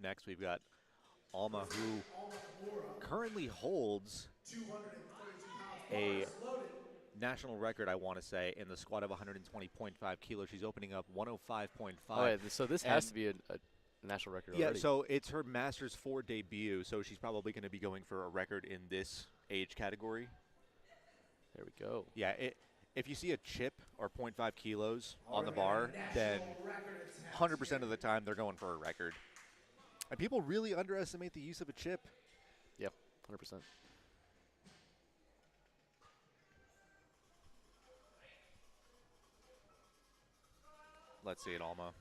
Next, we've got Alma, who currently holds a national record, I want to say, in the squat of 120.5 kilos. She's opening up Oh, 105.5. yeah, so this has to be a national record Yeah, already. so it's her Masters 4 debut, so she's probably going to be going for a record in this age category. There we go. Yeah, if you see a chip or 0.5 kilos on the bar, then 100% of the time they're going for a record. And people really underestimate the use of a chip. Yep, 100%. Let's see it, Alma.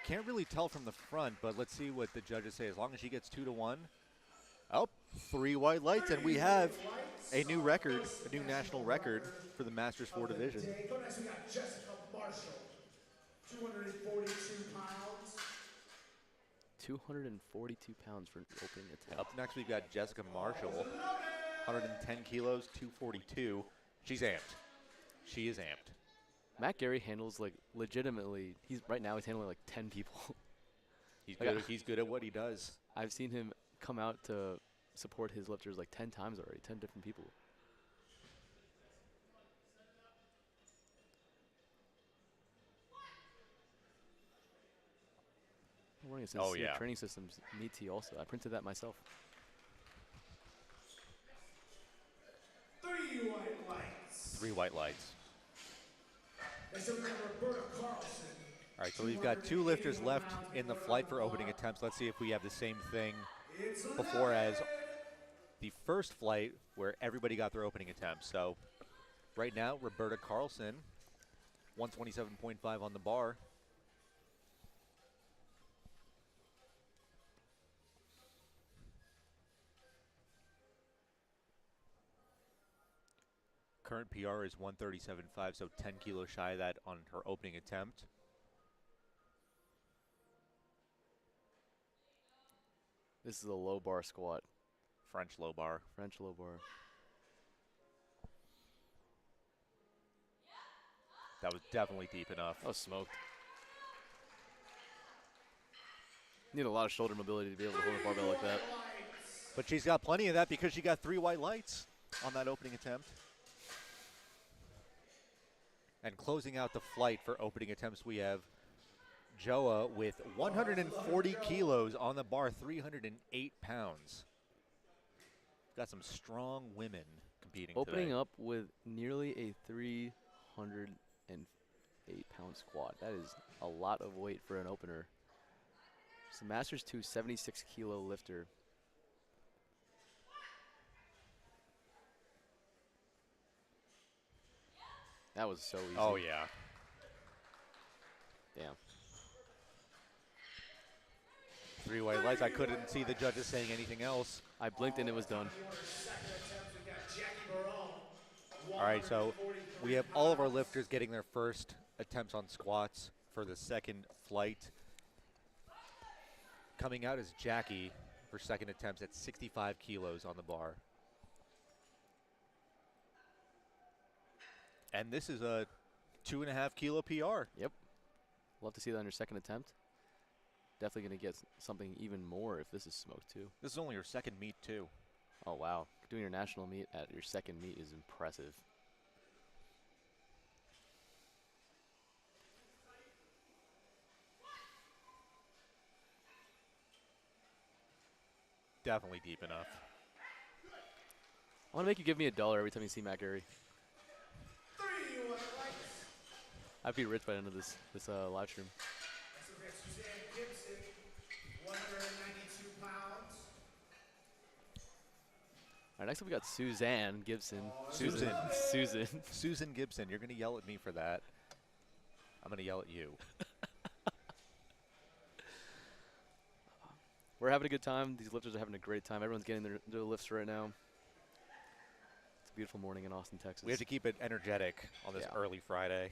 Can't really tell from the front, but let's see what the judges say. As long as she gets 2-1. Oh, 3 white lights, and we have a new record, a new national record for the Masters 4 division. Next, we got Jessica Marshall, 242 pounds. 242 pounds for an opening attempt. Up next, we've got Jessica Marshall, 110 kilos, 242. She's amped. She is amped. Matt Gary handles, like, legitimately, right now he's handling like 10 people. He's good at what he does. I've seen him come out to support his lifters like 10 times already, 10 different people. I'm running a training systems meet tee also. I printed that myself. 3 white lights. 3 white lights. Next up, we have Roberta Carlson. All right, so we've got 2 lifters left in the flight for opening attempts. Let's see if we have the same thing before as the first flight where everybody got their opening attempts. So right now, Roberta Carlson, 127.5 on the bar. Current PR is 137.5, so 10 kilos shy of that on her opening attempt. This is a low bar squat. French low bar. French low bar. That was definitely deep enough. That was smoked. Need a lot of shoulder mobility to be able to hold a barbell like that. But she's got plenty of that because she got 3 white lights on that opening attempt. And closing out the flight for opening attempts, we have Joa with 140 kilos on the bar, 308 pounds. Got some strong women competing Opening today. up with nearly a 308-pound squat. That is a lot of weight for an opener. It's the Masters 2 76-kilo lifter. That was so easy. Oh, yeah. Damn. 3 white lights. I couldn't see the judges saying anything else. I blinked and it was done. All right, so we have all of our lifters getting their first attempts on squats for the second flight. Coming out is Jackie for second attempts at 65 kilos on the bar. And this is a 2.5 kilo PR. Yep. Love to see that on your second attempt. Definitely going to get something even more if this is smoked too. This is only your second meet too. Oh, wow. Doing your national meet at your second meet is impressive. Definitely deep enough. I want to make you give me $1 every time you see Matt Gary. I'd be rich by the end of this live stream. All right, next up we got Suzanne Gibson. Susan. Susan. Susan Gibson, you're going to yell at me for that. I'm going to yell at you. We're having a good time. These lifters are having a great time. Everyone's getting their lifts right now. It's a beautiful morning in Austin, Texas. We have to keep it energetic on this early Friday.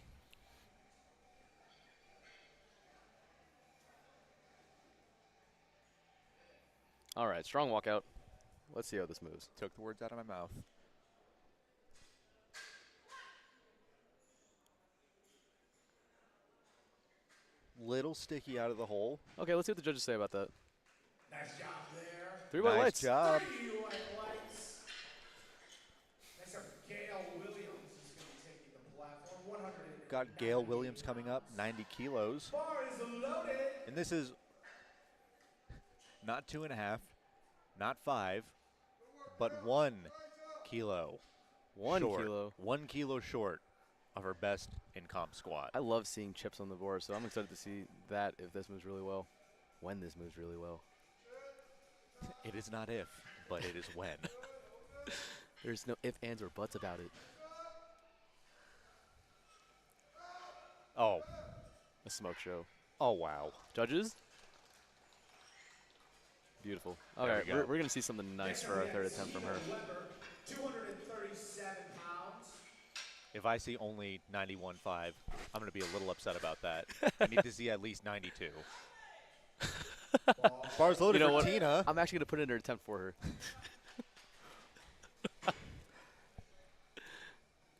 All right, strong walkout. Let's see how this moves. Took the words out of my mouth. Little sticky out of the hole. Okay, let's see what the judges say about that. Nice job there. 3 white Nice lights. job. 3 white lights. Next up, Gail Williams is going to be taking the platform. 100. Got Gail Williams coming up, 90 kilos. Bar is loaded. And this is not 2.5, not 5, but 1 kilo. 1 short. kilo. 1 kilo short of her best in comp squat. I love seeing chips on the board, so I'm excited to see that if this moves really well. When this moves really well. It is not if, but it is when. There's no ifs, ands, or buts about it. Oh. A smoke show. Oh, wow. Judges? Beautiful. There Okay, we go. we're going to see something nice for our third attempt from her. 237 pounds. If I see only 91.5, I'm going to be a little upset about that. I need to see at least 92. Bars loaded You know for what? Tina. I'm actually going to put in her attempt for her.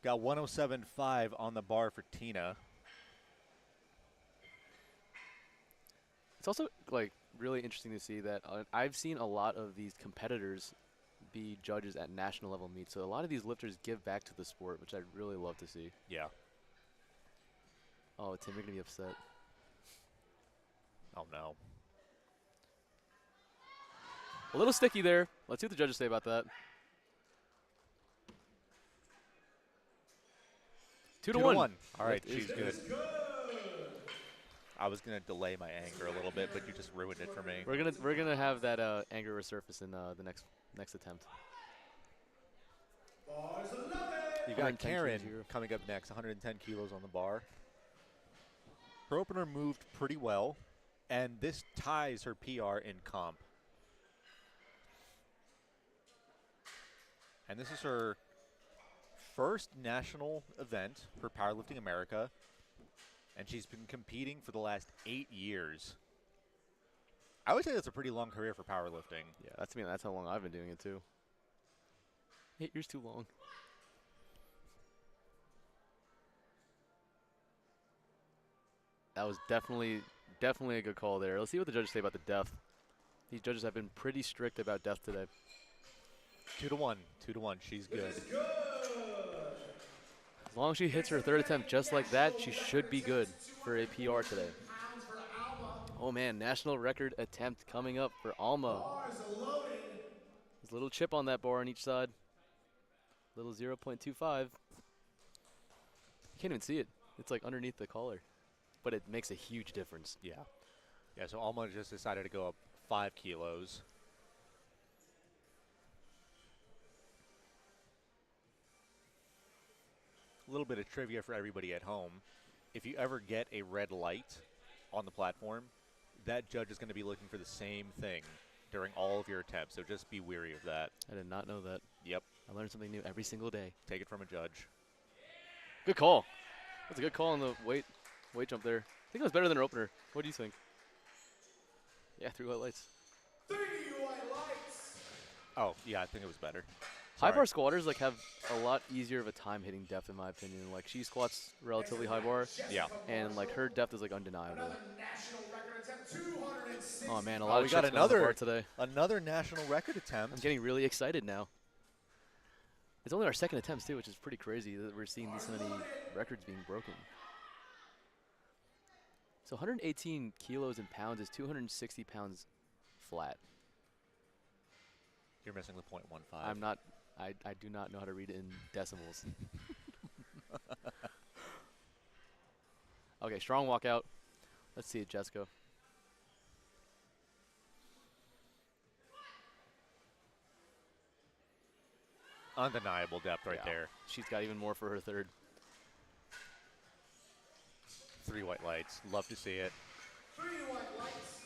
Got 107.5 on the bar for Tina. It's also like really interesting to see that I've seen a lot of these competitors be judges at national level meets. So a lot of these lifters give back to the sport, which I'd really love to see. Yeah. Oh, Tim, you're going to be upset. Oh, no. A little sticky there. Let's see what the judges say about that. 2 to 1. All right, That is she's good. I was going to delay my anger a little bit, but you just ruined it for me. We're gonna have that anger resurface in the next attempt. Bars loaded. You got 110 Karen kilos here. coming up next, 110 kilos on the bar. Her opener moved pretty well, and this ties her PR in comp. And this is her first national event for Powerlifting America, and she's been competing for the last 8 years. I would say that's a pretty long career for powerlifting. Yeah, that's how long I've been doing it too. 8 years too long. That was definitely a good call there. Let's see what the judges say about the depth. These judges have been pretty strict about depth today. 2 to 1. 2 to 1. She's good. As long as she hits her third attempt just like that, she should be good for a PR today. Pounds for Alma. Oh man, national record attempt coming up for Alma. Bars loaded. There's a little chip on that bar on each side. Little 0.25. You can't even see it. It's like underneath the collar. But it makes a huge difference. Yeah. Yeah, so Alma just decided to go up 5 kilos. A little bit of trivia for everybody at home. If you ever get a red light on the platform, that judge is going to be looking for the same thing during all of your attempts, so just be wary of that. I did not know that. Yep, I learn something new every single day. take it from a judge. Good call. That's a good call on the weight jump there. I think it was better than her opener. What do you think? Yeah, 3 white lights. 3 white lights. Oh, yeah, I think it was better. High Sorry. bar squatters like have a lot easier of a time hitting depth in my opinion. Like she squats relatively high bar, Yeah. and like her depth is like undeniable. Another national record attempt. 260. Oh man, a Oh, lot we of got chips going on the another bar today. Another national record I'm attempt. getting really excited now. It's only our second attempt too, which is pretty crazy that we're seeing this many records being broken. So 118 kilos in pounds is 260 pounds flat. You're missing the .15. I'm not. I do not know how to read it in decimals. Okay, strong walkout. Let's see it, Jessica. Undeniable depth right Yeah. there. She's got even more for her third. 3 white lights. Love to see it. 3 white lights.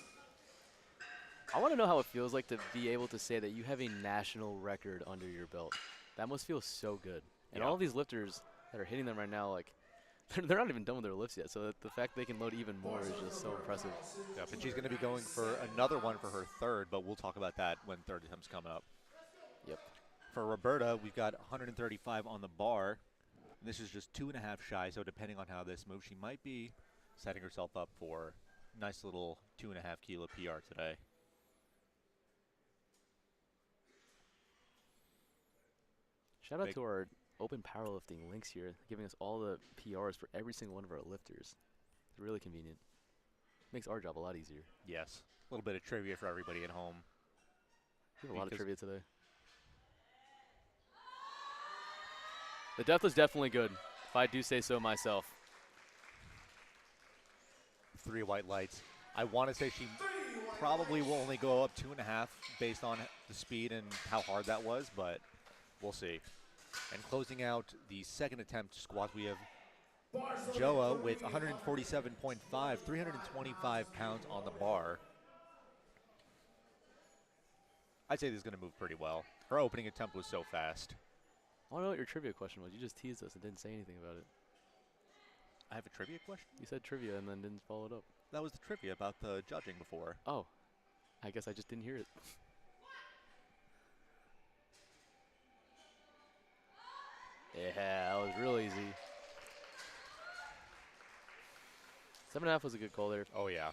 I want to know how it feels like to be able to say that you have a national record under your belt. That must feel so good. And Yeah. all of these lifters that are hitting them right now, like, they're not even done with their lifts yet. So the fact they can load even more is just so impressive. Yep, and she's going to be going for another one for her third, but we'll talk about that when third attempt's coming up. Yep. For Roberta, we've got 135 on the bar. And this is just 2.5 shy, so depending on how this moves, she might be setting herself up for Nice little 2.5 kilo PR today. Shout out Big. to our open powerlifting links here, giving us all the PRs for every single one of our lifters. It's really convenient. Makes our job a lot easier. Yes. A little bit of trivia for everybody at home. We have a lot of Because- trivia today. The depth was definitely good, if I do say so myself. 3 white lights. I want to say she probably will only go up 2.5 based on the speed and how hard that was, but we'll see. And closing out the second attempt squat, we have Joa with 147.5, 325 pounds on the bar. I'd say this is going to move pretty well. Her opening attempt was so fast. I want to know what your trivia question was. You just teased us and didn't say anything about it. I have a trivia question? You said trivia and then didn't follow it up. That was the trivia about the judging before. Oh, I guess I just didn't hear it. Yeah, that was real easy. 7.5 was a good call there. Oh, yeah.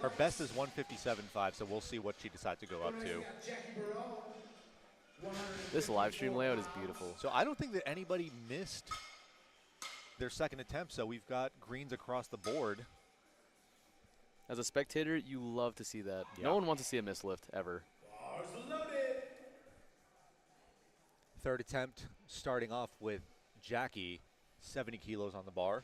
Her best is 157.5, so we'll see what she decides to go up to. This live stream layout is beautiful. So I don't think that anybody missed their second attempt, so we've got greens across the board. As a spectator, you love to see that. Yeah. No one wants to see a mislift, ever. Third attempt, starting off with Jackie, 70 kilos on the bar.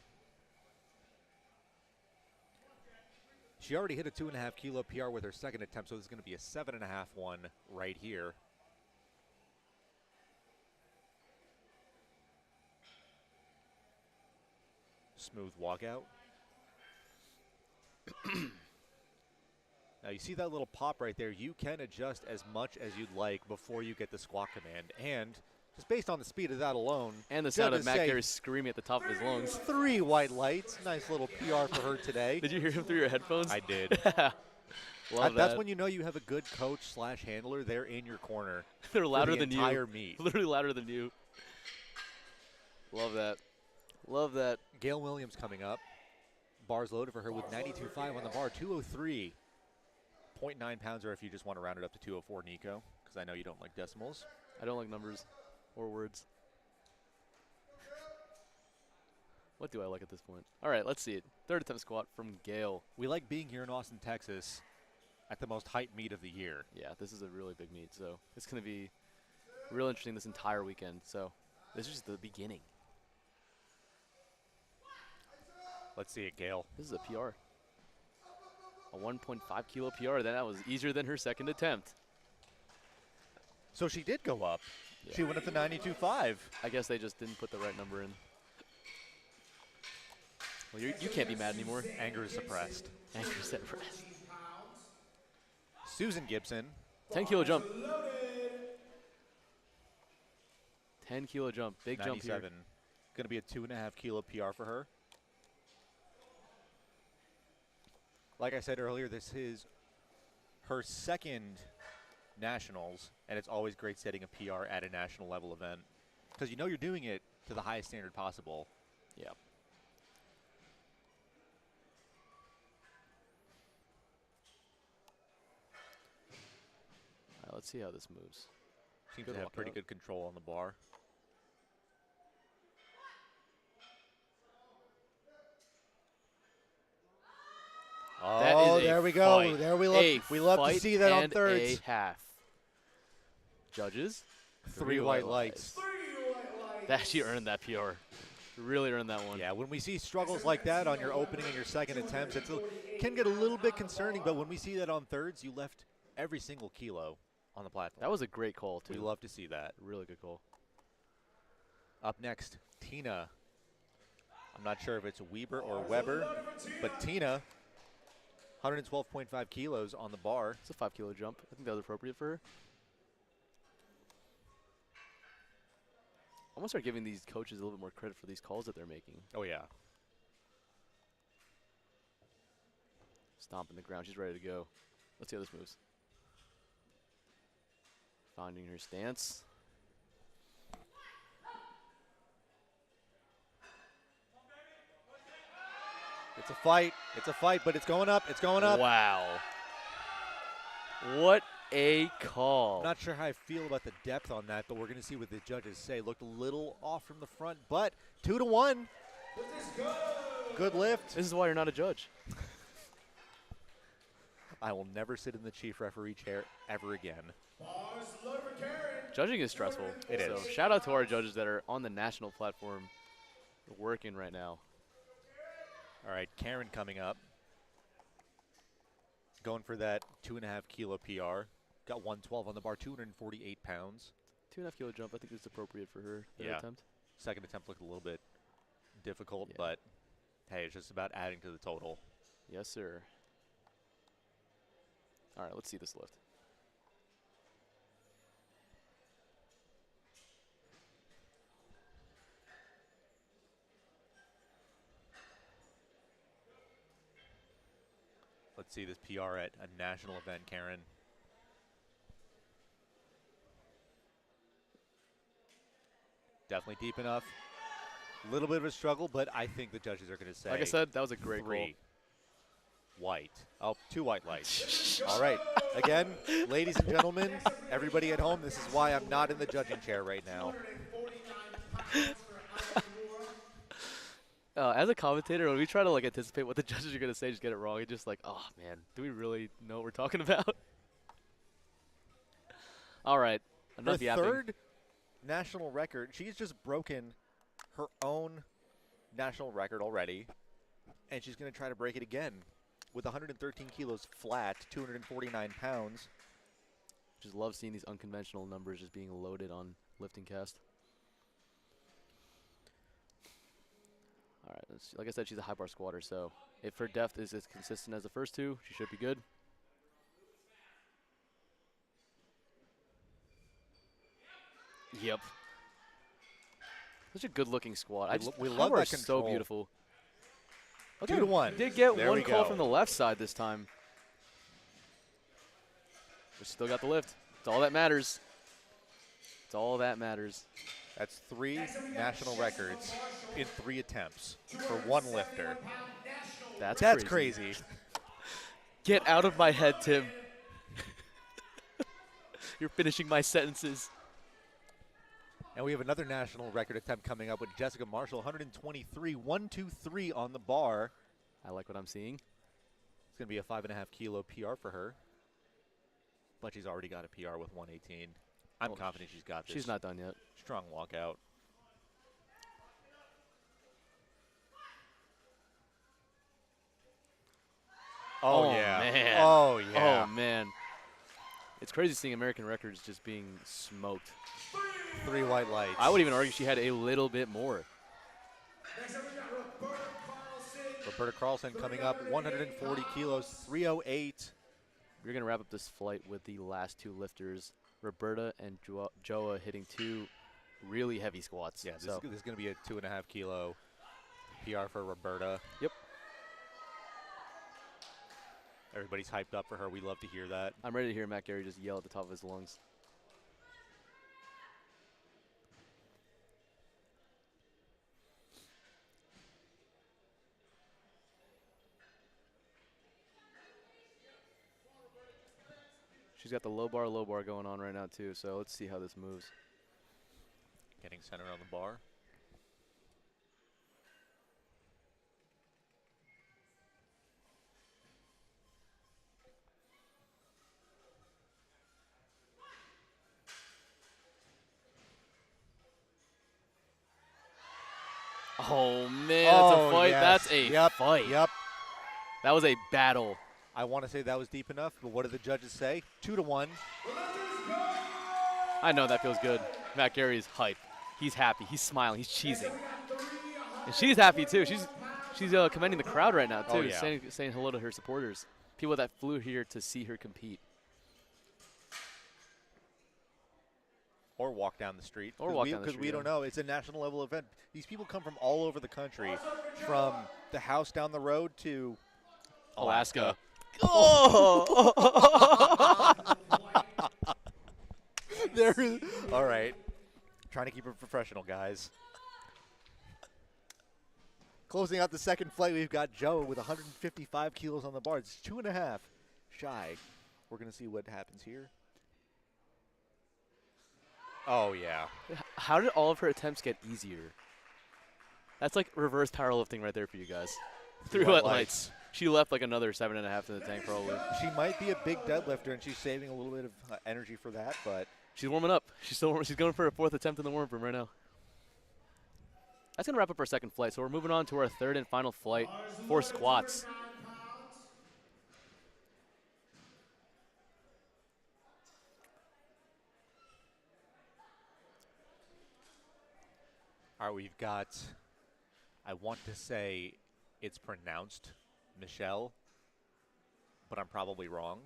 She already hit a 2.5 kilo PR with her second attempt, so this is going to be a 7.5 one right here. Smooth walkout. Now you see that little pop right there. You can adjust as much as you'd like before you get the squat command. And just based on the speed of that alone, And the sound of judges Matt say Gary screaming at the top of his lungs. 3 white lights. Nice little PR for her today. Did you hear him through your headphones? I did. Love That's that. when you know you have a good coach / handler there in your corner. They're louder for the than you. entire meet. Literally louder than you. Love that. Love that. Gail Williams coming up. Bars loaded for her with 92.5 on the bar, 203.9 pounds, or if you just want to round it up to 204, Nico, because I know you don't like decimals. I don't like numbers or words. What do I like at this point? All right, let's see it. Third attempt squat from Gail. We like being here in Austin, Texas at the most hype meet of the year. Yeah, this is a really big meet, so it's going to be real interesting this entire weekend. So this is just the beginning. Let's see it, Gail. This is a PR. A 1.5 kilo PR. That was easier than her second attempt. So she did go up. Yeah. She went up to 92.5. I guess they just didn't put the right number in. Well, you can't be mad anymore. Anger is suppressed. Anger is suppressed. Susan Gibson. 10 kilo jump. 10 kilo jump. Big jump 97. here. Going to be a 2.5 kilo PR for her. Like I said earlier, this is her second nationals, and it's always great setting a PR at a national level event because you know you're doing it to the highest standard possible. Yeah. All right, let's see how this moves. Seems Good to have pretty walkout. good control on the bar. That is Oh, a there we go. fight. There we A love. We love to fight see that on and thirds. a half. Judges, 3 white lights. that she earned that PR. Really earned that one. Yeah, when we see struggles like that on your opening and your second attempts, it can get a little bit concerning. But when we see that on thirds, you left every single kilo on the platform. That was a great call too. We love to see that. Really good call. Up next, Tina. I'm not sure if it's Weber or Weber, but Tina, 112.5 kilos on the bar. It's a 5 kilo jump. I think that was appropriate for her. I'm gonna start giving these coaches a little bit more credit for these calls that they're making. Oh, yeah. Stomping the ground. She's ready to go. Let's see how this moves. Finding her stance. Good It's a fight. It's a fight, but it's going up. It's going up. Wow. What a call. I'm not sure how I feel about the depth on that, but we're going to see what the judges say. Looked a little off from the front, but 2-1. Good lift. This is why you're not a judge. I will never sit in the chief referee chair ever again. Judging is stressful. It so is. Shout out to our judges that are on the national platform working right now. All right, Karen coming up. Going for that 2.5 kilo PR. Got 112 on the bar, 248 pounds. 2.5 kilo jump, I think is appropriate for her attempt. Second attempt looked a little bit difficult, Yeah. but hey, it's just about adding to the total. Yes, sir. All right, let's see this lift. Let's see this PR at a national event, Karen. Definitely deep enough. A little bit of a struggle, but I think the judges are going to say. Like I said, that was a great 3. goal. White. Oh, 2 white lights. All right. Again, ladies and gentlemen, everybody at home, this is why I'm not in the judging chair right now. As a commentator, when we try to like anticipate what the judges are going to say, just get it wrong. It's just like, oh, man, do we really know what we're talking about? All right. Enough Her yapping. third national record. She's just broken her own national record already, and she's going to try to break it again with 113 kilos flat, 249 pounds. Just love seeing these unconventional numbers just being loaded on lifting cast. All right, like I said, she's a high bar squatter, so if her depth is as consistent as the first two, she should be good. Yep. Such a good-looking squat. We high love bar that is so control. beautiful. 2-1. Did get There one we call go. from the left side this time. We still got the lift. It's all that matters. It's all that matters. That's 3 national records in 3 attempts for one lifter. That's crazy. Get out of my head, Tim. You're finishing my sentences. And we have another national record attempt coming up with Jessica Marshall, 123, 123 on the bar. I like what I'm seeing. It's going to be a 5.5 kilo PR for her. But she's already got a PR with 118. I'm Oh, confident she's got this. She's not done yet. Strong walkout. Oh, yeah. Man. Oh, yeah. Oh, man. It's crazy seeing American records just being smoked. 3 white lights. I would even argue she had a little bit more. Next up, we got Roberta Carlson. Roberta Carlson coming up, 140 kilos, 308. We're going to wrap up this flight with the last 2 lifters, Roberta and Joa hitting 2 really heavy squats. Yeah, this is going to be a 2.5 kilo PR for Roberta. Yep. Everybody's hyped up for her. We love to hear that. I'm ready to hear Matt Gary just yell at the top of his lungs. She's got the low bar going on right now too, so let's see how this moves. Getting centered on the bar. Oh man, that's a fight. yes. That's a fight. Yep. That was a battle. I want to say that was deep enough, but what did the judges say? 2-1. I know that feels good. Matt Gary is hype. He's happy. He's smiling. He's cheesing. And she's happy too. She's commending the crowd right now too, Oh, yeah. saying hello to her supporters, people that flew here to see her compete. Or walk down the street. Or walk down the Because we street, don't yeah. know. It's a national level event. These people come from all over the country, from the house down the road to Alaska. All right. Trying to keep it professional, guys. Closing out the second flight, we've got Joe with 155 kilos on the bar. It's 2.5 shy. We're going to see what happens here. Oh, yeah. How did all of her attempts get easier? That's like reverse powerlifting right there for you guys. 3 wet lights. She left like another 7.5 in the tank probably. She might be a big deadlifter, and she's saving a little bit of energy for that, but She's warming up. She's going for a 4th attempt in the warm-up room right now. That's going to wrap up our second flight. So we're moving on to our third and final flight for squats. all right, we've got, I want to say it's pronounced Michelle, but I'm probably wrong.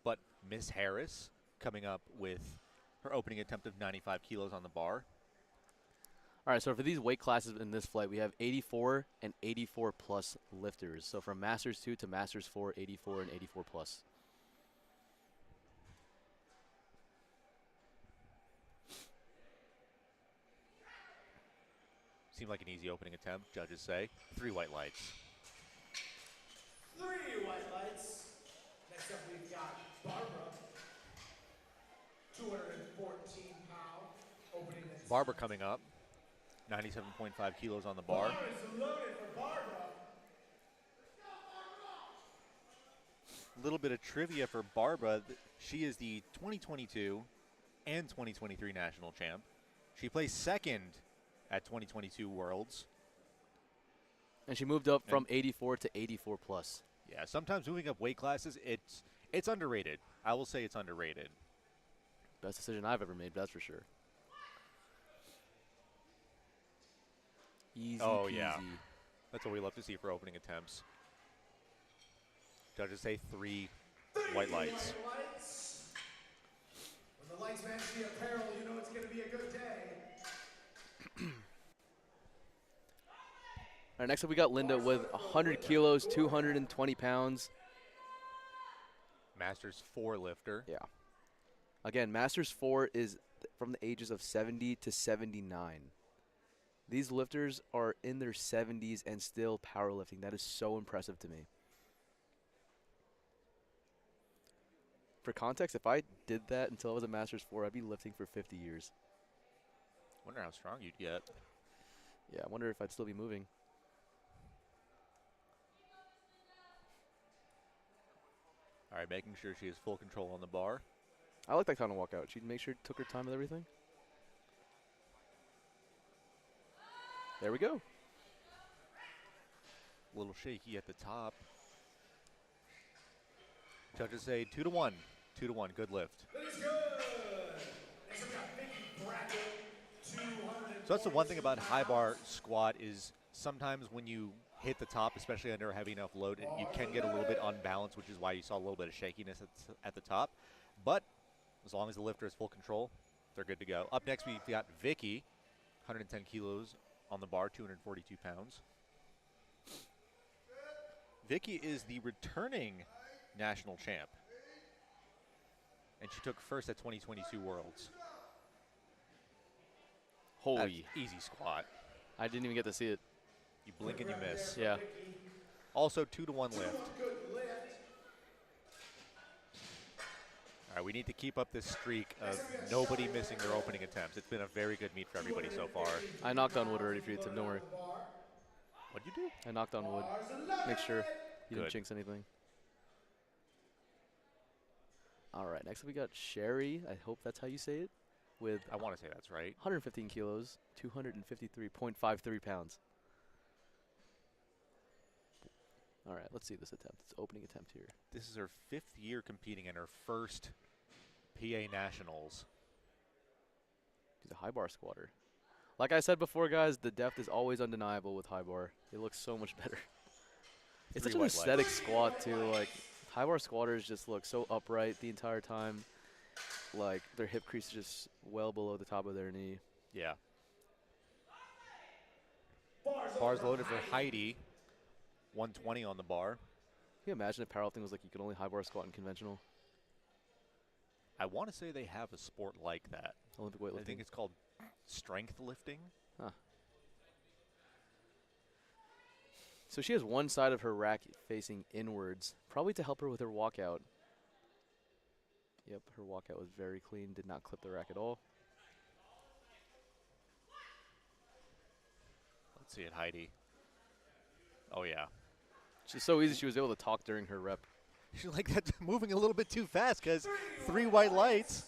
But Miss Harris coming up with her opening attempt of 95 kilos on the bar. All right, so for these weight classes in this flight, we have 84 and 84 plus lifters. So from Masters 2 to Masters 4, 84 and 84 plus. Seemed like an easy opening attempt, judges say. 3 white lights. 3 white lights. Next up, we've got Barbara. 214 pound. Opening at Barbara coming up. 97.5 kilos on the bar. Bar is loaded for Barbara. A little bit of trivia for Barbara. She is the 2022 and 2023 national champ. She placed second at 2022 Worlds. And she moved up from 84 to 84 plus. Yeah, sometimes moving up weight classes, it's underrated. I will say it's underrated. Best decision I've ever made, that's for sure. Easy Oh, peasy. yeah. That's what we love to see for opening attempts. Judges say 3 white lights. White lights. When the lights match the apparel, you know it's going to be a good day. All right, next up we got Linda with 100 kilos, 220 pounds. Masters 4 lifter. Yeah. Again, Masters 4 is from the ages of 70 to 79. These lifters are in their 70s and still powerlifting. That is so impressive to me. For context, if I did that until I was a Masters 4, I'd be lifting for 50 years. Wonder how strong you'd get. Yeah, I wonder if I'd still be moving. All right, making sure she has full control on the bar. I like that kind of walkout. She'd make sure took her time with everything. There we go. A little shaky at the top. Judges say 2 to 1. 2 to 1, good lift. That is good. Next up, we got Vicky Brackett. 200. So that's the one thing about high bar squat is sometimes when you hit the top, especially under a heavy enough load, you can get a little bit unbalanced, which is why you saw a little bit of shakiness at the top. But as long as the lifter has full control, they're good to go. Up next, we've got Vicky, 110 kilos on the bar, 242 pounds. Vicky is the returning national champ, and she took first at 2022 Worlds. Holy. That's easy squat. I didn't even get to see it. You blink and you miss. Yeah. Also 2 to 1 lift. Good lift. All right, we need to keep up this streak of nobody missing their opening attempts. It's been a very good meet for everybody so far. I knocked on wood already for you, Tim. Don't worry. What'd you do? I knocked on wood. Make sure you didn't Good. jinx anything. All right, next up we got Sherry. I hope that's how you say it. With I want to say that's right. 115 kilos, 253.53 pounds. All right, let's see this attempt. It's opening attempt here. This is her 5th year competing in her first PA Nationals. She's a high bar squatter. Like I said before, guys, the depth is always undeniable with high bar. It looks so much better. It's 3 such an white lights. aesthetic squat, too. Like, high bar squatters just look so upright the entire time. Like, their hip crease is just well below the top of their knee. Yeah. Bars loaded for Heidi. 120 on the bar. Can you imagine if powerlifting was like you could only high bar squat in conventional? I want to say they have a sport like that. Olympic I weightlifting? think it's called strength lifting. Huh. So she has one side of her rack facing inwards, probably to help her with her walkout. Yep, her walkout was very clean, did not clip the rack at all. Let's see it, Heidi. Oh, yeah. She's so easy, she was able to talk during her rep. She's like, that's moving a little bit too fast because 3 white lights.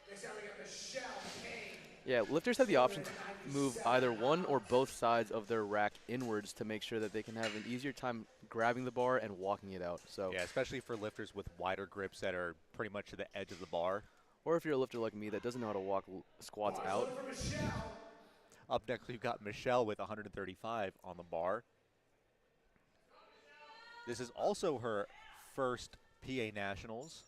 Next time we got Michelle Kane. Yeah, lifters have the option to move either one or both sides of their rack inwards to make sure that they can have an easier time grabbing the bar and walking it out. So, Yeah, especially for lifters with wider grips that are pretty much to the edge of the bar. or if you're a lifter like me that doesn't know how to walk squats out. Look for Michelle. Up next, we've got Michelle with 135 on the bar. This is also her first PA Nationals.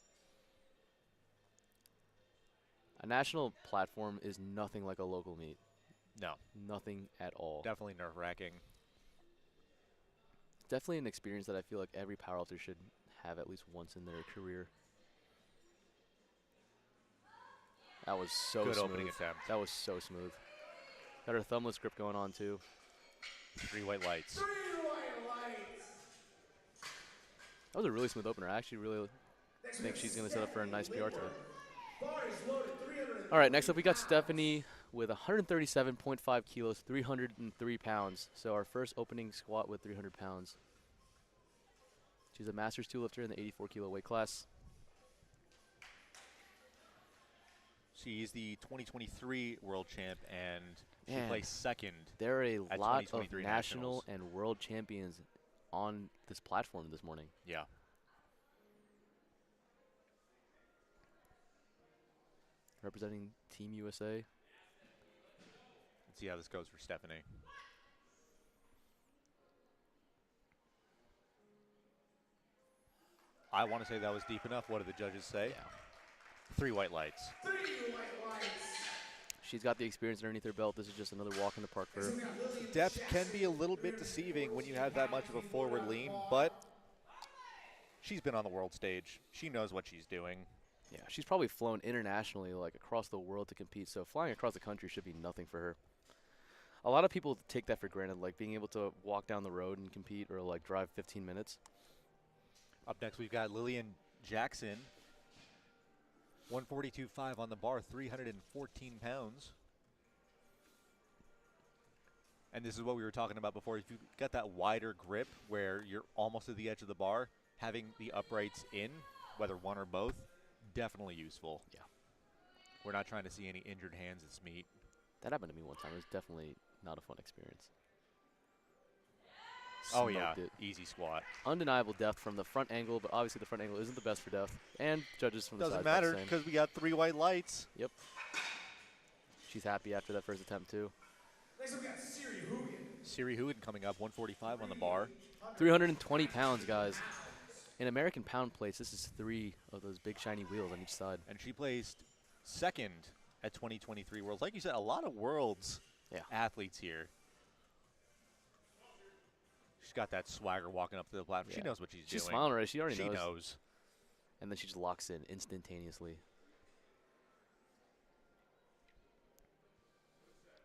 A national platform is nothing like a local meet. No, Nothing at all. definitely nerve-wracking. Definitely an experience that I feel like every powerlifter should have at least once in their career. That was so Good smooth. opening attempt. That was so smooth. Got her thumbless grip going on too. 3 white lights. 3 white lights. That was a really smooth opener. I actually really Next think we she's have going to set up for a nice PR today. Bar is loaded. 300. All right, next up we got Stephanie with 137.5 kilos, 303 pounds. So our first opening squat with 300 pounds. She's a Masters 2 lifter in the 84 kilo weight class. She's the 2023 world champ, and she Man. placed second. There are a At lot of 2023 national Nationals. and world champions on this platform this morning. Yeah. Representing Team USA. Let's see how this goes for Stephanie. I want to say that was deep enough. What did the judges say? Yeah. 3 white lights. 3 white lights. She's got the experience underneath her belt. This is just another walk in the park for her. Depth can be a little bit deceiving when you have that much of a forward lean, but she's been on the world stage. She knows what she's doing. Yeah, she's probably flown internationally, like across the world to compete. So flying across the country should be nothing for her. A lot of people take that for granted, like being able to walk down the road and compete or like drive 15 minutes. Up next, we've got Lillian Jackson. 142.5 on the bar, 314 pounds. And this is what we were talking about before. If you've got that wider grip where you're almost at the edge of the bar, having the uprights in, whether one or both, definitely useful. Yeah. We're not trying to see any injured hands this meet. That happened to me one time. It was definitely not a fun experience. Oh, yeah. Smoked it. Easy squat. Undeniable depth from the front angle, but obviously the front angle isn't the best for depth. And judges from the Doesn't side thought the matter same. because we got 3 white lights. Yep. She's happy after that first attempt too. Next we got Siri Hugan. Siri Hugan coming up, 145 on the bar. 320 pounds, guys. In American pound plates, this is 3 of those big shiny wheels on each side. And she placed second at 2023 Worlds. Like you said, a lot of Worlds athletes here. She's got that swagger walking up to the platform. She Yeah. knows what she's doing. She's smiling already. She already She knows. knows. And then she just locks in instantaneously.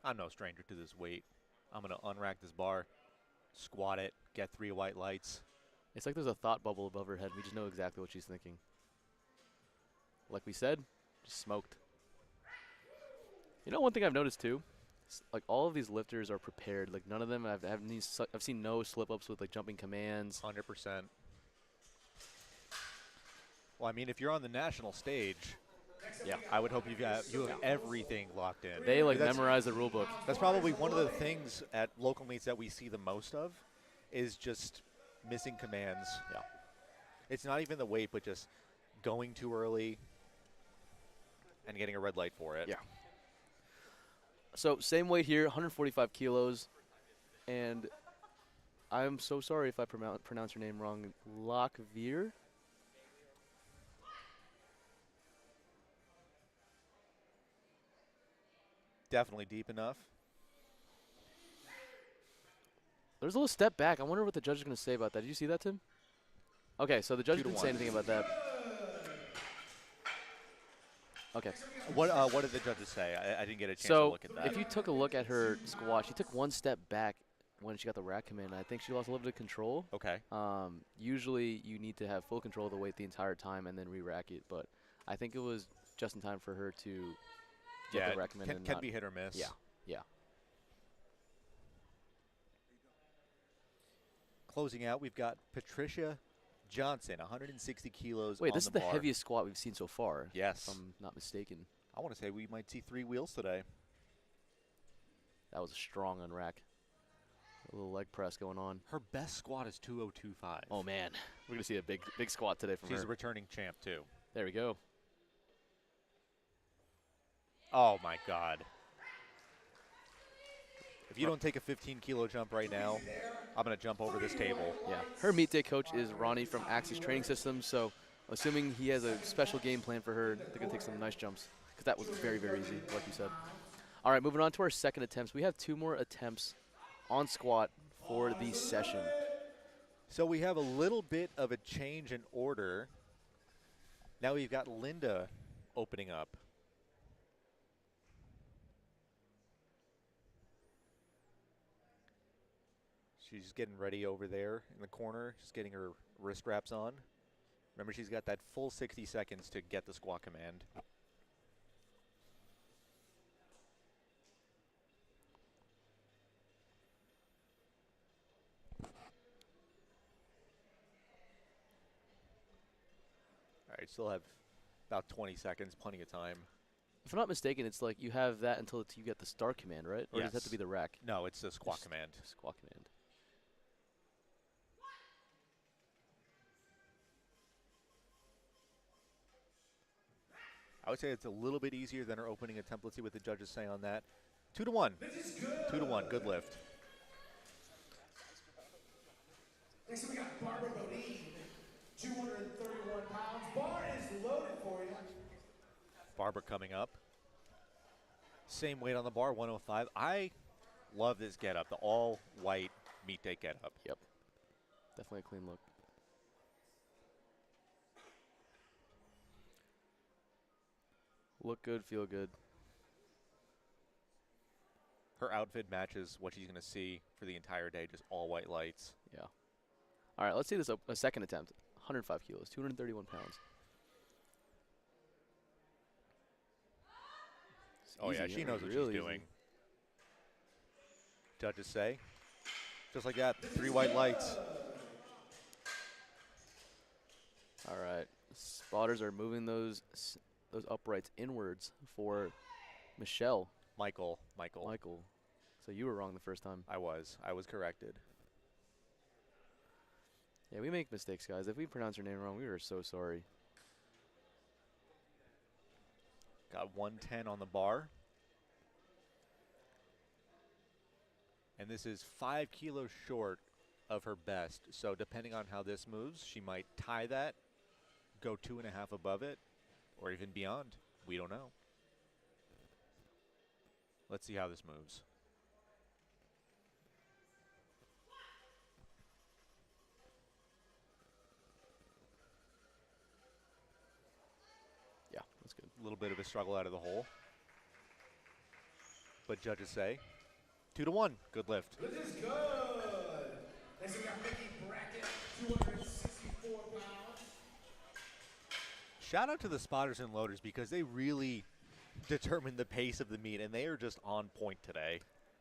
I'm no stranger to this weight. I'm going to unrack this bar, squat it, get 3 white lights. It's like there's a thought bubble above her head. We just know exactly what she's thinking. Like we said, just smoked. You know, one thing I've noticed too, like all of these lifters are prepared. Like none of them I've seen no slip ups with like jumping commands. 100%. Well, I mean, if you're on the national stage, Yeah, I would hope you have everything locked in. they like That's- memorize the rule book. That's probably one of the things at local meets that we see the most of is just missing commands. Yeah. It's not even the weight, but just going too early and getting a red light for it. Yeah. So same weight here, 145 kilos, and I'm so sorry if I pronounce your name wrong. Lockveer. Definitely deep enough. There's a little step back. I wonder what the judge is going to say about that. Did you see that, Tim? Okay, so the judge 2 to didn't say 1. anything about that. Okay. What did the judges say? I didn't get a chance to So look at that. if you took a look at her squat, she took one step back when she got the rack command. I think she lost a little bit of control. Okay. Usually you need to have full control of the weight the entire time and then re-rack it, but I think it was just in time for her to get Yeah, the rack command. can be hit or miss. Yeah, yeah. Closing out, we've got Patricia Johnson, 160 kilos Wait, on this the is the bar. heaviest squat we've seen so far. Yes. If I'm not mistaken. I want to say we might see 3 wheels today. That was a strong unrack. A little leg press going on. Her best squat is 2025. Oh man, we're gonna see a big squat today from She's her. a returning champ too. There we go. Oh my God. If you don't take a 15-kilo jump right now, I'm going to jump over this table. Yeah, her meet day coach is Ronnie from Axis Training Systems, so assuming he has a special game plan for her, they're going to take some nice jumps, because that was very, very easy, like you said. All right, moving on to our second attempts. We have 2 more attempts on squat for the session. So we have a little bit of a change in order. Now we've got Linda opening up. She's getting ready over there in the corner, just getting her wrist wraps on. Remember, she's got that full 60 seconds to get the squat command. All right, still have about 20 seconds, plenty of time. If I'm not mistaken, it's like you have that until you get the start command, right? Or does it have Yes. to be the rack? No, it's the squat Just command. Squat command. I would say it's a little bit easier than our opening attempt. Let's see what the judges say on that. 2 to 1. 2 to 1. Good lift. Next we got Barbara Bodine, 231 pounds. Bar is loaded for you. Barbara coming up. Same weight on the bar, 105. I love this getup, the all-white meet day getup. Yep. Definitely a clean look. Look good, feel good. Her outfit matches what she's going to see for the entire day, just all white lights. Yeah. All right, let's see this a second attempt. 105 kilos, 231 pounds. It's Oh, yeah, easy, she knows what really she's doing. easy. Judges say, just like that, 3 white lights. All right, spotters are moving those uprights inwards for Michelle. Michael. So you were wrong the first time. I was corrected. Yeah, we make mistakes, guys. If we pronounce your name wrong, we are so sorry. Got 110 on the bar. And this is 5 kilos short of her best. So depending on how this moves, she might tie that, go 2.5 above it, or even beyond. We don't know. Let's see how this moves. Yeah, that's good. A little bit of a struggle out of the hole. But judges say 2 to 1. Good lift. This is good. Next we got Mickey Brackett, 264 pounds. Shout out to the spotters and loaders because they really determine the pace of the meet, and they are just on point today.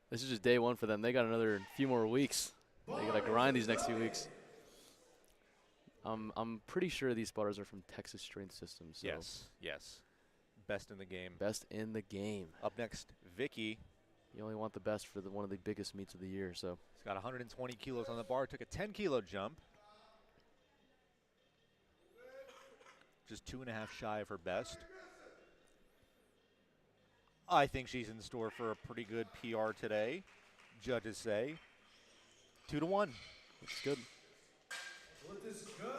This is just day one for them. They got another few more weeks. They gotta grind these next few weeks. I'm pretty sure these spotters are from Texas Strength Systems. So Yes. Best in the game. best in the game. Up next, Vicky. You only want the best for one of the biggest meets of the year. So She's got 120 kilos on the bar. Took a 10-kilo jump. Just 2.5 shy of her best. I think she's in store for a pretty good PR today. Judges say 2 to 1. looks good. This is good.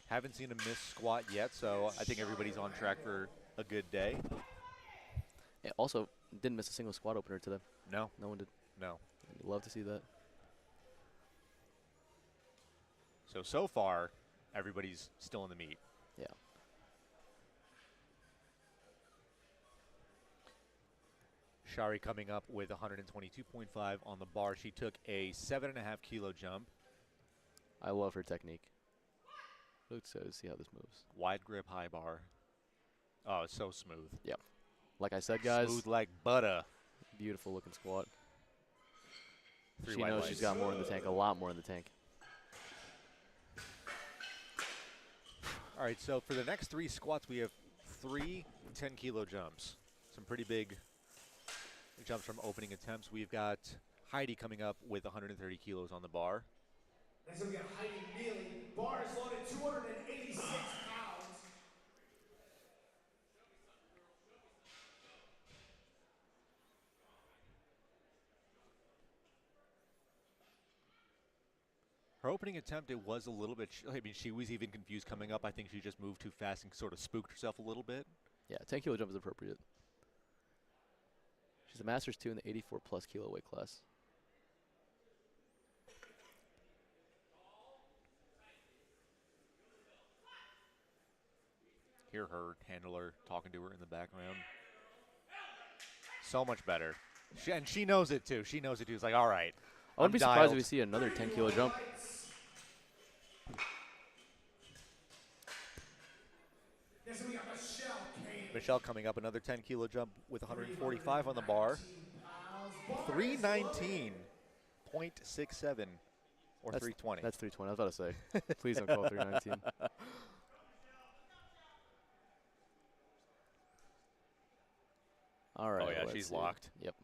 Haven't seen a missed squat yet, so I think everybody's on track for a good day. Yeah, also, didn't miss a single squat opener today. No, No one did. no. Love to see that. So far, everybody's still in the meet. Yeah. Shari coming up with 122.5 on the bar. She took a 7.5 kilo jump. I love her technique. Looks excited to see how this moves. Wide grip, high bar. Oh, it's so smooth. Yep. Like I said, guys, Smooth like butter. beautiful looking squat. Three She white knows lights. she's got more in the tank, a lot more in the tank. All right, so for the next 3 squats, we have 3 10-kilo jumps. Some pretty big jumps from opening attempts. We've got Heidi coming up with 130 kilos on the bar. Next up, we got Heidi Mealy. Bar is loaded 286 pounds. Her opening attempt, it was a little bit, I mean, she was even confused coming up. I think she just moved too fast and sort of spooked herself a little bit. Yeah, 10 kilo jump is appropriate. She's a Masters 2 in the 84 plus kilo weight class. Hear her handler talking to her in the background. So much better. And she knows it too. She knows it too. It's like, all right. I wouldn't I'm be surprised dialed. if we see another 10 kilo jump. Next up, we got Michelle Kane. Michelle coming up, another 10-kilo jump with 145 on the bar. 319.67 or 320. That's 320. I was about to say. Please don't call it 319. All right. Oh, yeah, let's she's see. locked. Yep.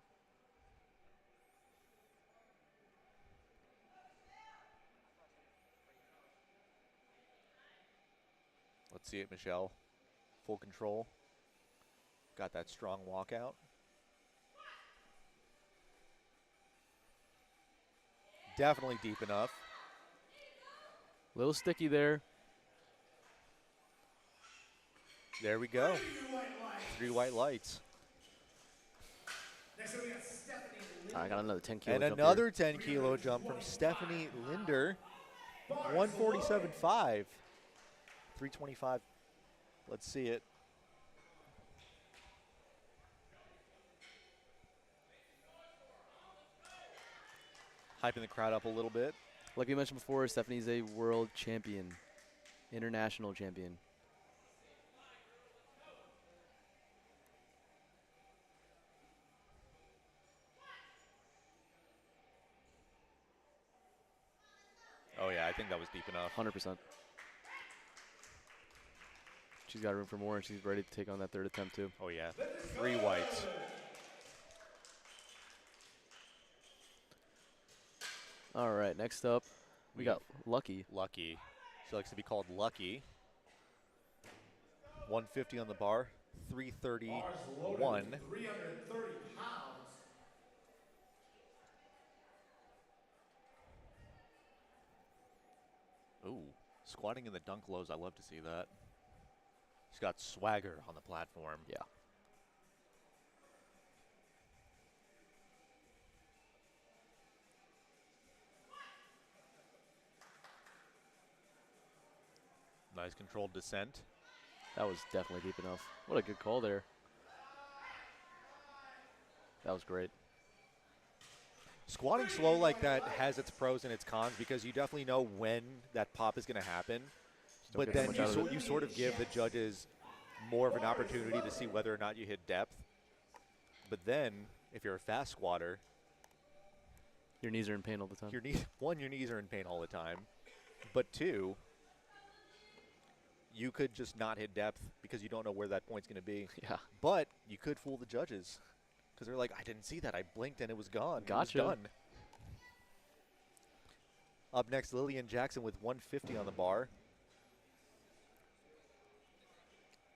Let's see it, Michelle. Full control. Got that strong walkout. Definitely deep enough. Little sticky there. There we go. 3 white lights. Next up, we got Stephanie Linder. I got another 10 kilo And jump here. another 10-kilo jump from Stephanie Linder. 147.5. 325. Let's see it. Hyping the crowd up a little bit. Like we mentioned before, Stephanie's a world champion, international champion. Oh, yeah, I think that was deep enough. 100%. She's got room for more, and she's ready to take on that third attempt, too. Oh, yeah. 3 whites. All right, next up, we got Lucky. Lucky. She likes to be called Lucky. 150 on the bar. 331. 330 pounds. Ooh, squatting in the dunk lows. I love to see that. She's got swagger on the platform. Yeah. Nice controlled descent. That was definitely deep enough. What a good call there. That was great. Squatting slow like that has its pros and its cons because you definitely know when that pop is going to happen. don't But get too then much out of it. you sort of give the judges more of an opportunity to see whether or not you hit depth. But then, if you're a fast squatter, Your knees are in pain all the time. your knees, one, your knees are in pain all the time. But 2, you could just not hit depth because you don't know where that point's going to be. Yeah. But you could fool the judges because they're like, I didn't see that. I blinked and it was gone. Gotcha. It was done. Up next, Lillian Jackson with 150 on the bar.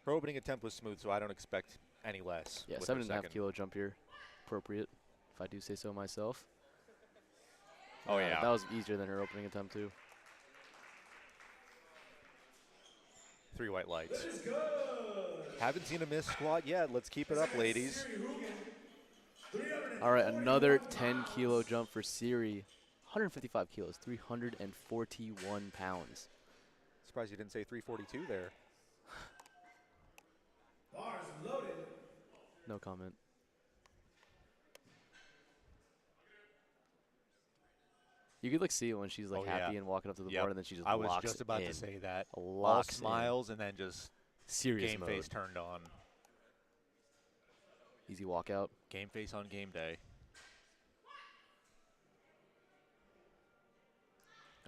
Her opening attempt was smooth, so I don't expect any less. Yeah, with her 7.5 second. kilo jump here. Appropriate, if I do say so myself. Oh, yeah. That was easier than her opening attempt, too. 3 white lights. That is good. Haven't seen a missed squat yet. Let's keep it up, ladies. Siri Hoogan, 340 All right, another 10 kilo jump for Siri. 155 kilos, 341 pounds. Surprised you didn't say 342 there. Bars loaded. No comment. You could like see it when she's like Oh, yeah. happy and walking up to the Yep. board, and then she just I was locks just about in. to say that. All Locks smiles and then just Serious game mode. face turned on. Easy walkout. Game face on game day.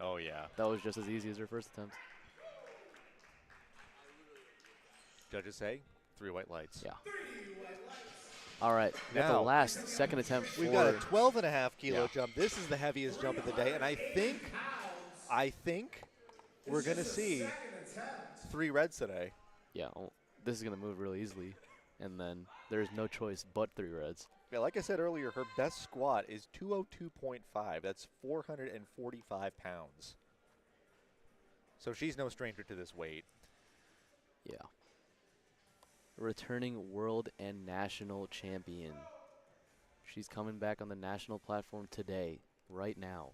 Oh, yeah. That was just as easy as her first attempt. Judges say 3 white lights. Yeah. All right. We got the Now, last second attempt We've for got a 12.5 kilo Yeah. jump. This is the heaviest jump of the day, and I think we're going to see 3 reds today. Yeah, well, this is going to move really easily. And then there's no choice but 3 reds. Yeah, like I said earlier, her best squat is 202.5. That's 445 pounds. So she's no stranger to this weight. Yeah. Returning world and national champion. She's coming back on the national platform today, right now.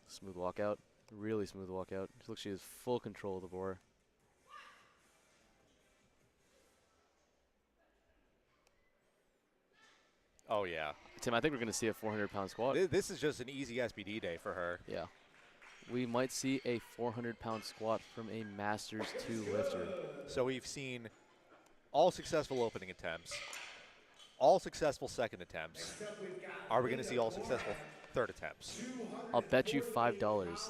Smooth walkout. Really smooth walkout. She looks she has full control of the bar. Oh, yeah. Tim, I think we're going to see a 400-pound squat. This is just an easy SBD day for her. Yeah. We might see a 400-pound squat from a Masters 2 lifter. So we've seen all successful opening attempts, all successful second attempts. Are we going to see all successful third attempts? I'll bet you $5.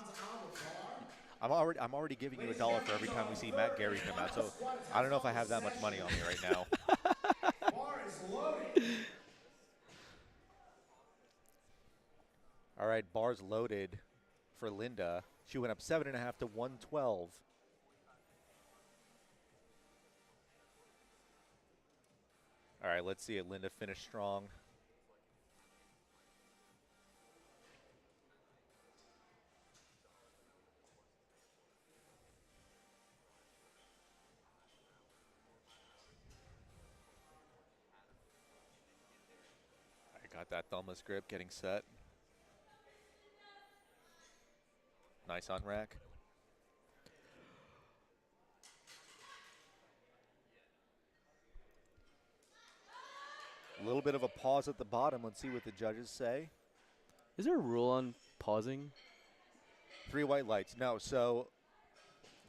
I'm already giving you $1 for every time we see Matt Gary come out. So I don't know if I have that much money on me right now. All right, bars loaded for Linda. She went up 7.5 to 112. All right, let's see it. Linda finished strong. I got that thumbless grip getting set. Nice on rack. A little bit of a pause at the bottom. Let's see what the judges say. Is there a rule on pausing? 3 white lights. No, so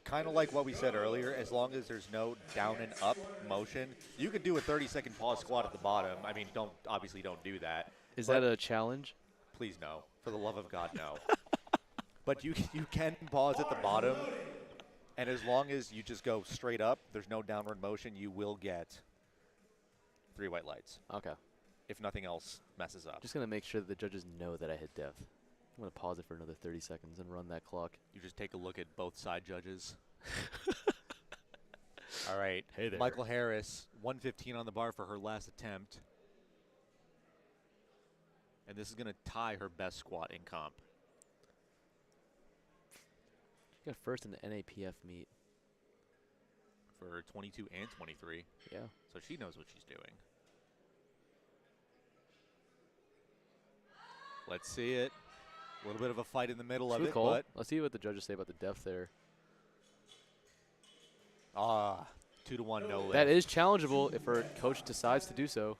kind of like what we said earlier, as long as there's no down and up motion, you can do a 30-second pause squat at the bottom. I mean, obviously don't do that. Is But that a challenge? please no. For the love of God, no. But you can pause at the bottom, and as long as you just go straight up, there's no downward motion, you will get 3 white lights. Okay. If nothing else messes up. Just going to make sure that the judges know that I hit depth. I'm going to pause it for another 30 seconds and run that clock. You just take a look at both side judges. All right. Hey there. Michael Harris, 115 on the bar for her last attempt. And this is going to tie her best squat in comp. She got first in the NAPF meet. For 22 and 23. Yeah. So she knows what she's doing. Let's see it. A little bit of a fight in the middle of Smooth it, call. but Let's see what the judges say about the depth there. 2-1 no lift. That is challengeable if her coach decides to do so.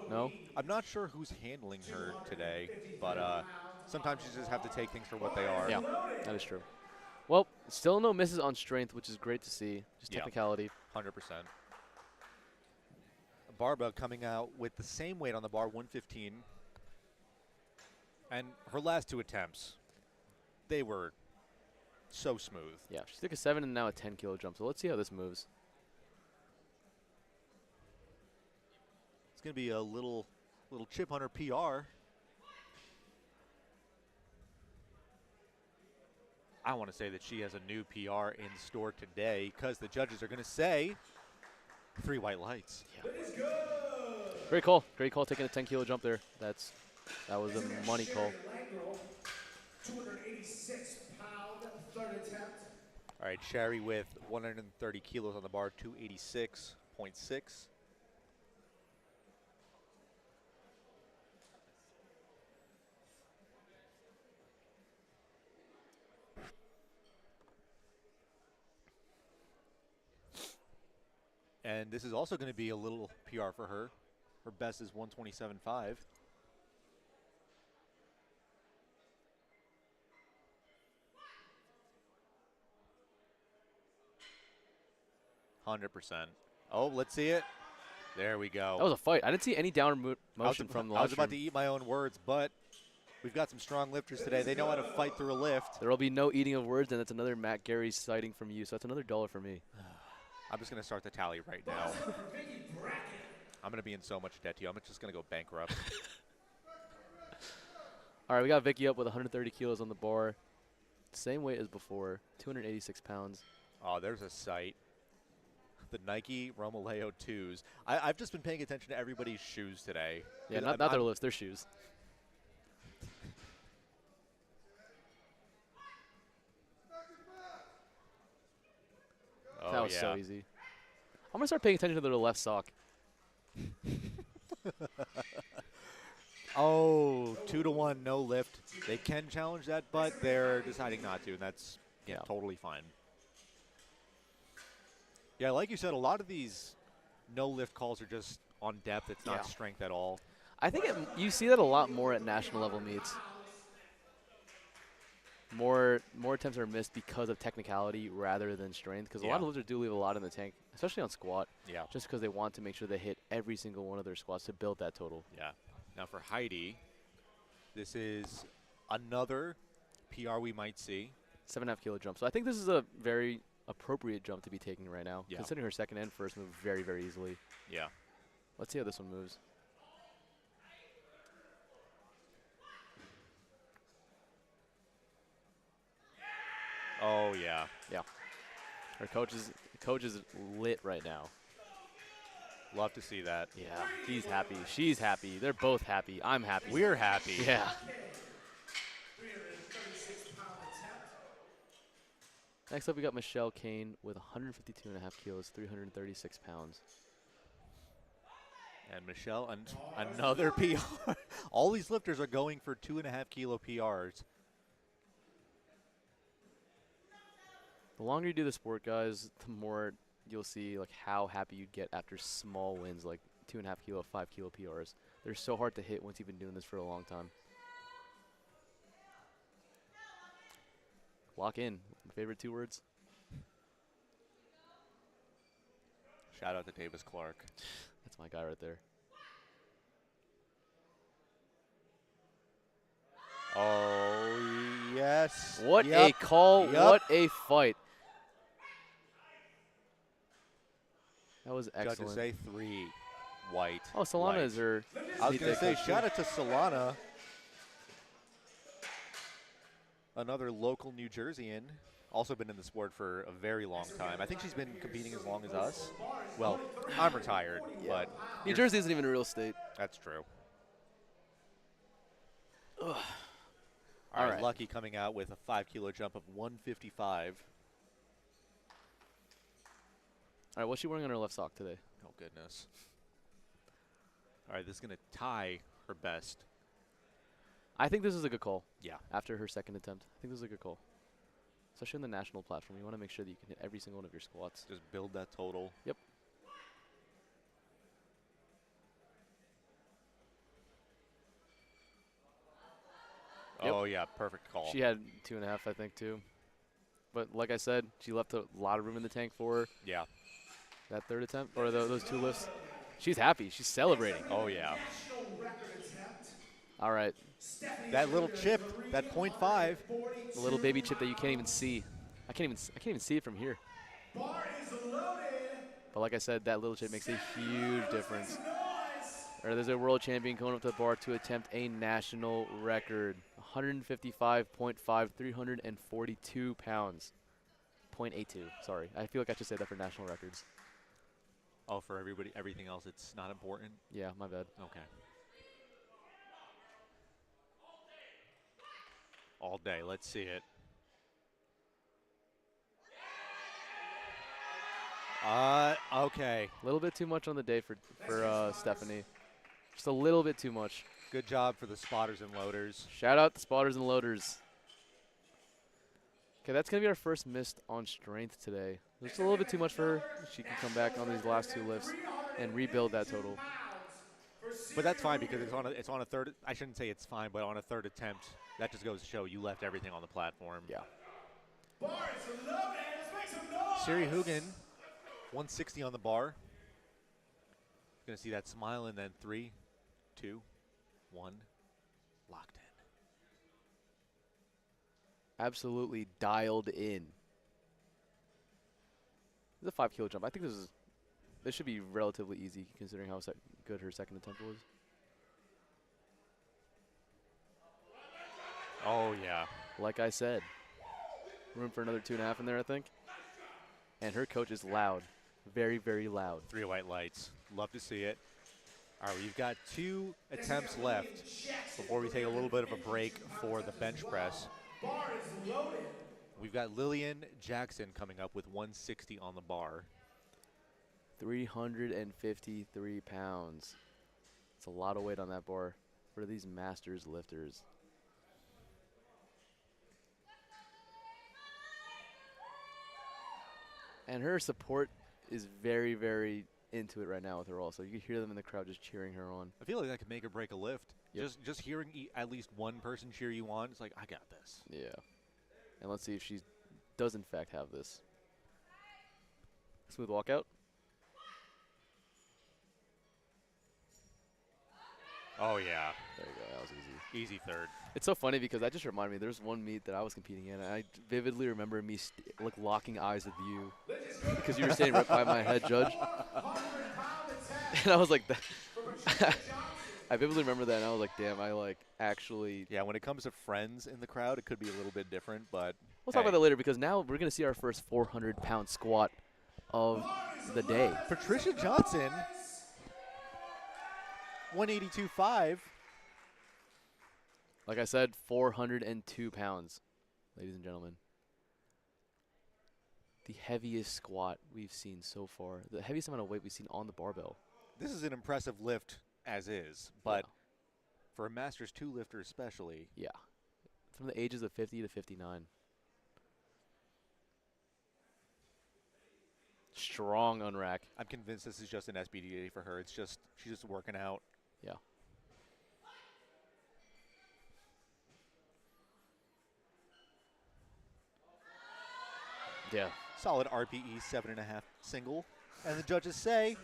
No? I'm not sure who's handling her today, but sometimes you just have to take things for what they are. Yeah, that is true. Well, still no misses on strength, which is great to see. Just Yeah. technicality. 100%. Barbara coming out with the same weight on the bar, 115. And her last 2 attempts, they were so smooth. Yeah, she took a 7 and now a 10-kilo jump. So let's see how this moves. It's going to be a little chip on her PR. I want to say that she has a new PR in store today because the judges are going to say 3 white lights. Yeah. Great call. Great call taking a 10-kilo jump there. That was a money call. 286-pound third attempt. All right, Sherry with 130 kilos on the bar, 286.6. And this is also going to be a little PR for her. Her best is 127.5. 100%. Oh, let's see it. There we go. That was a fight. I didn't see any downward motion from the I live was about to stream. eat my own words, but we've got some strong lifters today. They know how to fight through a lift. There will be no eating of words, and that's another Matt Gary sighting from you. So that's another $1 for me. I'm just going to start the tally right now. I'm going to be in so much debt to you. I'm just going to go bankrupt. All right, we got Vicky up with 130 kilos on the bar. Same weight as before, 286 pounds. Oh, there's a sight. The Nike Romaleo 2s. I've just been paying attention to everybody's shoes today. Yeah, not their lifts, their shoes. Oh, That was yeah. so easy. I'm going to start paying attention to their left sock. Oh, 2-to-1, no lift. They can challenge that, but they're deciding not to, and that's totally fine. Yeah, like you said, a lot of these no lift calls are just on depth. It's not strength at all. I think you see that a lot more at national level meets. More attempts are missed because of technicality rather than strength, because a lot of lifters do leave a lot in the tank, especially on squat. Yeah. Just because they want to make sure they hit every single one of their squats to build that total. Yeah. Now for Heidi, this is another PR we might see. 7.5 kilo jump. So I think this is a very appropriate jump to be taking right now, Yeah. considering her second and first move very, very easily. Yeah. Let's see how this one moves. Oh, yeah. Yeah. Her coach is lit right now. Love to see that. Yeah. He's happy. She's happy. They're both happy. I'm happy. We're happy. Yeah. 336-pound attempt. Next up, we got Michelle Kane with 152.5 kilos, 336 pounds. And Michelle, another PR. All these lifters are going for 2.5 kilo PRs. The longer you do the sport, guys, the more you'll see like how happy you get after small wins like 2.5 kilo, 5 kilo PRs. They're so hard to hit once you've been doing this for a long time. Lock in. My favorite 2 words. Shout out to Davis Clark. That's my guy right there. Oh, yes. What a call. Yep. What a fight. That was excellent. Judges say 3 white. Oh, Solana light. is her. I was lead going to say, coach, shout out to Solana. Another local New Jerseyan. Also been in the sport for a very long time. I think she's been competing as long as us. Well, I'm retired, but New Jersey isn't even a real state. that's true. Ugh. All right, right. Lucky coming out with a 5 kilo jump of 155. All right, what's she wearing on her left sock today? Oh, goodness. All right, this is going to tie her best. I think this is a good call. Yeah. After her second attempt, I think this is a good call. Especially on the national platform, you want to make sure that you can hit every single one of your squats. Just build that total. Yep. Oh, yeah, perfect call. She had 2.5, I think, too. But like I said, she left a lot of room in the tank for her. Yeah. That third attempt, or those 2 lifts. She's happy. She's celebrating. Oh, yeah. All right. That little chip, that 0.5. The little baby chip that you can't even see. I can't even see it from here. Bar is loaded. But like I said, that little chip makes a huge difference. All right, there's a world champion going up to the bar to attempt a national record. 155.5, 342 pounds. 0.82, sorry. I feel like I should say that for national records. Oh, for everything else, it's not important? Yeah, my bad. Okay. All day, let's see it. Okay. A little bit too much on the day for Stephanie. Just a little bit too much. Good job for the spotters and loaders. Shout out the spotters and loaders. Okay, that's going to be our first miss on strength today. Just a little bit too much for her. She can come back on these last 2 lifts and rebuild that total. But that's fine because it's on a third. I shouldn't say it's fine, but on a third attempt, that just goes to show you left everything on the platform. Yeah. Siri Hugan, 160 on the bar. Gonna see that smile and then 3, 2, 1, locked in. Absolutely dialed in. This is a 5 kilo jump. I think this should be relatively easy considering how good her second attempt was. Oh yeah. Like I said, room for another 2.5 in there, I think. And her coach is loud, very, very loud. 3 white lights. Love to see it. All right, we've got 2 attempts left before we take a little bit of a break for the bench press. We've got Lillian Jackson coming up with 160 on the bar. 353 pounds. It's a lot of weight on that bar for these masters lifters. And her support is very, very into it right now with her also. You can hear them in the crowd just cheering her on. I feel like that could make or break a lift. Yep. Just hearing at least one person cheer you on, it's like, I got this. Yeah. And let's see if she does in fact have this. Smooth walkout. Oh, yeah. There you go. That was easy. Easy third. It's so funny because that just reminded me, there's one meet that I was competing in, and I vividly remember me locking eyes with you because you were standing right by my head, Judge. And I was like, I vividly remember that, and I was like, damn, I actually. Yeah, when it comes to friends in the crowd, it could be a little bit different, but We'll talk about that later because now we're going to see our first 400-pound squat of the day. Patricia Johnson, 182.5. Like I said, 402 pounds, ladies and gentlemen. The heaviest squat we've seen so far. The heaviest amount of weight we've seen on the barbell. This is an impressive lift as is, but for a Masters 2 lifter especially. Yeah. From the ages of 50 to 59. Strong unrack. I'm convinced this is just an SBDA for her. It's just, she's just working out. Yeah. Yeah. Solid RPE, 7.5 single. And the judges say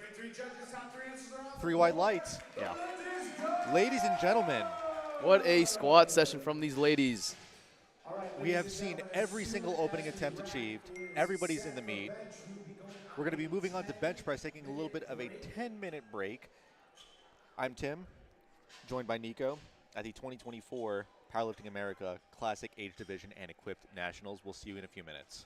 3 white lights. Yeah. Ladies and gentlemen, What a squat session from these ladies. we have seen every single opening attempt achieved. Everybody's in the meet. We're going to be moving on to bench press, taking a little bit of a 10-minute break. I'm Tim, joined by Nico at the 2024 Powerlifting America Classic Age Division and Equipped Nationals. We'll see you in a few minutes.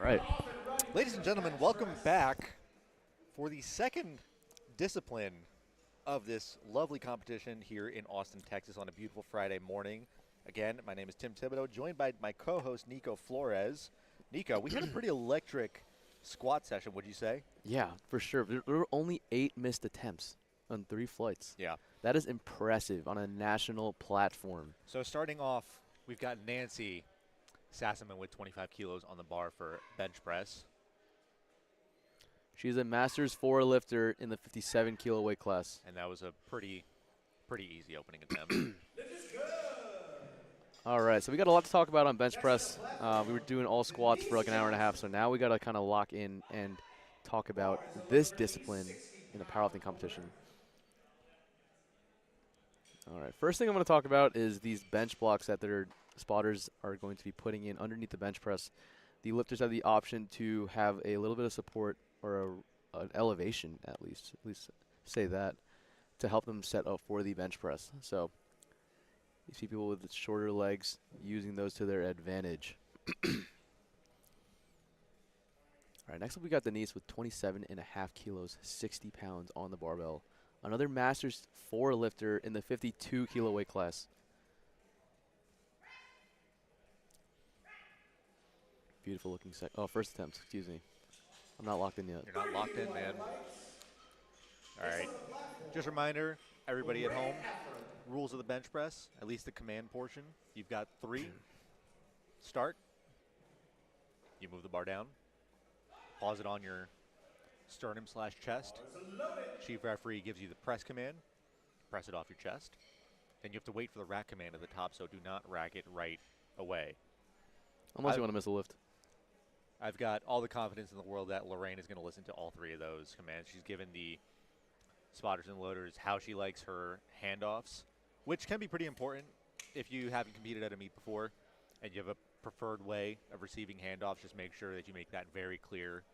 All right. Ladies and gentlemen, welcome back for the second discipline of this lovely competition here in Austin, Texas on a beautiful Friday morning. Again, my name is Tim Thibodeau, joined by my co-host Nico Flores. Nico, we had a pretty electric squat session, would you say? Yeah, for sure. There were only 8 missed attempts on 3 flights. Yeah. That is impressive on a national platform. So starting off, we've got Nancy Sassaman with 25 kilos on the bar for bench press. She's a Masters 4 lifter in the 57 kilo weight class. And that was a pretty easy opening attempt. All right, so we got a lot to talk about on bench press. We were doing all squats for like an hour and a half, so now we got to kind of lock in and talk about this discipline in the powerlifting competition. All right, first thing I'm going to talk about is these bench blocks that their spotters are going to be putting in underneath the bench press. The lifters have the option to have a little bit of support or an elevation at least say that, to help them set up for the bench press. So you see people with shorter legs using those to their advantage. All right, next up we got Denise with 27.5 kilos, 60 pounds on the barbell. Another Masters 4 lifter in the 52 kilo weight class. Beautiful looking first attempt, excuse me. I'm not locked in yet. You're not locked in, man. All right. Just a reminder, everybody at home, rules of the bench press, at least the command portion. You've got 3. Start. You move the bar down. Pause it on your sternum/chest. Chief referee gives you the press command. Press it off your chest. Then you have to wait for the rack command at the top, so do not rack it right away. Unless you want to miss a lift. I've got all the confidence in the world that Lorraine is going to listen to all 3 of those commands. She's given the spotters and loaders how she likes her handoffs, which can be pretty important if you haven't competed at a meet before and you have a preferred way of receiving handoffs. Just make sure that you make that very clear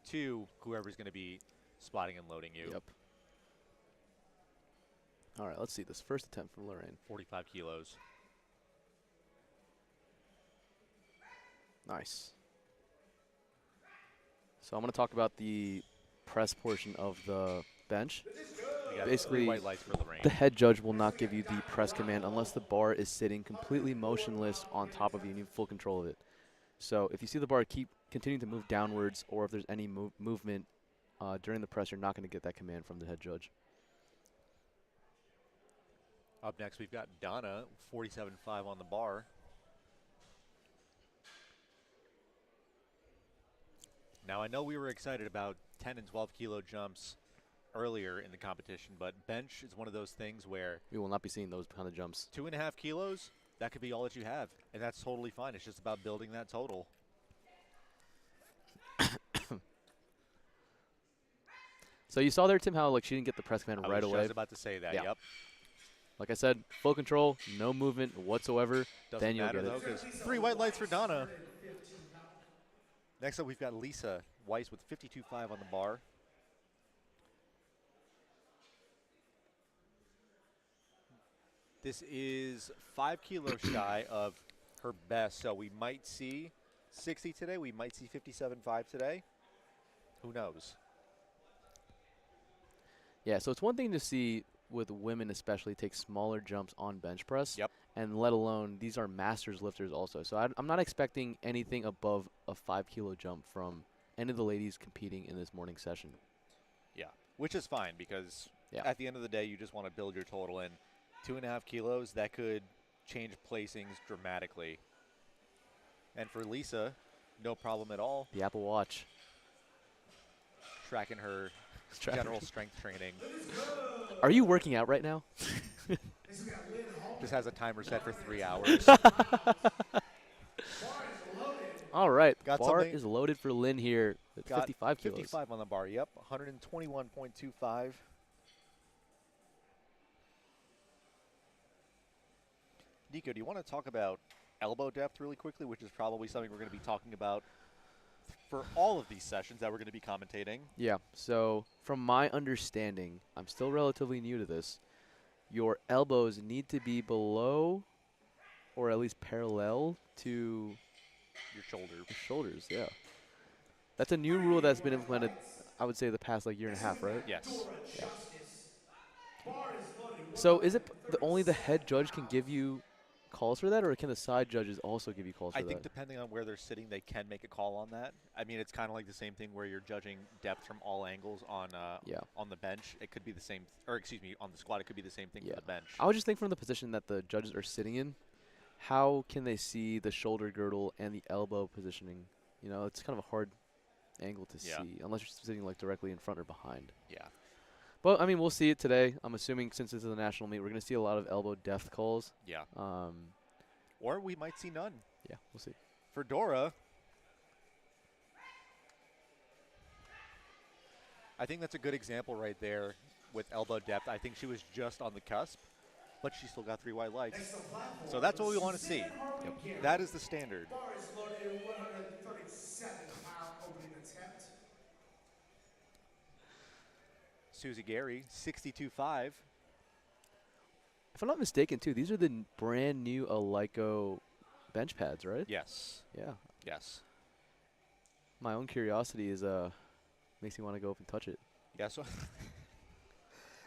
to whoever's going to be spotting and loading you. Yep. All right, let's see this first attempt from Lorraine. 45 kilos. Nice. So I'm going to talk about the press portion of the bench. We got Basically, 3 white lights for Lorraine. The head judge will not give you the press command unless the bar is sitting completely motionless on top of you and you have full control of it. So if you see the bar continuing to move downwards, or if there's any movement during the press, you're not going to get that command from the head judge. Up next, we've got Donna, 47.5 on the bar. Now, I know we were excited about 10 and 12 kilo jumps earlier in the competition, but bench is one of those things where We will not be seeing those kind of jumps. 2.5 kilos, that could be all that you have, and that's totally fine. It's just about building that total. So you saw there, Tim, how she didn't get the press command right I was away. just about to say that, Yeah. yep. Like I said, full control, no movement whatsoever. Doesn't then you'll matter, get though, it. because 3 white lights for Donna. Next up, we've got Lisa Weiss with 52.5 on the bar. This is 5 kilos shy of her best, so we might see 60 today. We might see 57.5 today. Who knows? Yeah, so it's one thing to see with women especially take smaller jumps on bench press. Yep. And let alone these are Masters lifters also. So I'm not expecting anything above a 5 kilo jump from any of the ladies competing in this morning session. Yeah, which is fine because Yeah. at the end of the day, you just want to build your total in. 2.5 kilos, that could change placings dramatically. And for Lisa, no problem at all. The Apple Watch. Tracking her general strength training. Are you working out right now? Just has a timer set for 3 hours. All right. Got bar something- is loaded for Lynn here at Got 55 kilos. 55 on the bar, yep. 121.25. Nico, do you want to talk about elbow depth really quickly, which is probably something we're going to be talking about for all of these sessions that we're going to be commentating? Yeah, so from my understanding, I'm still relatively new to this, your elbows need to be below or at least parallel to Your shoulder. your shoulders, yeah. That's a new rule that's been implemented, I would say, the past like year and a half, right? Yes. Dora Yeah. Justice. Bar is loaded. So is it only the 137 head judge can give pounds. you calls for that, or can the side judges also give you calls I for think that? depending on where they're sitting, they can make a call on that. I mean, it's kind of like the same thing where you're judging depth from all angles Yeah. on the bench. It could be the same, or excuse me, on the squat. It could be the same thing Yeah. for the bench. I would just think from the position that the judges are sitting in, how can they see the shoulder girdle and the elbow positioning? You know, it's kind of a hard angle to Yeah. see unless you're sitting like directly in front or behind. Yeah. But I mean, we'll see it today. I'm assuming since this is a national meet, we're going to see a lot of elbow depth calls. Yeah. Or we might see none. Yeah, we'll see. For Dora, I think that's a good example right there with elbow depth. I think she was just on the cusp, but she still got 3 white lights. So that's what we want to see. Yep. That is the standard. Bar is loaded. 137-pound opening attempt. Susie Gary, 62.5. If I'm not mistaken, too, these are the brand new Alico bench pads, right? Yes. Yeah. Yes. My own curiosity is makes me want to go up and touch it. Yeah, so,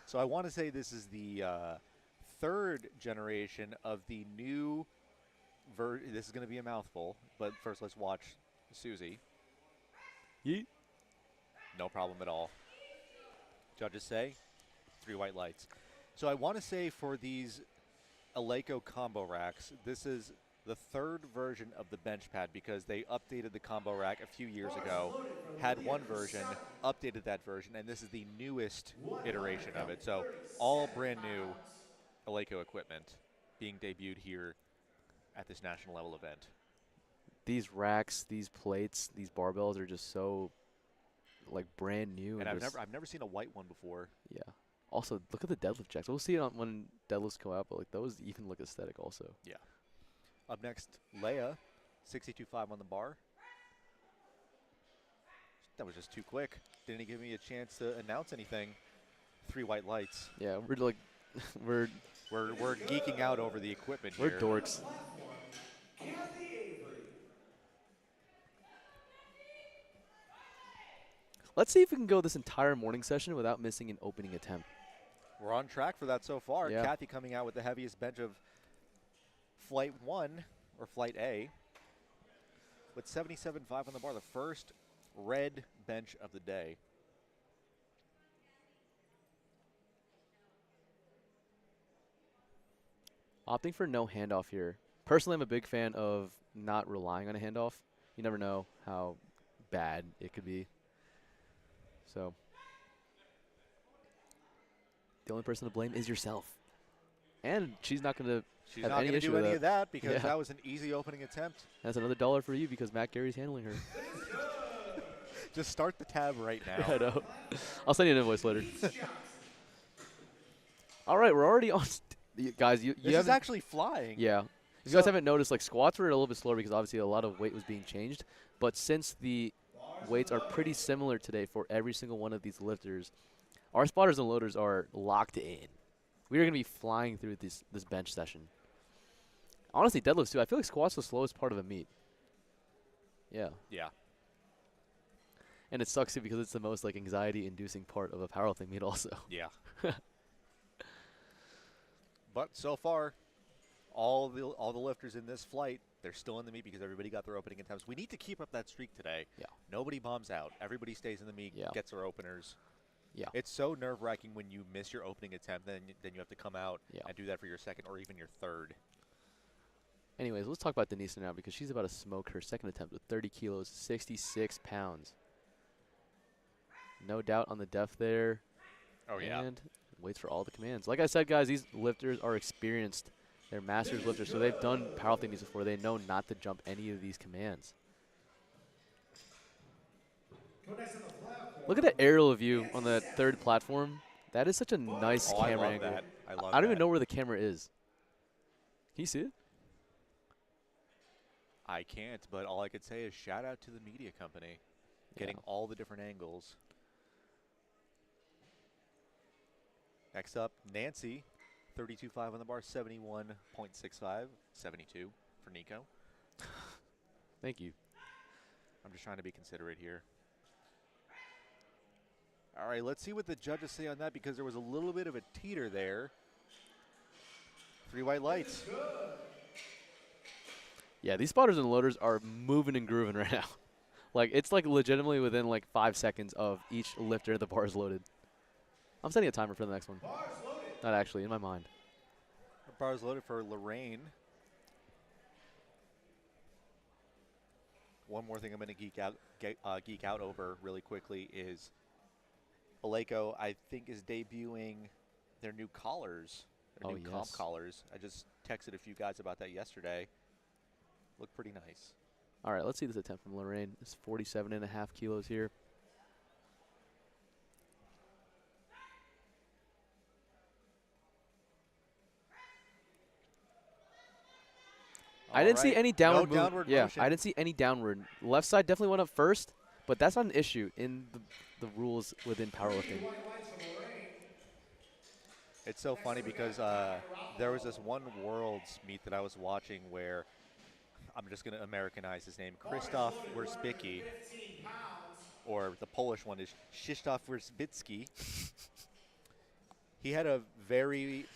so I want to say this is the third generation of the new this is going to be a mouthful, but first let's watch Susie. Yeet. No problem at all. Judges say 3 white lights. So I want to say for these Alico combo racks, this is the third version of the bench pad because they updated the combo rack a few years ago, had one version, updated that version, and this is the newest iteration of it. So all brand new Alico equipment being debuted here at this national level event. These racks, these plates, these barbells are just so like brand new. And there's- I've never seen a white one before. Yeah. Also, look at the deadlift jacks. We'll see it on when deadlifts come out, but like those even look aesthetic also. Yeah. Up next, Leia, 62.5 on the bar. That was just too quick. Didn't give me a chance to announce anything. 3 white lights. Yeah, we're like we're geeking out over the equipment we're here. dorks. Kathy Avery. Let's see if we can go this entire morning session without missing an opening attempt. We're on track for that so far. Yeah. Kathy coming out with the heaviest bench of Flight 1, or Flight A, with 77.5 on the bar, the first red bench of the day. Opting for no handoff here. Personally, I'm a big fan of not relying on a handoff. You never know how bad it could be. So the only person to blame is yourself. And she's not going to She's have not any going to issue do with any of that because Yeah. that was an easy opening attempt. That's another $1 for you because Matt Gary's handling her. Just start the tab right now. I know. I'll send you an invoice later. All right, we're already on. Guys, you This is haven't. actually flying. Yeah. If you guys haven't noticed, like squats were a little bit slower because obviously a lot of weight was being changed. But since the weights are pretty similar today for every single one of these lifters, our spotters and loaders are locked in. We are going to be flying through this bench session. Honestly, deadlifts too. I feel like squats the slowest part of a meet. Yeah. Yeah. And it sucks too because it's the most like anxiety-inducing part of a powerlifting meet also. Yeah. But so far, all the lifters in this flight, they're still in the meet because everybody got their opening attempts. We need to keep up that streak today. Yeah. Nobody bombs out. Everybody stays in the meet, Yeah. gets their openers. Yeah. It's so nerve-wracking when you miss your opening attempt, then you have to come out Yeah. and do that for your second or even your third. Anyways, let's talk about Denise now because she's about to smoke her second attempt with 30 kilos, 66 pounds. No doubt on the depth there. Oh, yeah. And waits for all the commands. Like I said, guys, these lifters are experienced. They're masters lifters, so they've done powerlifting meets before. They know not to jump any of these commands. Look at that aerial view on the third platform. That is such a nice Oh, I camera love angle. that. I love I don't that. even know where the camera is. Can you see it? I can't, but all I could say is shout out to the media company, getting Yeah. all the different angles. Next up, Nancy, 32.5 on the bar, 71.65, 72 for Nico. Thank you. I'm just trying to be considerate here. All right, let's see what the judges say on that because there was a little bit of a teeter there. 3 white lights. Yeah, these spotters and loaders are moving and grooving right now. Like, it's like legitimately within like 5 seconds of each lifter the bar is loaded. I'm setting a timer for the next one. Not actually, in my mind. The bar is loaded for Lorraine. One more thing I'm going to geek out over really quickly is Eleiko, I think, is debuting their new collars, their new comp collars. I just texted a few guys about that yesterday. Look pretty nice. All right, let's see this attempt from Lorraine. It's 47.5 kilos here. I didn't see any downward no downward Yeah, motion. I didn't see any downward. Left side definitely went up first, but that's not an issue in the rules within powerlifting. It's so funny because there was this one Worlds meet that I was watching where I'm just going to Americanize his name, Krzysztof Wierzbicki, or the Polish one is Krzysztof Wierzbicki. He had a very,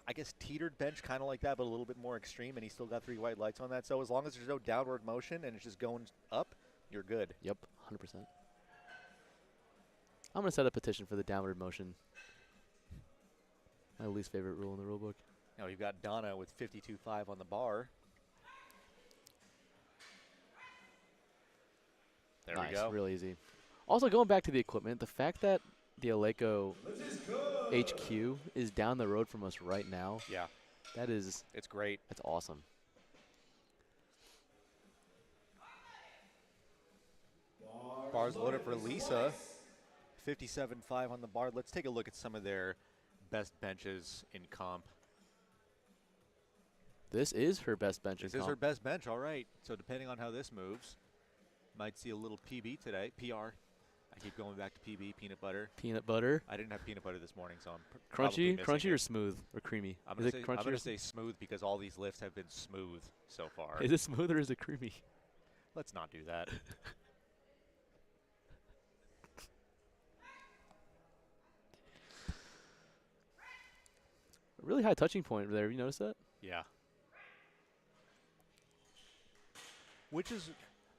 I guess, teetered bench, kind of like that, but a little bit more extreme, and he still got 3 white lights on that. So as long as there's no downward motion and it's just going up, you're good. Yep, 100%. I'm going to set a petition for the downward motion. My least favorite rule in the rule book. Now you've got Donna with 52.5 on the bar. There nice, we go. Real easy. Also, going back to the equipment, the fact that the Eleiko HQ is down the road from us right now. Yeah. It's great. That's awesome. Bars loaded for Lisa. 57.5 on the bar. Let's take a look at some of their best benches in comp. This is her best bench in comp. This is her best bench, all right. So depending on how this moves, might see a little PB today. PR. I keep going back to PB, peanut butter. Peanut butter? I didn't have peanut butter this morning, so I'm crunchy or smooth or creamy? I'm going to say smooth because all these lifts have been smooth so far. Is it smooth or is it creamy? Let's not do that. A really high touching point there. Have you noticed that? Yeah.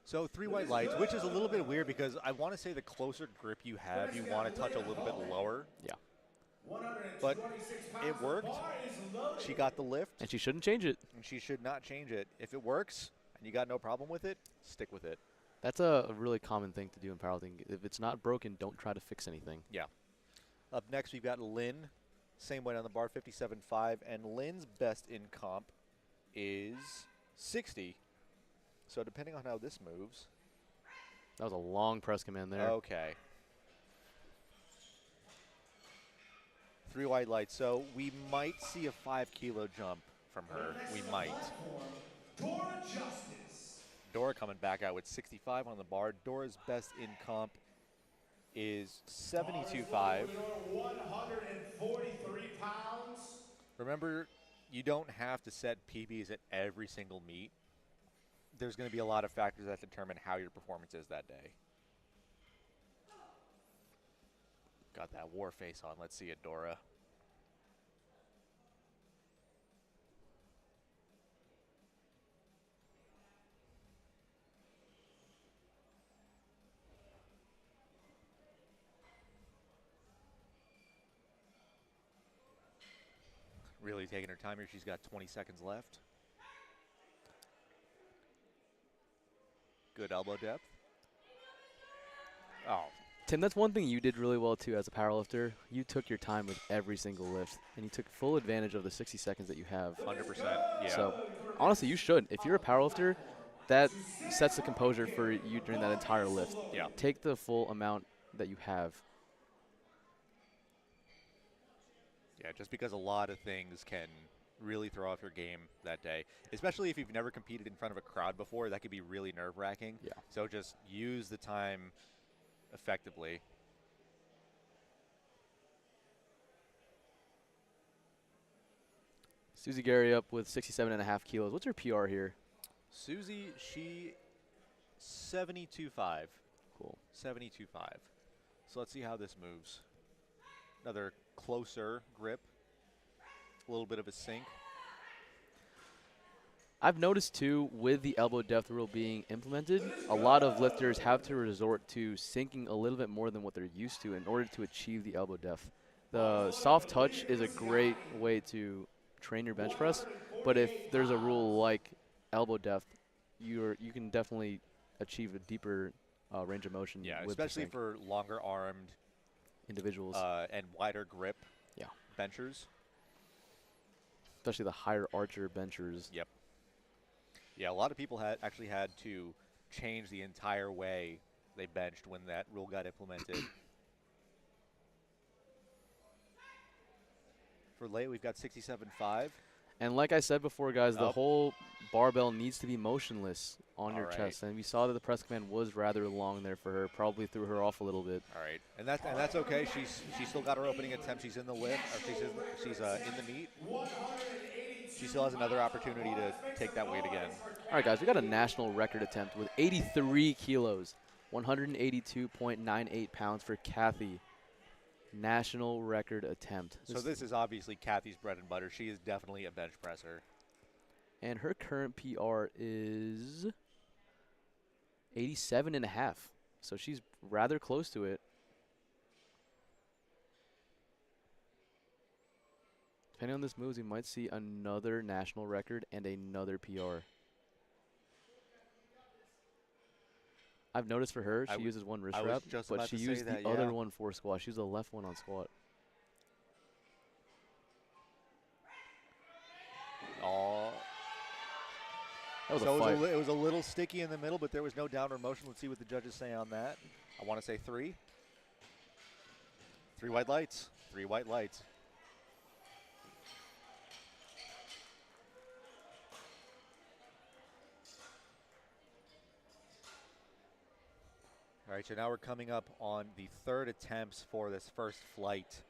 So 3 white lights, which is a little bit weird because I want to say the closer grip you have, you want to touch a little bit lower. Yeah. But it worked. She got the lift. And she shouldn't change it. And she should not change it. If it works and you got no problem with it, stick with it. That's a really common thing to do in powerlifting. If it's not broken, don't try to fix anything. Yeah. Up next, we've got Lynn. Same weight on the bar, 57.5. And Lynn's best in comp is 60. So depending on how this moves. That was a long press command there. Okay. 3 white lights. So we might see a 5-kilo jump from her. We might. Dora coming back out with 65 on the bar. Dora's best in comp is 72.5. 143 pounds. Remember, you don't have to set PBs at every single meet. There's going to be a lot of factors that determine how your performance is that day. Got that war face on. Let's see it, Dora. Really taking her time here. She's got 20 seconds left. Good elbow depth. Oh. Tim, that's one thing you did really well, too, as a powerlifter. You took your time with every single lift, and you took full advantage of the 60 seconds that you have. 100%, yeah. So, honestly, you should. If you're a powerlifter, that sets the composure for you during that entire lift. Yeah. Take the full amount that you have. Yeah, just because a lot of things can really throw off your game that day, especially if you've never competed in front of a crowd before. That could be really nerve-wracking. Yeah. So just use the time effectively. Susie Gary up with 67.5 kilos. What's her PR here? Susie, she 72.5. Cool. 72.5. So let's see how this moves. Another closer grip. A little bit of a sink. I've noticed too, with the elbow depth rule being implemented, a lot of lifters have to resort to sinking a little bit more than what they're used to in order to achieve the elbow depth. The soft touch is a great way to train your bench press, but if there's a rule like elbow depth, you can definitely achieve a deeper range of motion. Yeah, with the especially sink. for longer armed Individuals. and wider grip Yeah. benchers. Especially the higher archer benchers. Yep. Yeah, a lot of people actually had to change the entire way they benched when that rule got implemented. For late, we've got 67.5. And like I said before, guys, the Oh. whole barbell needs to be motionless on All your right. chest. And we saw that the press command was rather long there for her, probably threw her off a little bit. All right, and that's okay. She's still got her opening attempt. She's in the lift, or she's in the meet. She still has another opportunity to take that weight again. All right, guys, we got a national record attempt with 83 kilos, 182.98 pounds for Kathy. National record attempt. So this is obviously Kathy's bread and butter. She is definitely a bench presser. And her current PR is 87.5. So she's rather close to it. Depending on this moves, we might see another national record and another PR. I've noticed for her, she uses one wrist I was wrap, just but about she to say used the that, other yeah. one for squat. She used the left one on squat. Oh. That was So a fight. it was a little sticky in the middle, but there was no downward motion. Let's see what the judges say on that. I want to say 3. 3 white lights. 3 white lights. All right, so now we're coming up on the 3rd attempts for this first flight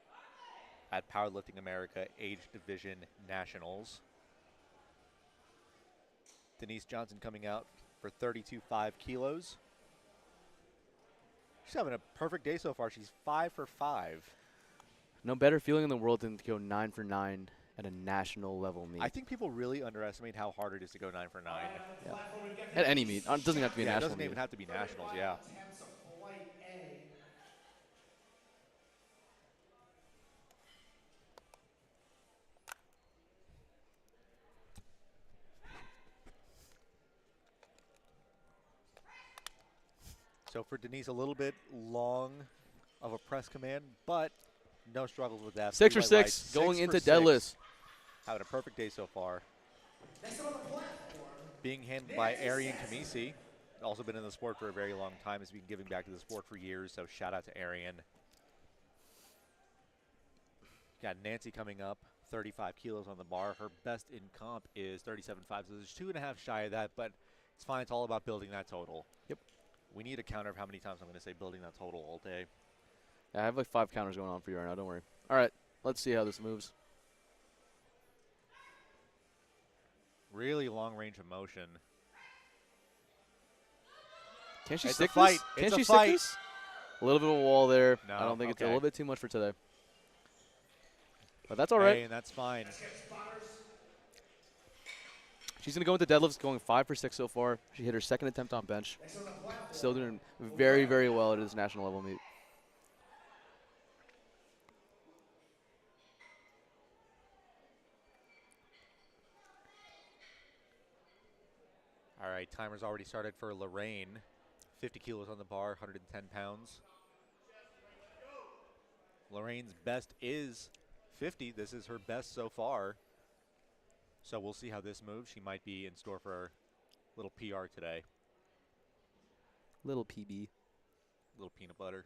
at Powerlifting America Age Division Nationals. Denise Johnson coming out for 32.5 kilos. She's having a perfect day so far. She's 5 for 5. No better feeling in the world than to go 9 for 9 at a national level meet. I think people really underestimate how hard it is to go 9 for 9. Yeah. At any meet. It doesn't have to be a Yeah, it national doesn't meet. even have to be nationals, yeah. Attempts of flight A. So for Denise, a little bit long of a press command, but no struggles with that. 6 3 for white 6 lights, going 6 for into 6. deadlifts. Having a perfect day so far. Next up on the platform, Being handled by Arian Kamisi. Also been in the sport for a very long time. Has been giving back to the sport for years, so shout out to Arian. Got Nancy coming up, 35 kilos on the bar. Her best in comp is 37.5, so there's 2.5 shy of that, but it's fine. It's all about building that total. Yep. We need a counter of how many times I'm going to say building that total all day. Yeah, I have like 5 counters going on for you right now. Don't worry. All right, let's see how this moves. Really long range of motion. Can she It's a stick fight. this? Can It's a she fight. stick this? A little bit of a wall there. No, I don't think it's a okay. little bit too much for today. But that's all right. Hey, and that's fine. She's going to go into deadlifts, going 5 for 6 so far. She hit her 2nd attempt on bench. Still doing very, very well at this national level meet. All right, timer's already started for Lorraine. 50 kilos on the bar, 110 pounds. Lorraine's best is 50. This is her best so far. So we'll see how this moves. She might be in store for a little PR today. Little PB. Little peanut butter.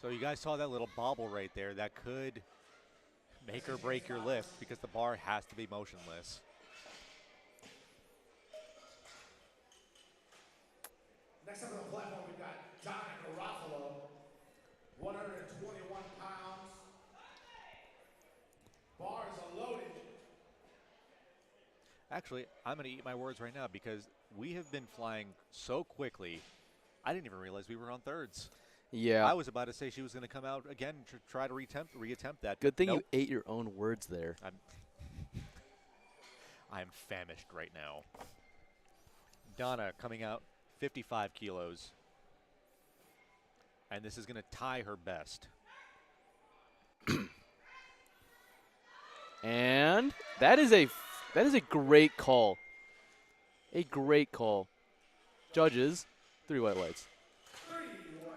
So you guys saw that little bobble right there. That could make or break your lift because the bar has to be motionless. next up on the platform, we've got Donna Garofalo, 121 pounds. Bars are loaded. Actually, I'm going to eat my words right now because we have been flying so quickly. I didn't even realize we were on thirds. Yeah. I was about to say she was going to come out again to try to reattempt that. Good thing Nope. you ate your own words there. I'm famished right now. Donna coming out 55 kilos. And this is going to tie her best. And that is a great call. A great call. Judges, 3 white lights.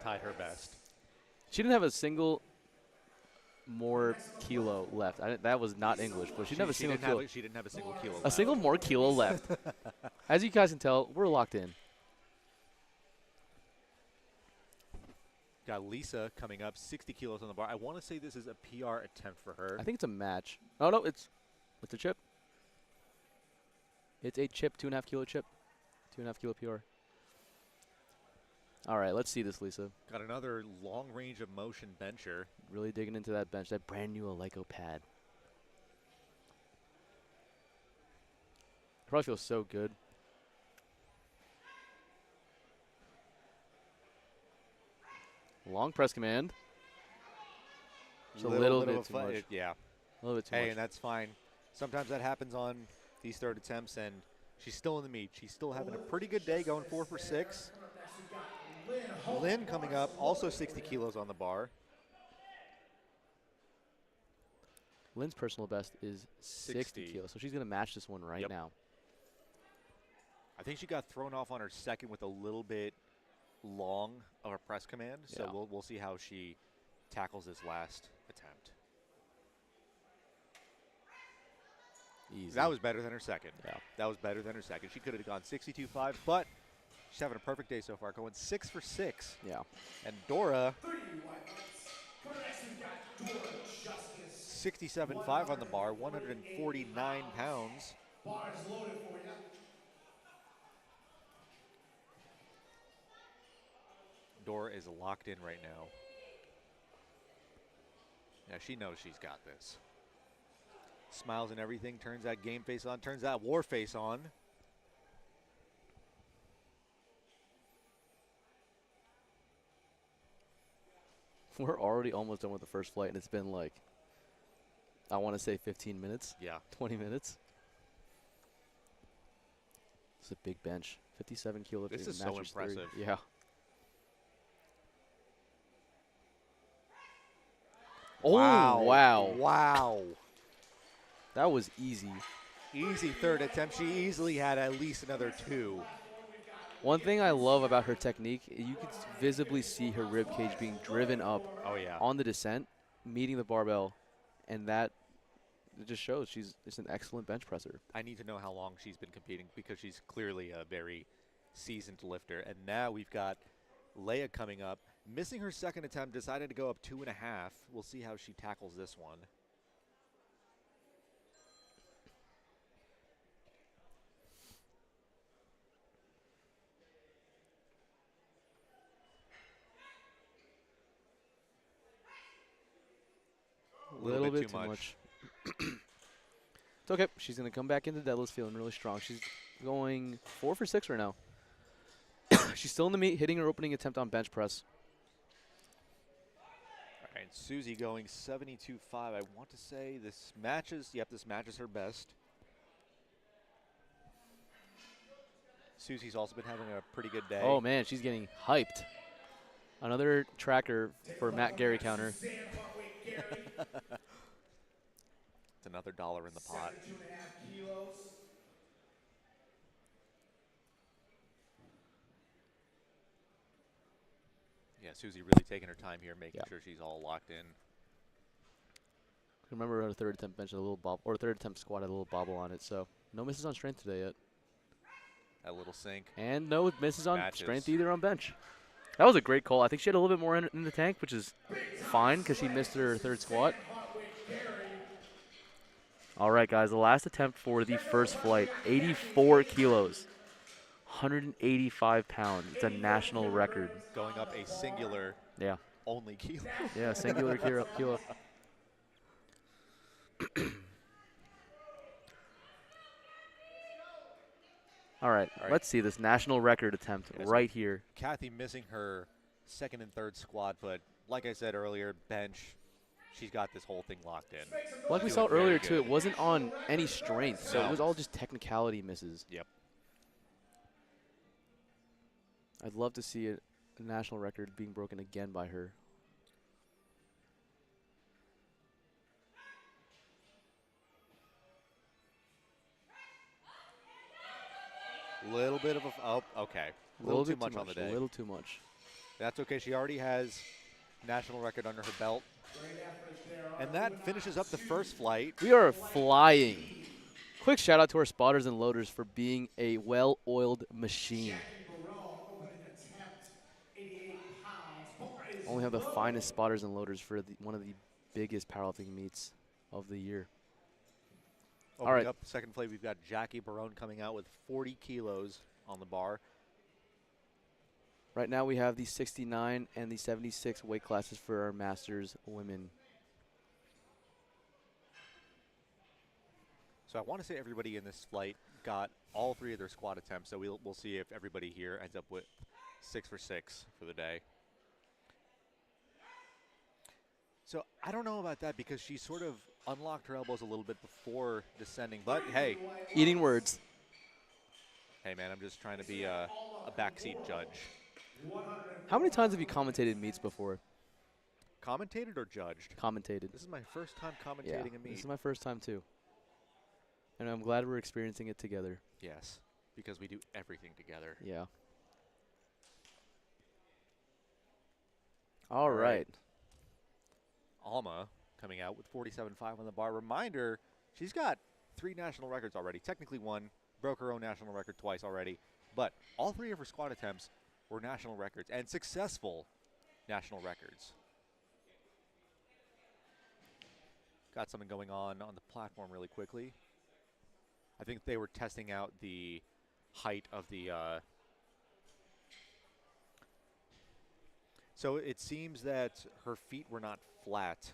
Tied her best. She didn't have a single more kilo left. That was not English, but she didn't have a single kilo. She didn't have a single kilo A left. single more kilo left. As you guys can tell, we're locked in. Got Lisa coming up, 60 kilos on the bar. I want to say this is a PR attempt for her. I think it's a match. Oh, no, it's a chip. It's a chip, 2.5 kilo chip. 2.5 kilo PR. All right, let's see this, Lisa. Got another long range of motion bencher. Really digging into that bench, that brand new Eleiko pad. Probably feels so good. Long press command. Just a little bit too much. Yeah. A little bit too Hey, much. and that's fine. Sometimes that happens on these third attempts, and she's still in the meet. She's still having a pretty good day, going 4 for 6. Lynn coming up, also 60 kilos on the bar. Lynn's personal best is 60 kilos, so she's going to match this one right now. I think she got thrown off on her second with a little bit long of a press command, so we'll see how she tackles this last attempt. Easy. That was better than her second. Yeah. That was better than her second. She could have gone 62.5, but she's having a perfect day so far, going 6 for 6. Yeah. And Dora, 67.5 67.5 on the bar, 149 pounds. Bar is loaded for you. Dora is locked in right now. Yeah, she knows she's got this. Smiles and everything, turns that game face on, turns that war face on. We're already almost done with the first flight, and it's been like, I want to say 15 minutes. Yeah. 20 minutes. It's a big bench. 57 kilos. This is so impressive. Yeah. Wow. Oh, wow. Wow. That was easy. Easy third attempt. She easily had at least another 2. One thing I love about her technique, you can visibly see her rib cage being driven up on the descent, meeting the barbell, and that it just shows she's just an excellent bench presser. I need to know how long she's been competing because she's clearly a very seasoned lifter. And now we've got Leia coming up, missing her second attempt, decided to go up 2.5. We'll see how she tackles this one. A little bit too much. It's okay. She's going to come back into deadlifts feeling really strong. She's going 4 for 6 right now. She's still in the meet, hitting her opening attempt on bench press. All right, Susie going 72.5. I want to say this matches. Yep, this matches her best. Susie's also been having a pretty good day. Oh, man, she's getting hyped. Another tracker for Matt Gary counter. It's another $1 in the pot. 72.5 kilos. Yeah, Susie really taking her time here, making sure she's all locked in. Remember her third attempt bench had a little bobble, or third attempt squat had a little bobble on it, so no misses on strength today yet. That little sink. And no misses on Matches. strength either on bench. That was a great call. I think she had a little bit more in the tank, which is fine because she missed her third squat. All right, guys, the last attempt for the first flight, 84 kilos, 185 pounds. It's a national record. Going up a singular only kilo. Yeah, singular kilo. All right, All right. let's see this national record attempt Yeah, so right here. Kathy missing her second and third squat, but like I said earlier, bench, she's got this whole thing locked in. Like we She's saw doing very earlier, too, good. it wasn't on any strength, so No. it was all just technicality misses. Yep. I'd love to see a national record being broken again by her. Little bit of a, oh, okay. A little too much on the day. A little too much. That's okay. She already has national record under her belt. And that finishes up the first flight. We are flying. Quick shout out to our spotters and loaders for being a well-oiled machine. Only have the finest spotters and loaders for one of the biggest powerlifting meets of the year. Opening right. up the second flight, we've got Jackie Barone coming out with 40 kilos on the bar. Right now we have the 69 and the 76 weight classes for our Masters women. So I want to say everybody in this flight got all three of their squat attempts. So we'll see if everybody here ends up with 6 for 6 for the day. So I don't know about that because she sort of unlocked her elbows a little bit before descending. But hey, Eating words. hey man, I'm just trying to be a backseat judge. How many times have you commentated meets before? Commentated or judged? Commentated. This is my first time Yeah, commentating a meet. this is my first time too. And I'm glad we're experiencing it together. Yes, because we do everything together. Yeah. All right. Alma coming out with 47.5 on the bar. Reminder, she's got 3 national records already. Technically 1, broke her own national record twice already. But all 3 of her squat attempts were national records and successful national records. Got something going on the platform really quickly. I think they were testing out the height of the... So it seems that her feet were not flat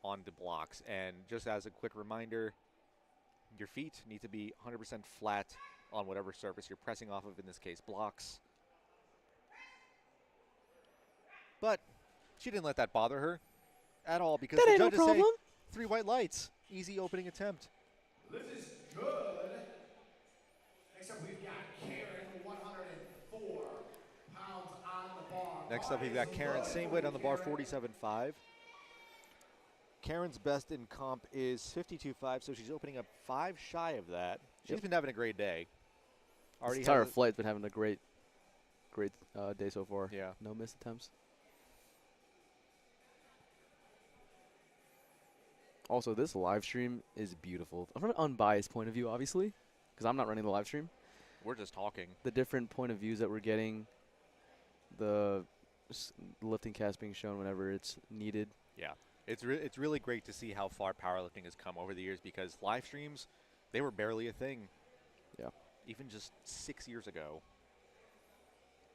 on the blocks. And just as a quick reminder, your feet need to be 100% flat on whatever surface you're pressing off of, in this case, blocks. But she didn't let that bother her at all because the judges say 3 white lights. Easy opening attempt. This is good. Next up, we've got Karen, 104 pounds on the bar. Next up, we've got Karen, same weight on the bar, 47.5. Karen's best in comp is 52.5, so she's opening up 5 shy of that. She's been having a great day. This entire flight's been having a great day so far. Yeah. No missed attempts. Also, this live stream is beautiful. From an unbiased point of view, obviously, because I'm not running the live stream. We're just talking. The different point of views that we're getting, the lifting cast being shown whenever it's needed. Yeah. It's really great to see how far powerlifting has come over the years because live streams, they were barely a thing. Yeah. Even just 6 years ago.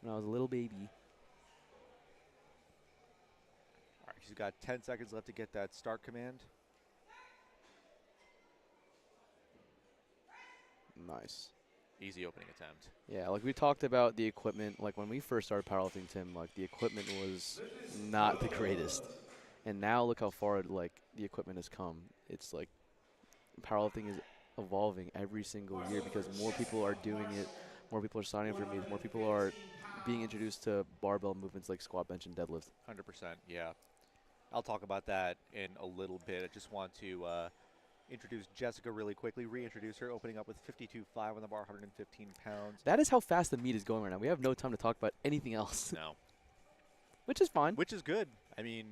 When I was a little baby. All right, she's got 10 seconds left to get that start command. Nice. Easy opening attempt. Yeah, like we talked about the equipment. Like when we first started powerlifting, Tim, like the equipment was not the greatest. And now look how far like the equipment has come. It's like powerlifting is evolving every single year because more people are doing it, more people are signing up for meets, more people are being introduced to barbell movements like squat, bench, and deadlift. 100%, yeah. I'll talk about that in a little bit. I just want to introduce Jessica really quickly, reintroduce her, opening up with 52.5 on the bar, 115 pounds. That is how fast the meet is going right now. We have no time to talk about anything else. No. Which is fine. Which is good. I mean,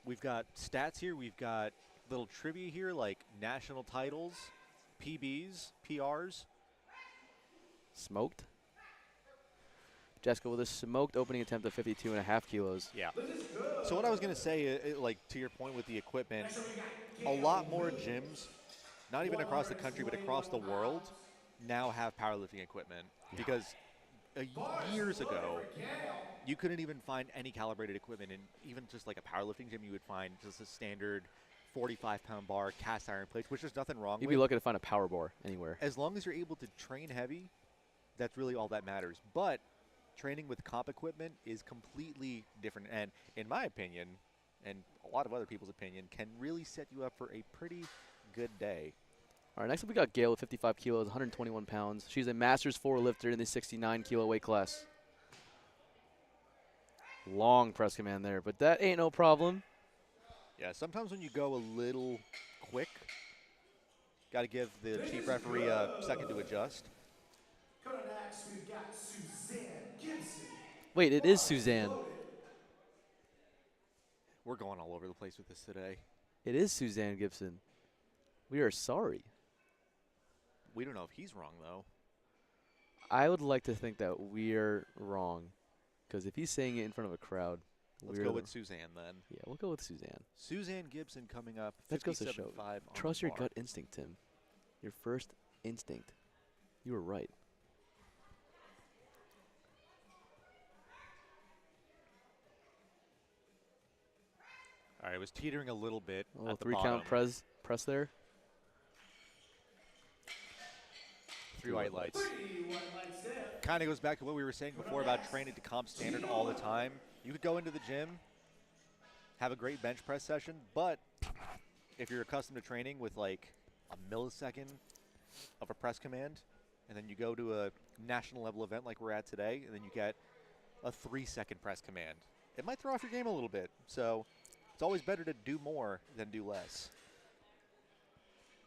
we've got stats here. We've got little trivia here, like national titles, PBs, PRs. Smoked. Jessica with a smoked opening attempt of 52.5 kilos. Yeah. So what I was going to say, like to your point with the equipment, a lot more gyms, not even across the country, but across the world, now have powerlifting equipment. Because years ago, you couldn't even find any calibrated equipment in even just like a powerlifting gym. You would find just a standard 45-pound bar, cast iron plates, which there's nothing wrong You'd with. be lucky to find a power bar anywhere. As long as you're able to train heavy That's really all that matters. But training with comp equipment is completely different. And in my opinion, and a lot of other people's opinion, can really set you up for a pretty good day. All right, next up we got Gail with 55 kilos, 121 pounds. She's a Masters 4 lifter in the 69 kilo weight class. Long press command there, but that ain't no problem. Yeah, sometimes when you go a little quick, got to give the chief referee a second to adjust. Coming up next, we've got Suzanne Gibson. Wait, it is Suzanne. Loaded. We're going all over the place with this today. It is Suzanne Gibson. We are sorry. We don't know if he's wrong, though. I would like to think that we're wrong, because if he's saying it in front of a crowd, Let's go with Suzanne then. Yeah, we'll go with Suzanne. Suzanne Gibson coming up. That goes to show. 57.5 Trust on your the bar. gut instinct, Tim. Your first instinct. You were right. All right, it was teetering a little bit A little at the 3 count bottom. press there. 3 white lights. 3 white lights there. Kind of goes back to what we were saying before about training to comp standard all the time. You could go into the gym, have a great bench press session, but if you're accustomed to training with like a millisecond of a press command, and then you go to a national level event like we're at today, and then you get a 3-second press command, it might throw off your game a little bit. So it's always better to do more than do less.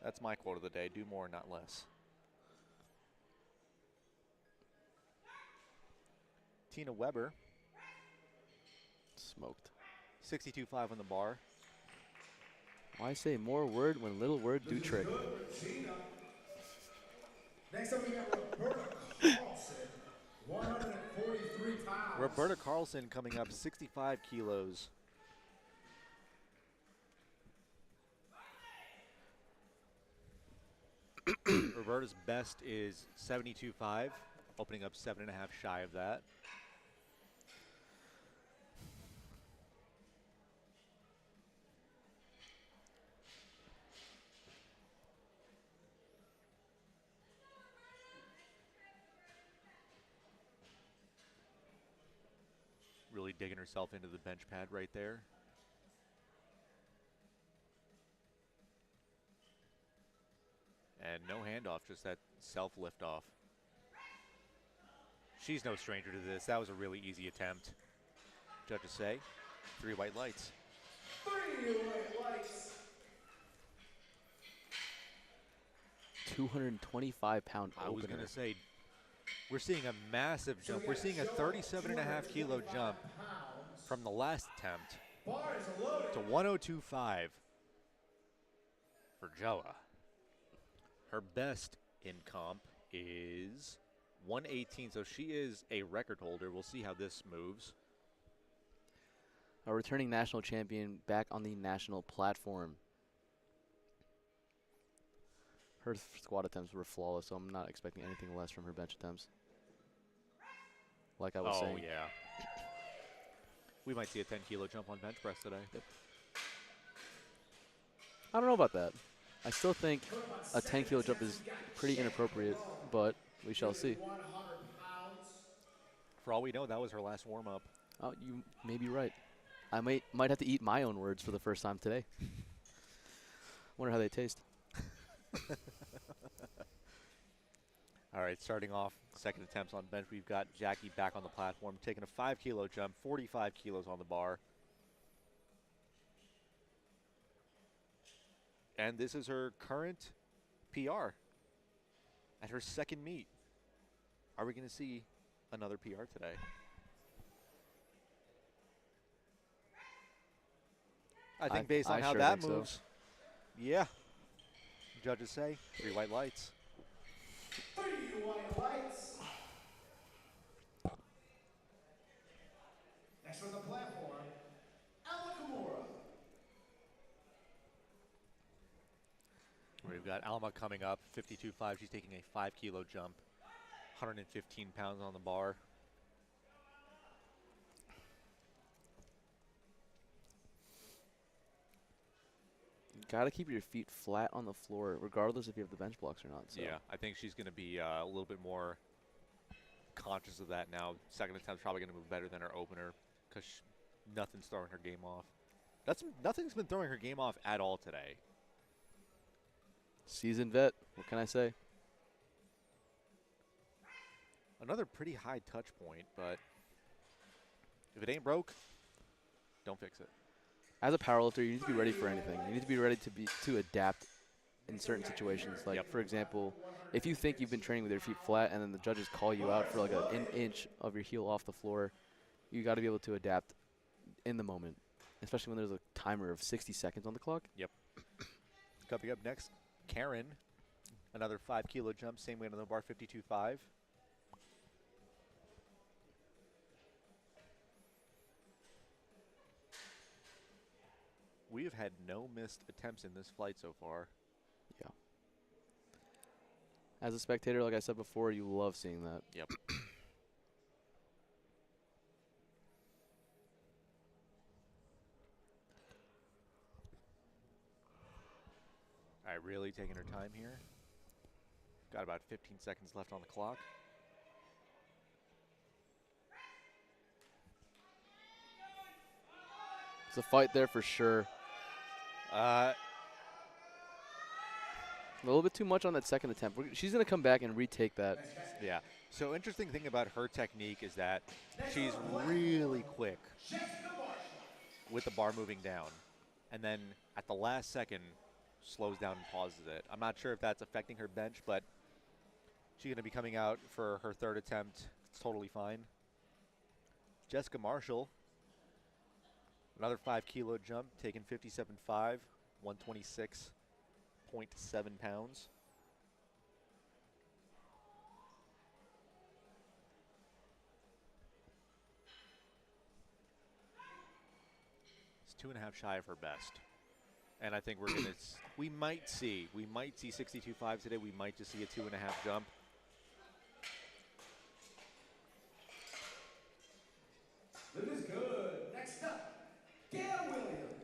That's my quote of the day: do more, not less. Tina Weber, Smoked. 62.5 on the bar. Why say more word when little word do trick? Good, Regina. Next up, we got Roberta Carlson, 143 pounds. Roberta Carlson coming up, 65 kilos. Roberta's best is 72.5, opening up 7.5 shy of that. Really digging herself into the bench pad right there. And no handoff, just that self lift off. She's no stranger to this. That was a really easy attempt. Judges say 3 white lights. 3 white lights. 225-pound I was opener. going to say, we're seeing a massive jump. We're seeing a 37.5 kilo jump from the last attempt Bar is loaded. to 102.5 for Joa. Her best in comp is 118, so she is a record holder. We'll see how this moves. A returning national champion back on the national platform. Her squat attempts were flawless, so I'm not expecting anything less from her bench attempts. Like I was saying. Oh, yeah. We might see a 10 kilo jump on bench press today. I don't know about that. I still think a 10 kilo jump is pretty inappropriate, but we shall see. 100 pounds. For all we know, that was her last warm-up. Oh, you may be right. I might have to eat my own words for the first time today. Wonder how they taste. All right, starting off second attempts on bench, we've got Jackie back on the platform, taking a 5 kilo jump, 45 kilos on the bar. And this is her current PR at her second meet. Are we going to see another PR today? I think based on I how sure that think so. moves, yeah. Judges say 3 white lights. 3 white lights. Next on the platform, Alma Kimura. We've got Alma coming up, 52.5. She's taking a 5 kilo jump, 115 pounds on the bar. Got to keep your feet flat on the floor, regardless if you have the bench blocks or not. So. Yeah, I think she's going to be a little bit more conscious of that now. Second attempt's probably going to move better than her opener because nothing's throwing her game off. Nothing's been throwing her game off at all today. Seasoned vet. What can I say? Another pretty high touch point, but if it ain't broke, don't fix it. As a powerlifter, you need to be ready for anything. You need to be ready to adapt in certain situations. Like, Yep. for example, if you think you've been training with your feet flat and then the judges call you out for like an inch of your heel off the floor, you got to be able to adapt in the moment, especially when there's a timer of 60 seconds on the clock. Yep. Coming up next, Karen, another 5 kilo jump, same weight on the bar, 52.5. We have had no missed attempts in this flight so far. Yeah. As a spectator, like I said before, you love seeing that. Yep. All right, really taking her time here. Got about 15 seconds left on the clock. It's a fight there for sure. Uh, A little bit too much on that second attempt. She's going to come back and retake that. yeah. So interesting thing about her technique is that she's really quick with the bar moving down. And then at the last second, slows down and pauses it. I'm not sure if that's affecting her bench, but she's going to be coming out for her third attempt. It's totally fine. Jessica Marshall, another 5 kilo jump, taking 57.5, 126.7 pounds. It's 2.5 shy of her best. And I think we're going to, we might see 62.5 today. We might just see a 2.5 jump. This is good. Next up, Gail Williams.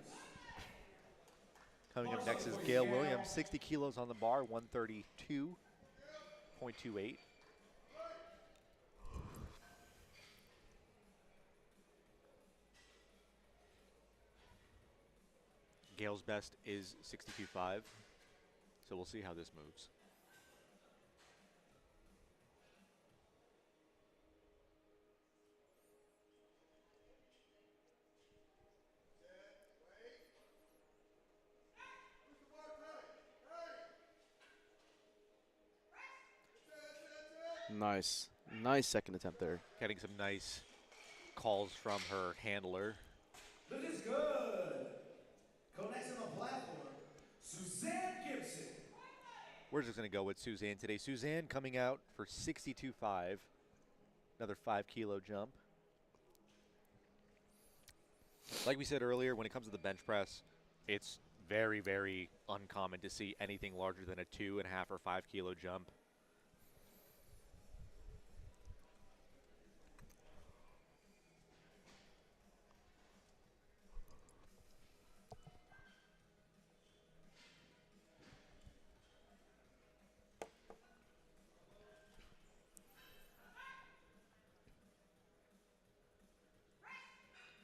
Coming up next is Gail Williams, 60 kilos on the bar, 132.28. Gail's best is 62.5, so we'll see how this moves. Nice. Nice second attempt there. Getting some nice calls from her handler. This is good. Co-next on the platform, Suzanne Gibson. We're just going to go with Suzanne today. Suzanne coming out for 62.5, another 5 kilo jump. Like we said earlier, when it comes to the bench press, it's very, very uncommon to see anything larger than a 2.5 or 5 kilo jump.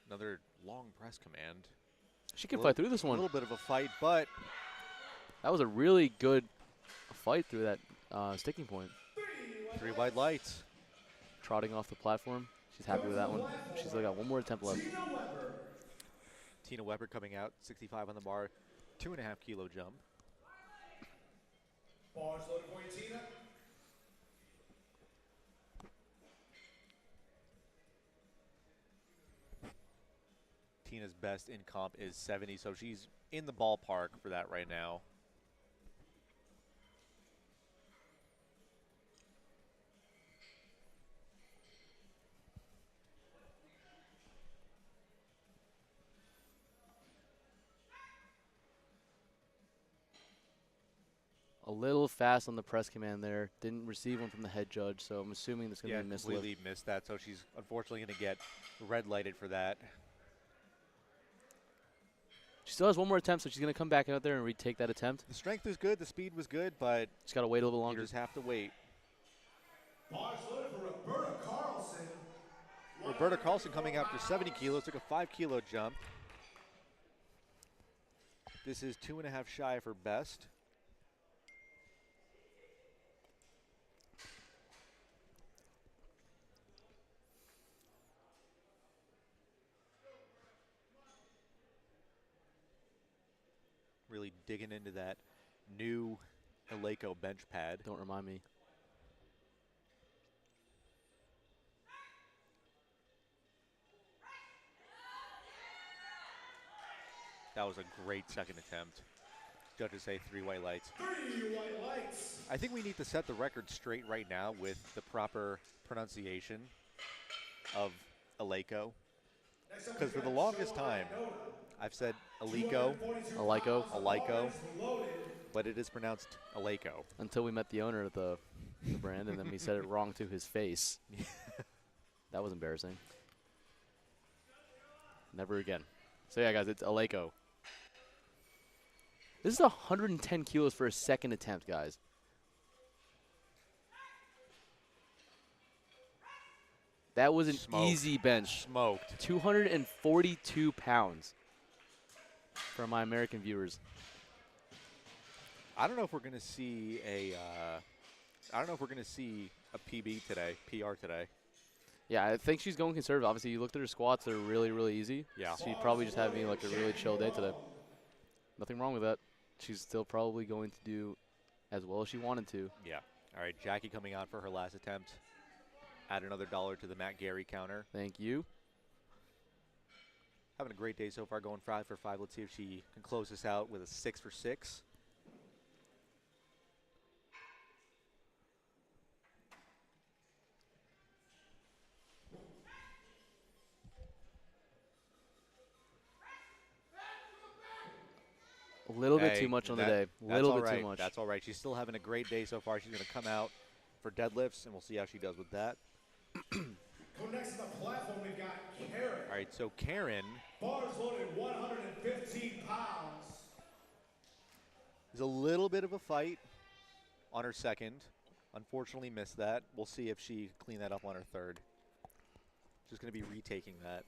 Another long press command. She can fight through this A one. little bit of a fight, but That was a really good fight through that sticking point. 3 wide lights. Trotting off the platform. She's happy with that one. She's got one more attempt left. Tina Weber. Tina Weber coming out, 65 on the bar, 2.5 kilo jump. Bars loaded for you, Tina. Tina's best in comp is 70, so she's in the ballpark for that right now. A little fast on the press command there. Didn't receive one from the head judge, so I'm assuming there's going to Yeah, be a missed lift. completely missed that, so she's unfortunately going to get red lighted for that. She still has one more attempt, so she's going to come back out there and retake that attempt. The strength is good, the speed was good, but She's got to wait a little you longer. just have to wait. Bars loaded for Roberta Carlson. Roberta Carlson coming after 70 kilos, took a 5-kilo jump. This is 2.5 shy of her best. Really digging into that new Eleiko bench pad. Don't remind me. That was a great second attempt. Judges say 3 white lights. 3 white lights. I think we need to set the record straight right now with the proper pronunciation of Eleiko. Because for the longest time, I've said Eleiko, Eleiko. but it is pronounced Eleiko. Until we met the owner of the brand, and then we said it wrong to his face. That was embarrassing. Never again. So yeah, guys, it's Eleiko. This is 110 kilos for a second attempt, guys. That was an easy bench. Smoked. 242 pounds for my American viewers. I don't know if we're going to see a PB today, PR today. Yeah, I think she's going conservative. Obviously, you looked at her squats; they're really, really easy. Yeah. She's probably just having like a really chill day today. Nothing wrong with that. She's still probably going to do as well as she wanted to. Yeah. All right, Jackie coming on for her last attempt. Add another $1 to the Matt Gary counter. Thank you. Having a great day so far, going 5 for 5. Let's see if she can close this out with a 6 for 6. A little bit too much on the day. A little bit too much. That's all right. She's still having a great day so far. She's going to come out for deadlifts, and we'll see how she does with that. Go next to the platform, we've got Karen. All right, so Karen Bars loaded 115 pounds. is a little bit of a fight on her second. Unfortunately missed that. We'll see if she clean that up on her third. Just going to be retaking that.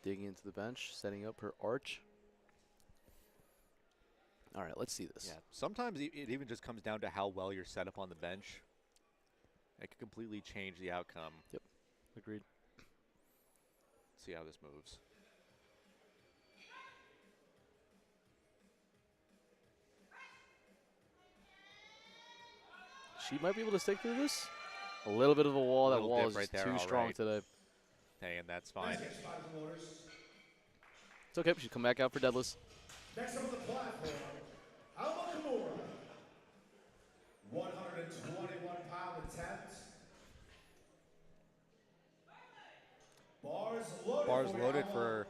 Digging into the bench, setting up her arch. All right, let's see this. Yeah, sometimes it even just comes down to how well you're set up on the bench. It could completely change the outcome. Yep, agreed. Let's see how this moves. She might be able to stick through this. A little bit of a wall. That wall is right there, too all strong right. today. Hey, and that's fine. It's okay. She'll come back out for deadlifts. Next up on the platform, Alma Kimura. 121-pound attempt. Bars loaded For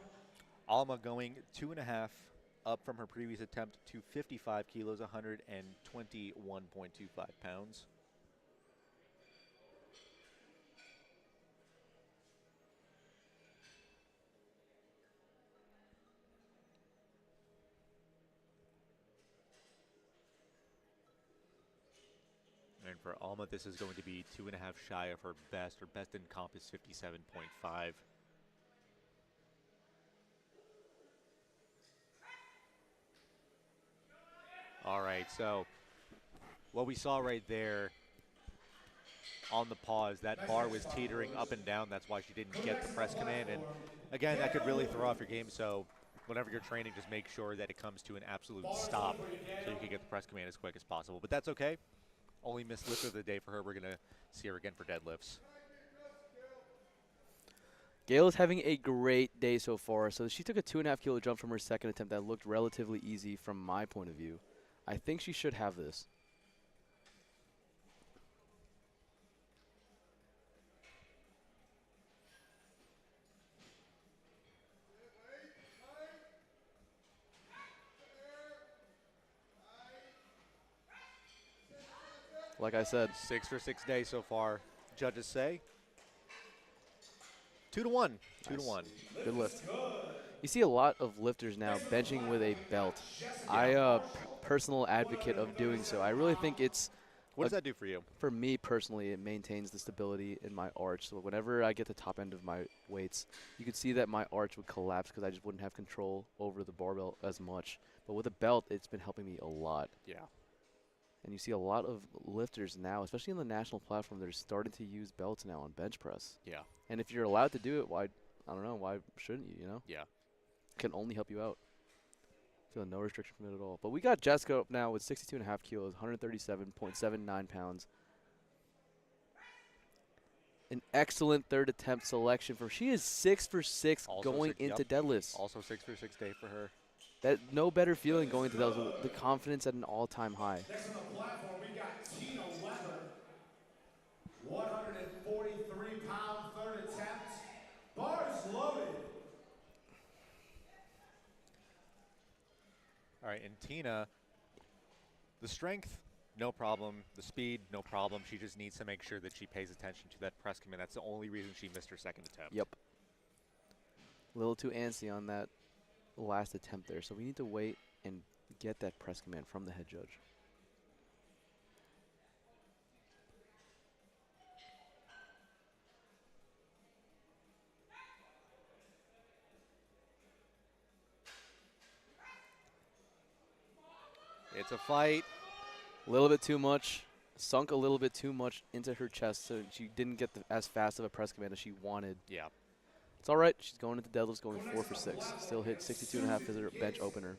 Alma, going 2.5 up from her previous attempt to 55 kilos, 121.25 pounds. And for Alma, this is going to be 2.5 shy of her best. Her best in comp is 57.5. All right, so what we saw right there on the pause, that bar was teetering up and down. That's why she didn't get the press command. And again, that could really throw off your game. So whenever you're training, just make sure that it comes to an absolute stop so you can get the press command as quick as possible. But that's okay. Only missed lift of the day for her. We're going to see her again for deadlifts. Gail is having a great day so far. So she took a 2.5 kilo jump from her second attempt that looked relatively easy from my point of view. I think she should have this. Like I said, 6 for 6 day so far, judges say. 2 to 1. 2 to Nice. 1. Good lift. You see a lot of lifters now benching with a belt. I personal advocate of doing so. I really think it's What does that do for you? for me personally, it maintains the stability in my arch. So whenever I get the top end of my weights, you could see that my arch would collapse because I just wouldn't have control over the barbell as much. But with a belt, it's been helping me a lot. Yeah. And you see a lot of lifters now, especially on the national platform, they're starting to use belts now on bench press. Yeah. And if you're allowed to do it, why, I don't know, why shouldn't you, you know? Yeah. Can only help you out. Feeling no restriction from it at all. But we got Jessica up now with 62.5 kilos, 137.79 pounds. An excellent third attempt selection for she is 6 for 6 Also going into deadlifts. Also 6 for 6 day for her. That no better feeling going to deadlifts with the confidence at an all-time high. Next on the platform, we got Tina Weber. 143-pound third attempt. Bars loaded. All right, and Tina, the strength, no problem. The speed, no problem. She just needs to make sure that she pays attention to that press command. That's the only reason she missed her second attempt. Yep. A little too antsy on that last attempt there. So we need to wait and get that press command from the head judge. It's a fight. A little bit too much. Sunk a little bit too much into her chest, so she didn't get as fast of a press command as she wanted. Yeah. It's all right. She's going into deadlifts, going 4 for 6. Still hit 62.5 as her bench opener.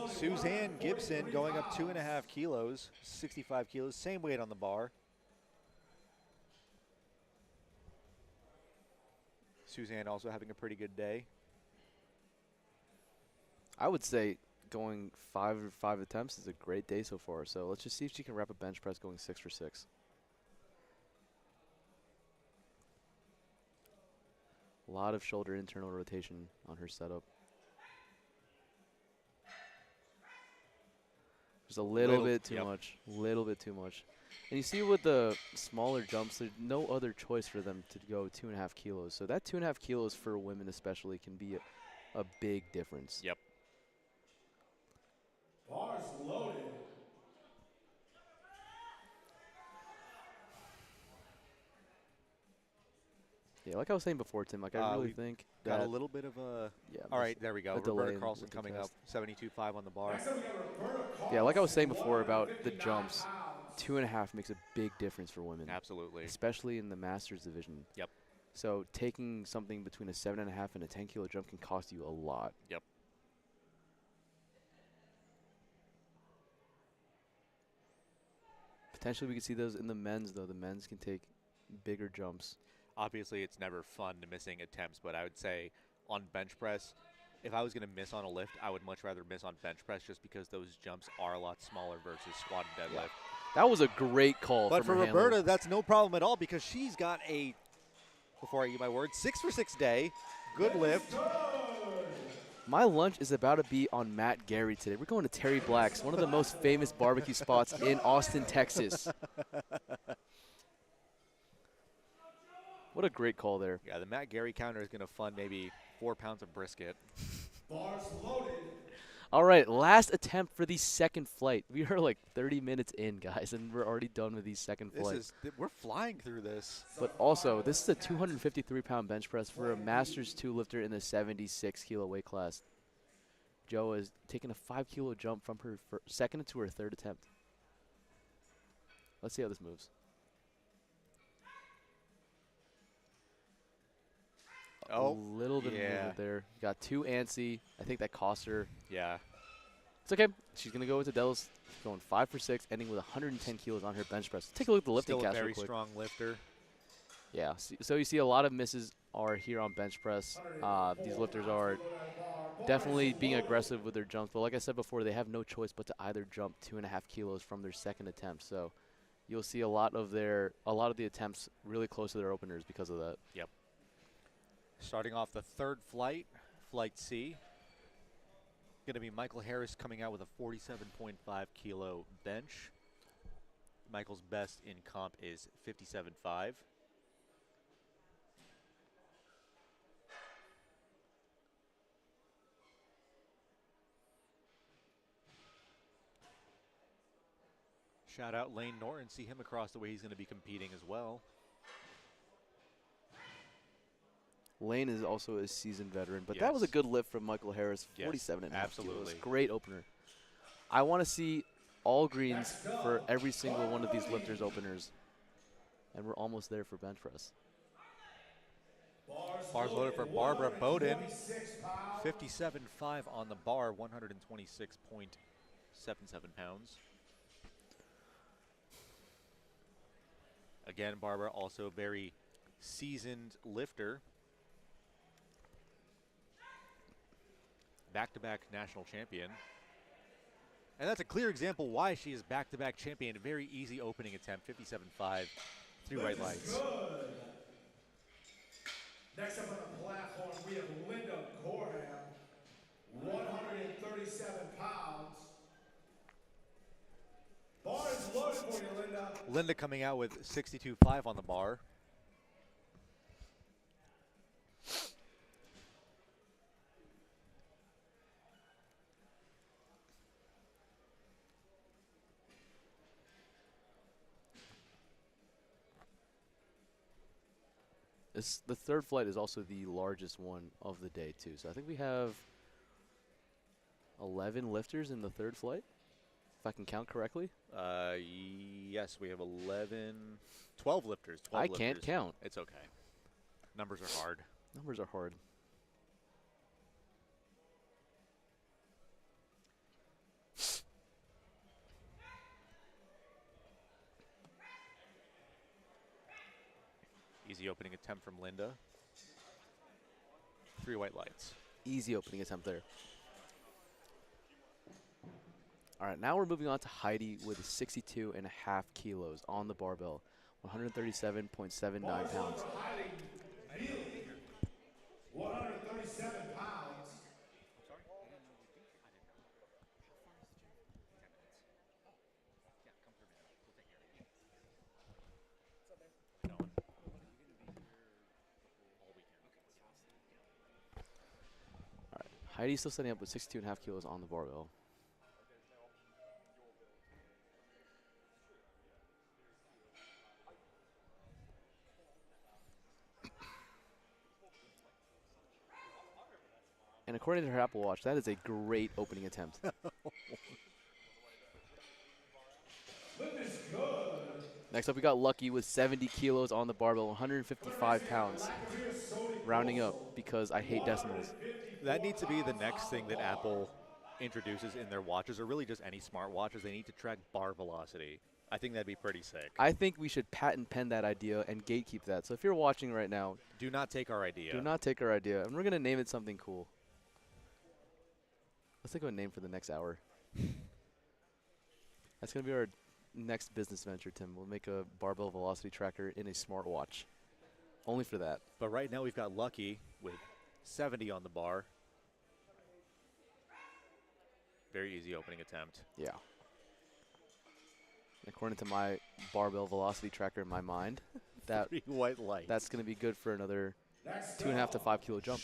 Suzanne Gibson going up 2.5 kilos, 65 kilos, same weight on the bar. Suzanne also having a pretty good day. I would say going 5 attempts is a great day so far. So let's just see if she can wrap a bench press going 6 for 6. A lot of shoulder internal rotation on her setup. Just a little bit too much. Little bit too much. And you see with the smaller jumps, there's no other choice for them to go 2.5 kilos. So that 2.5 kilos for women especially can be a big difference. Yep. Bars loaded. Yeah, like I was saying before, Tim, like I really think got that a little bit of a yeah. all right, there we go. a delay Roberta in Carlson the coming up, test. 72.5 on the bar. Next up, we got Roberta Carlson. Yeah, like I was saying before about the 159 jumps, pounds. 2.5 makes a big difference for women. Absolutely. Especially in the Masters division. Yep. So taking something between a 7.5 and a 10 kilo jump can cost you a lot. Yep. Potentially we could see those in the men's, though. The men's can take bigger jumps. Obviously, it's never fun missing attempts, but I would say on bench press, if I was going to miss on a lift, I would much rather miss on bench press just because those jumps are a lot smaller versus squat and deadlift. That was a great call. But for her handler. Roberta, that's no problem at all because she's got a, before I get my word, 6 for 6 day. Good lift. My lunch is about to be on Matt Gary today. We're going to Terry Black's, one of the most famous barbecue spots in Austin, Texas. What a great call there. Yeah, the Matt Gary counter is going to fund maybe 4 pounds of brisket. Bars loaded. All right, last attempt for the second flight. We are like 30 minutes in, guys, and we're already done with these second flights. We're flying through this. But also, this is a 253-pound bench press for a Masters 2 lifter in the 76-kilo weight class. Joe is taking a 5-kilo jump from her second to her third attempt. Let's see how this moves. Oh, a little bit of movement there. Got too antsy. I think that cost her. Yeah. It's okay. She's going to go into Dells, going 5 for 6, ending with 110 kilos on her bench press. Take a look at the lifting Still a cast very real quick. strong lifter. Yeah. So you see a lot of misses are here on bench press. These lifters are definitely being aggressive with their jumps. But like I said before, they have no choice but to either jump 2.5 kilos from their second attempt. So you'll see a lot of the attempts really close to their openers because of that. Yep. Starting off the third flight, Flight C. Going to be Michael Harris coming out with a 47.5 kilo bench. Michael's best in comp is 57.5. Shout out Lane Norton. See him across the way. He's going to be competing as well. Lane is also a seasoned veteran, but that was a good lift from Michael Harris, 47.5 kilos. Great opener. I want to see all greens for every single one of these lifters openers, and we're almost there for bench press. Bars loaded for Barbara Bowden. 57.5 on the bar, 126.77 pounds. Again, Barbara also a very seasoned lifter. Back-to-back national champion. And that's a clear example why she is back-to-back champion. A very easy opening attempt, 57.5, 3 white lights. Next up on the platform, we have Linda Gorham, 137 pounds. Bar is loaded for you, Linda. Linda coming out with 62.5 on the bar. The third flight is also the largest one of the day, too. So I think we have 11 lifters in the third flight, if I can count correctly. Yes, we have 12 lifters. 12 I can't count. It's okay. Numbers are hard. Numbers are hard. Easy opening attempt from Linda. 3 white lights. Easy opening attempt there. All right, now we're moving on to Heidi with 62.5 kilos on the barbell, 137.79 pounds. 137 pounds. All right, Heidi's still setting up with 62.5 kilos on the barbell. And according to her Apple Watch, that is a great opening attempt. Next up, we got Lucky with 70 kilos on the barbell, 155 pounds. Rounding up because I hate decimals. That needs to be the next thing that Apple introduces in their watches, or really just any smart watches. They need to track bar velocity. I think that'd be pretty sick. I think we should patent pen that idea and gatekeep that. So if you're watching right now, do not take our idea. Do not take our idea. And we're going to name it something cool. Let's think of a name for the next hour. That's going to be our next business venture, Tim. We'll make a barbell velocity tracker in a smartwatch. Only for that. But right now we've got Lucky with 70 on the bar. Very easy opening attempt. Yeah. According to my barbell velocity tracker in my mind, that 3 white lights. That's going to be good for another 2.5 to 5 kilo jump.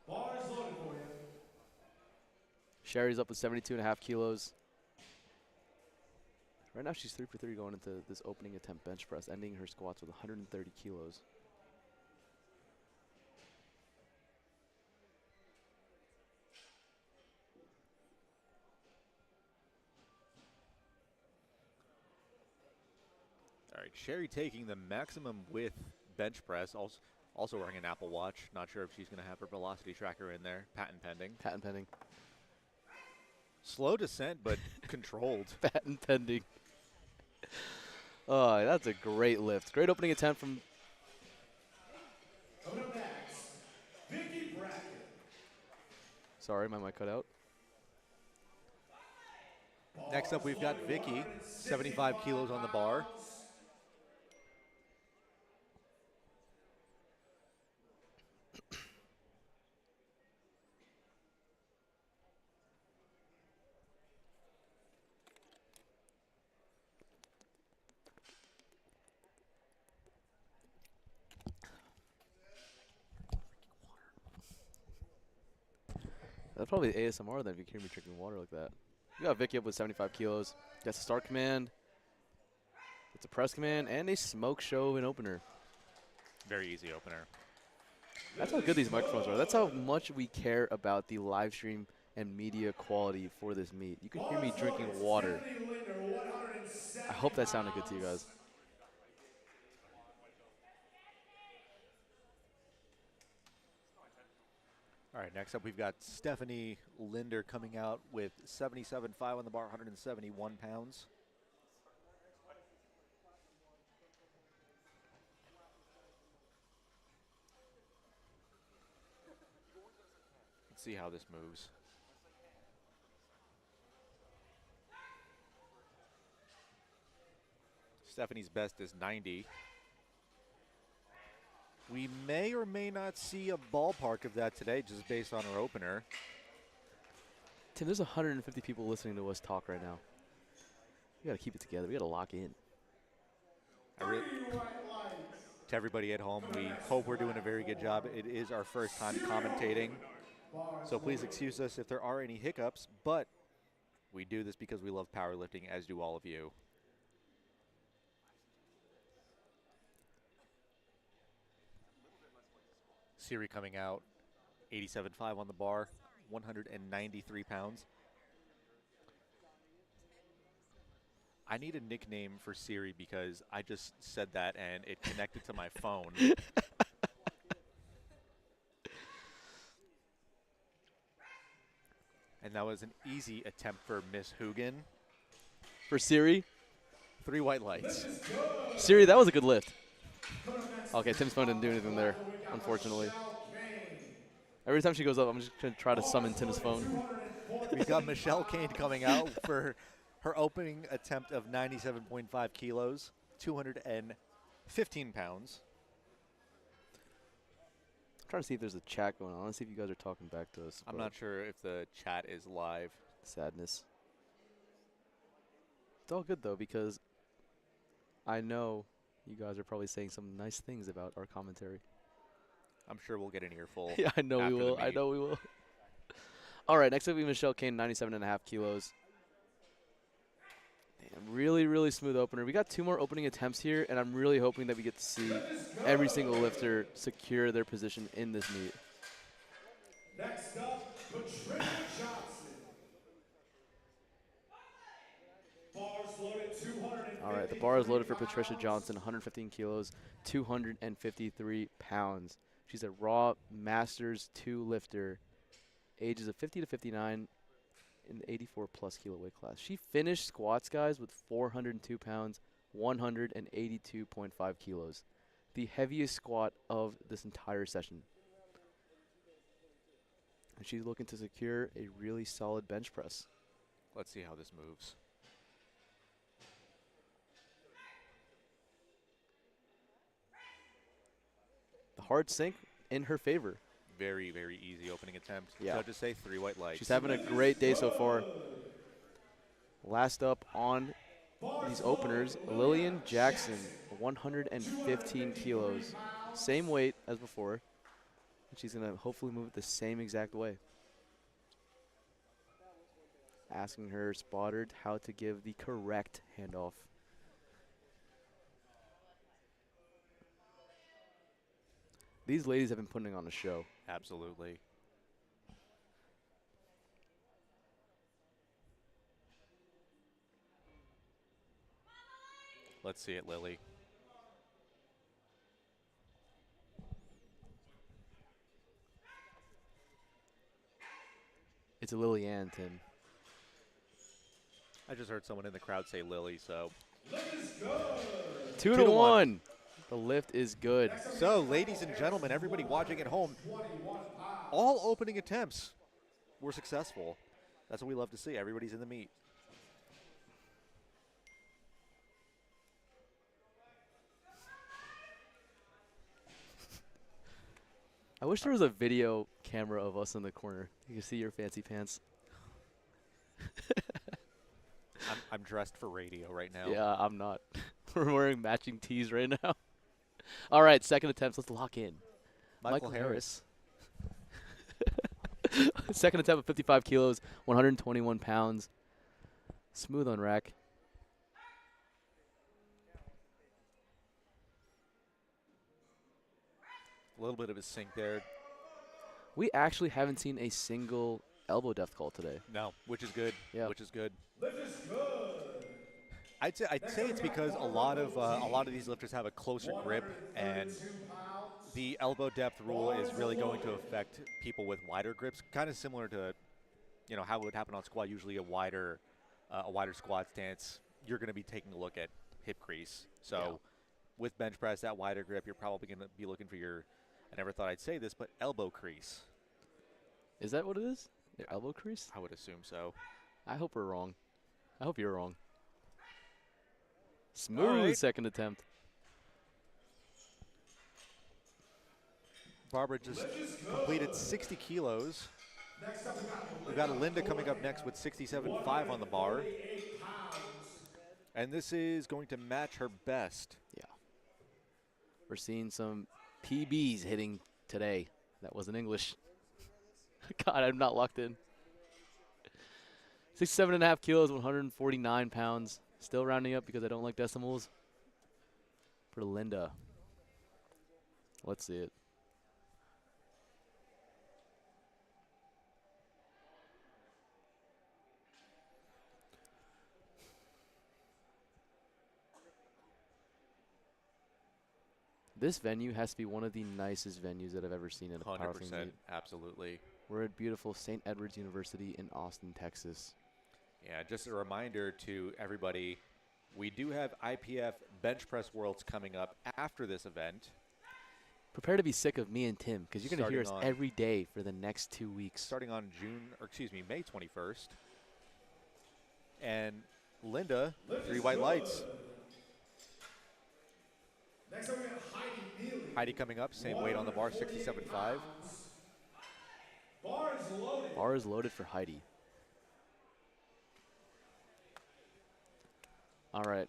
Bars loaded for you. Sherry's up with 72.5 kilos. Right now she's 3 for 3 going into this opening attempt bench press, ending her squats with 130 kilos. All right, Sherry taking the maximum width bench press, also wearing an Apple Watch. Not sure if she's going to have her velocity tracker in there. Patent pending. Patent pending. Slow descent, but controlled. Patent pending. Oh, that's a great lift. Great opening attempt from... Coming up next, Vicky Brackett. Sorry, my mic cut out. Next up, we've got Vicky, 75 kilos on the bar. That's probably ASMR then if you hear me drinking water like that. We got Vicky up with 75 kilos. Gets a start command. Gets a press command and a smoke show and opener. Very easy opener. That's how good these microphones are. That's how much we care about the live stream and media quality for this meet. You can hear me drinking water. I hope that sounded good to you guys. All right, next up we've got Stephanie Linder coming out with 77.5 on the bar, 171 pounds. Let's see how this moves. Stephanie's best is 90. We may or may not see a ballpark of that today just based on her opener. Tim, there's 150 people listening to us talk right now. We got to keep it together. We got to lock in. To everybody at home, we hope we're doing a very good job. It is our first time commentating, so please excuse us if there are any hiccups, but we do this because we love powerlifting, as do all of you. Siri coming out, 87.5 on the bar, 193 pounds. I need a nickname for Siri because I just said that and it connected to my phone. And that was an easy attempt for Miss Hoogan. For Siri? 3 white lights. Siri, that was a good lift. Okay, Tim's phone didn't do anything there, unfortunately. Every time she goes up, I'm just going to try to summon Tim's phone. We've got Michelle Kane coming out for her opening attempt of 97.5 kilos, 215 pounds. I'm trying to see if there's a chat going on. Let's see if you guys are talking back to us. I'm not sure if the chat is live. Sadness. It's all good, though, because I know you guys are probably saying some nice things about our commentary. I'm sure we'll get an earful. Yeah, I know we will. I know we will. All right, next up we have Michelle Kane, 97.5 kilos. Damn, really, really smooth opener. We got 2 more opening attempts here, and I'm really hoping that we get to see every single lifter secure their position in this meet. Next up, Patricia Johnson. Bars loaded 250. All right, the bar is loaded for Patricia Johnson, 115 kilos, 253 pounds. She's a raw Masters 2 lifter, ages of 50 to 59 in the 84-plus kilo weight class. She finished squats, guys, with 402 pounds, 182.5 kilos. The heaviest squat of this entire session. And she's looking to secure a really solid bench press. Let's see how this moves. The hard sink in her favor. Very, very easy opening attempt. Yeah. Judges say 3 white lights. She's having a great day so far. Last up on these openers, Lillian Jackson, 115 kilos. Same weight as before. And she's going to hopefully move it the same exact way. Asking her spotter how to give the correct handoff. These ladies have been putting on a show. Absolutely. Let's see it, Lily. It's a Lillian, Tim. I just heard someone in the crowd say Lily, so. 2 to 1. The lift is good. So, ladies and gentlemen, everybody watching at home, all opening attempts were successful. That's what we love to see. Everybody's in the meet. I wish there was a video camera of us in the corner. You can see your fancy pants. I'm dressed for radio right now. Yeah, I'm not. We're wearing matching tees right now. All right, second attempt. Let's lock in. Michael Harris. Second attempt at 55 kilos, 121 pounds. Smooth on rack. A little bit of a sink there. We actually haven't seen a single elbow depth call today. No, which is good. Yeah. Which is good. Lift is good. I'd say it's because a lot of these lifters have a closer grip, and 132 pounds. the elbow depth rule is really going to affect people with wider grips, kind of similar to, you know, how it would happen on squat. Usually a wider squat stance, you're going to be taking a look at hip crease. So Yeah. with bench press, that wider grip, you're probably going to be looking for your, I never thought I'd say this, but elbow crease. Is that what it is? Your elbow crease? I would assume so. I hope we're wrong. I hope you're wrong. Smooth right. second attempt. Barbara just completed 60 kilos. Next up, We've got Linda coming up next with 67.5 on the bar. 148 pounds. And this is going to match her best. Yeah. We're seeing some PBs hitting today. That wasn't English. God, I'm not locked in. 67.5 kilos, 149 pounds. Still rounding up because I don't like decimals. For Linda. Let's see it. This venue has to be one of the nicest venues that I've ever seen in a powerlifting 100%, meet. absolutely. We're at beautiful St. Edward's University in Austin, Texas. Yeah, just a reminder to everybody, we do have IPF Bench Press Worlds coming up after this event. Prepare to be sick of me and Tim, because you're going to hear us Starting on- every day for the next 2 weeks. Starting on May 21st. And Linda, Lift 3 is white good. lights. Next up, we got Heidi Neely. Heidi coming up, same weight on the bar, 67.5. pounds. Bar is loaded. Bar is loaded for Heidi. All right.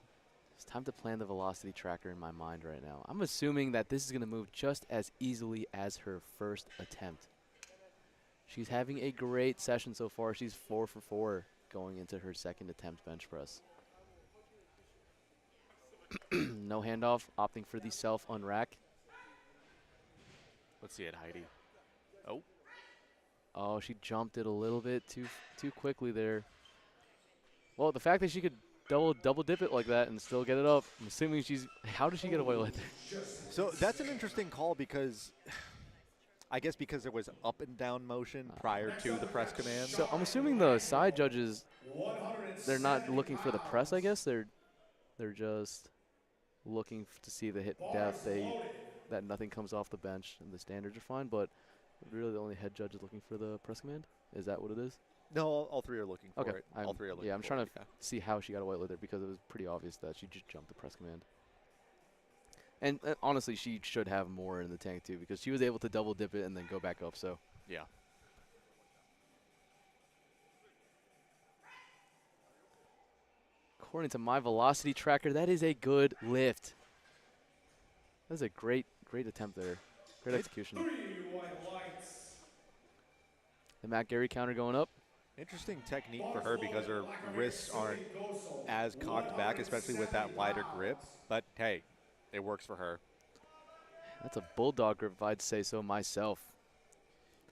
It's time to plan the velocity tracker in my mind right now. I'm assuming that this is going to move just as easily as her first attempt. She's having a great session so far. She's 4 for 4 going into her second attempt bench press. No handoff, opting for the self unrack. Let's see it, Heidi. Oh, Oh, she jumped it a little bit too quickly there. Well, the fact that she could double dip it like that and still get it up, I'm assuming she's. How did she get away with it? so that's an interesting call because I guess because there was up and down motion prior to the press command. So I'm assuming the side judges, they're not looking for the press. I guess they're just looking to see the hit depth. That nothing comes off the bench and the standards are fine. But really, the only head judge is looking for the press command. Is that what it is? No, all 3 are looking for Okay. it. All 3 are looking Yeah, I'm for trying it. to see how she got away with it because it was pretty obvious that she just jumped the press command. And honestly, she should have more in the tank too because she was able to double dip it and then go back up. So Yeah. according to my velocity tracker, that is a good lift. That is a great attempt there. Great execution. 3 white lights. The Matt Gary counter going up. Interesting technique for her because her wrists aren't as cocked back, especially with that wider grip. But hey, it works for her. That's a bulldog grip, if I'd say so myself.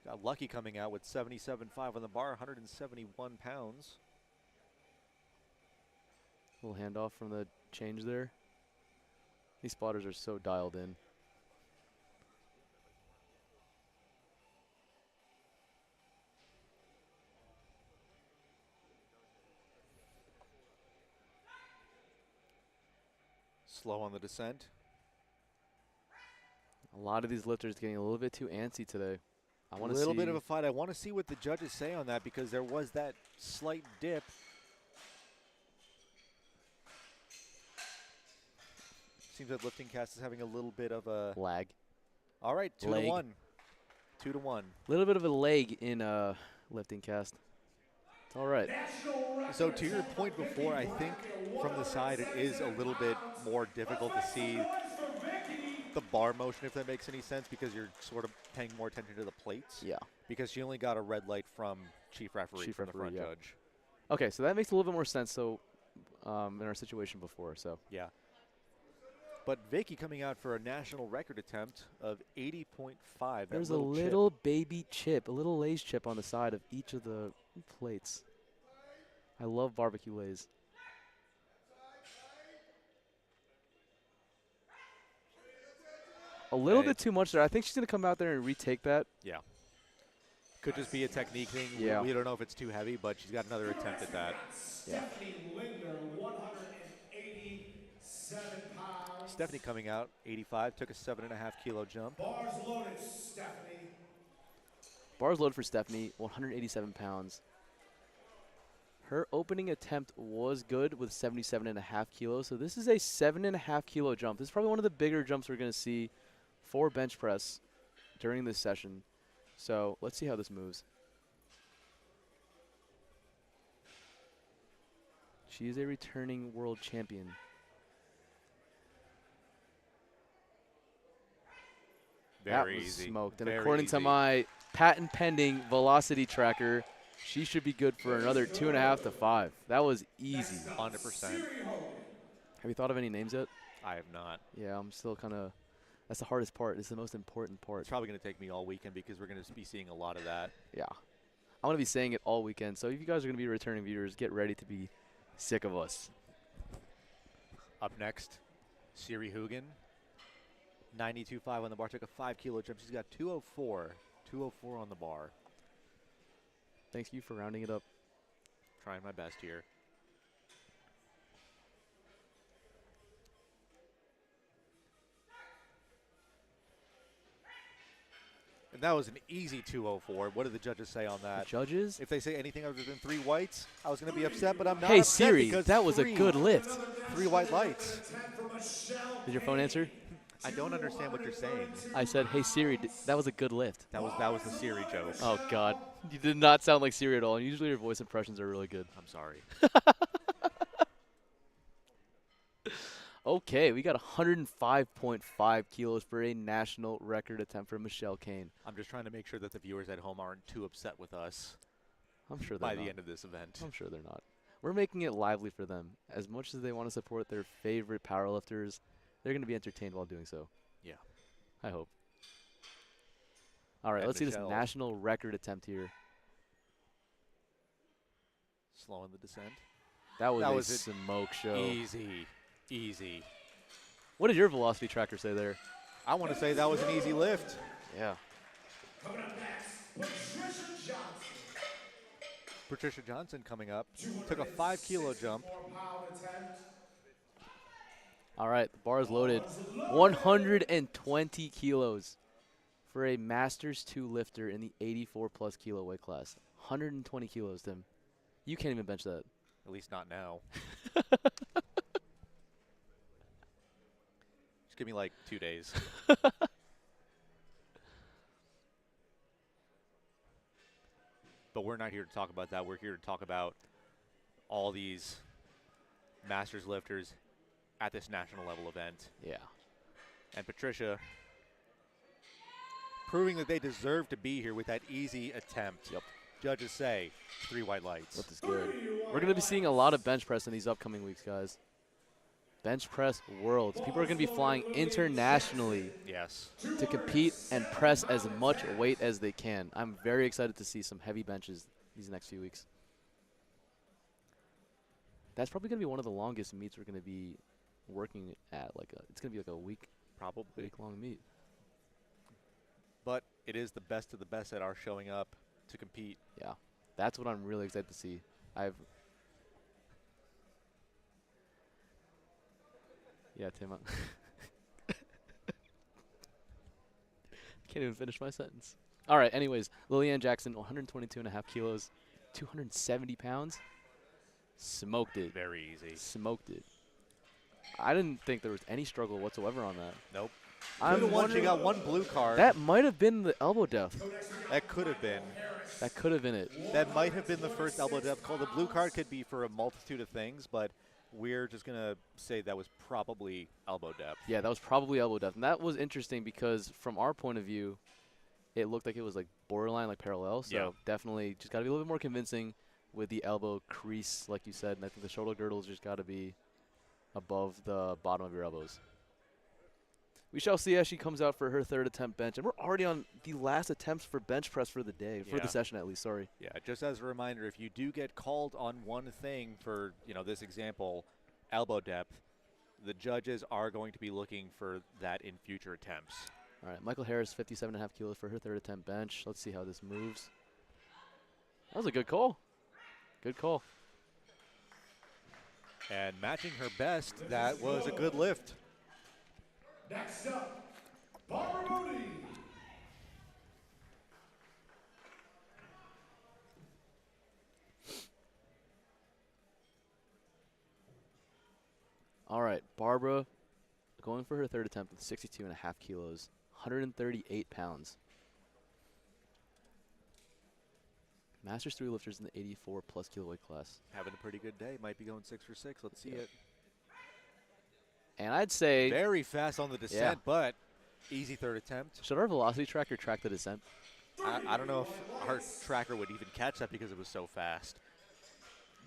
Got Lucky coming out with 77.5 on the bar, 171 pounds. Little handoff from the change there. These spotters are so dialed in. Slow on the descent. A lot of these lifters getting a little bit too antsy today. I want A to see little bit of a fight. I want to see what the judges say on that because there was that slight dip. Seems like lifting cast is having a little bit of a lag. All right, 2 Leg. to 1. 2 to 1. Little bit of a leg in lifting cast. It's all right. So to your point before, I think from the side it is a little bit more difficult to see the bar motion, if that makes any sense, because you're sort of paying more attention to the plates. Yeah. Because she only got a red light from chief referee Chief from the front referee, yeah. judge. Okay, so that makes a little bit more sense. So, in our situation before, so Yeah. But Vicky coming out for a national record attempt of 80.5. there's that a little little baby chip, a little Lay's chip on the side of each of the plates. I love barbecue Lay's. A little bit too much there. I think she's gonna come out there and retake that. Yeah. Could just be a technique thing. Yeah. We don't know if it's too heavy, but she's got another attempt at that. Stephanie Linder, 187 pounds. Stephanie coming out, 85, took a 7.5 kilo jump. Bars loaded, Stephanie. Bars loaded for Stephanie, 187 pounds. Her opening attempt was good with 77.5 kilos. So this is a 7.5 kilo jump. This is probably one of the bigger jumps we're going to see for bench press during this session. So let's see how this moves. She is a returning world champion. That was easy. smoked. And Very according to easy. my patent pending velocity tracker, she should be good for another 2.5 to 5. That was easy. 100%. Have you thought of any names yet? I have not. Yeah, I'm still kind of. That's the hardest part. It's the most important part. It's probably going to take me all weekend because we're going to be seeing a lot of that. Yeah. I'm going to be saying it all weekend. So if you guys are going to be returning viewers, get ready to be sick of us. Up next, Siri Hugan, 92.5 on the bar, took a 5 kilo jump. She's got 204 on the bar. Thank you for rounding it up. Trying my best here. And that was an easy 204. What did the judges say on that? The judges? If they say anything other than 3 whites, I was going to be upset, but I'm not Hey upset Siri, because that was a three- good lift. 3 white lights. Did your phone answer? I don't understand what you're saying. I said, hey Siri, that was a good lift. That was the Siri joke. Oh God, you did not sound like Siri at all. And usually your voice impressions are really good. I'm sorry. Okay, we got 105.5 kilos for a national record attempt for Michelle Kane. I'm just trying to make sure that the viewers at home aren't too upset with us I'm sure they're by not. the end of this event. I'm sure they're not. We're making it lively for them. As much as they want to support their favorite powerlifters, they're going to be entertained while doing so. Yeah. I hope. All right, And let's see this Michelle. national record attempt here. Slowing the descent. That was That a was it. smoke show. Easy. Easy. What did your velocity tracker say there? I want to say that was an easy lift. Yeah. Coming up next, Patricia Johnson. Patricia Johnson coming up. Took a 5 kilo jump. 4-pound attempt. All right, the bar is loaded. 120 kilos for a Masters 2 lifter in the 84-plus kilo weight class. 120 kilos, Tim. You can't even bench that. At least not now. Just give me like 2 days. But we're not here to talk about that. We're here to talk about all these Masters lifters at this national level event. Yeah. And Patricia proving that they deserve to be here with that easy attempt. Yep. Judges say 3 white lights. Lift is good. We're going to be seeing a lot of bench press in these upcoming weeks, guys. Bench press worlds. People are going to be flying internationally Yes. to compete and press as much weight as they can. I'm very excited to see some heavy benches these next few weeks. That's probably going to be one of the longest meets we're going to be working at. It's going to be like a Probably. week-long meet. But it is the best of the best that are showing up to compete. Yeah, that's what I'm really excited to see. Yeah, Tim. I can't even finish my sentence. All right, anyways, Lillian Jackson, 122.5 kilos, 270 pounds. Smoked it. Very easy. Smoked it. I didn't think there was any struggle whatsoever on that. Nope. I'm She wondering, got 1 blue card. that might have been the elbow depth. That could have been. That could have been it. That might have been the first elbow depth call. The blue card could be for a multitude of things, but we're just going to say that was probably elbow depth. Yeah, that was probably elbow depth. And that was interesting because from our point of view, it looked like it was like borderline, like parallel. So Yeah. definitely just got to be a little bit more convincing. with the elbow crease, like you said, and I think the shoulder girdle's just got to be above the bottom of your elbows. We shall see as she comes out for her third attempt bench, and we're already on the last attempts for bench press for the day, for the session at least. Sorry. Yeah, just as a reminder, if you do get called on one thing for this example, elbow depth, the judges are going to be looking for that in future attempts. All right, Michael Harris, 57.5 kilos for her third attempt bench. Let's see how this moves. That was a good call. Good call. And matching her best, that was a good lift. Next up, Barbara Moody. All right, Barbara going for her third attempt with 62.5 kilos, 138 pounds. Masters 3 lifters in the 84-plus kilo weight class. Having a pretty good day. Might be going 6 for 6. Let's see it. And I'd say Very fast on the descent, but easy third attempt. should our velocity tracker track the descent? I don't know if our tracker would even catch that because it was so fast.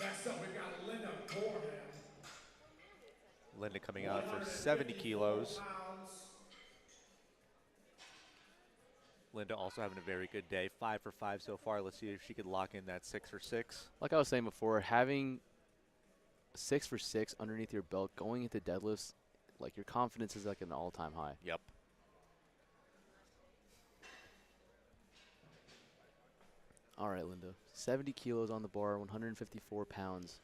Next up, we've got Linda Gorham. Linda coming out for 70 kilos. Pounds. Linda also having a very good day. 5 for 5 so far. Let's see if she could lock in that 6 for 6. Like I was saying before, having 6 for 6 underneath your belt going into deadlifts, like your confidence is like an all-time high. Yep. All right, Linda. 70 kilos on the bar, 154 pounds.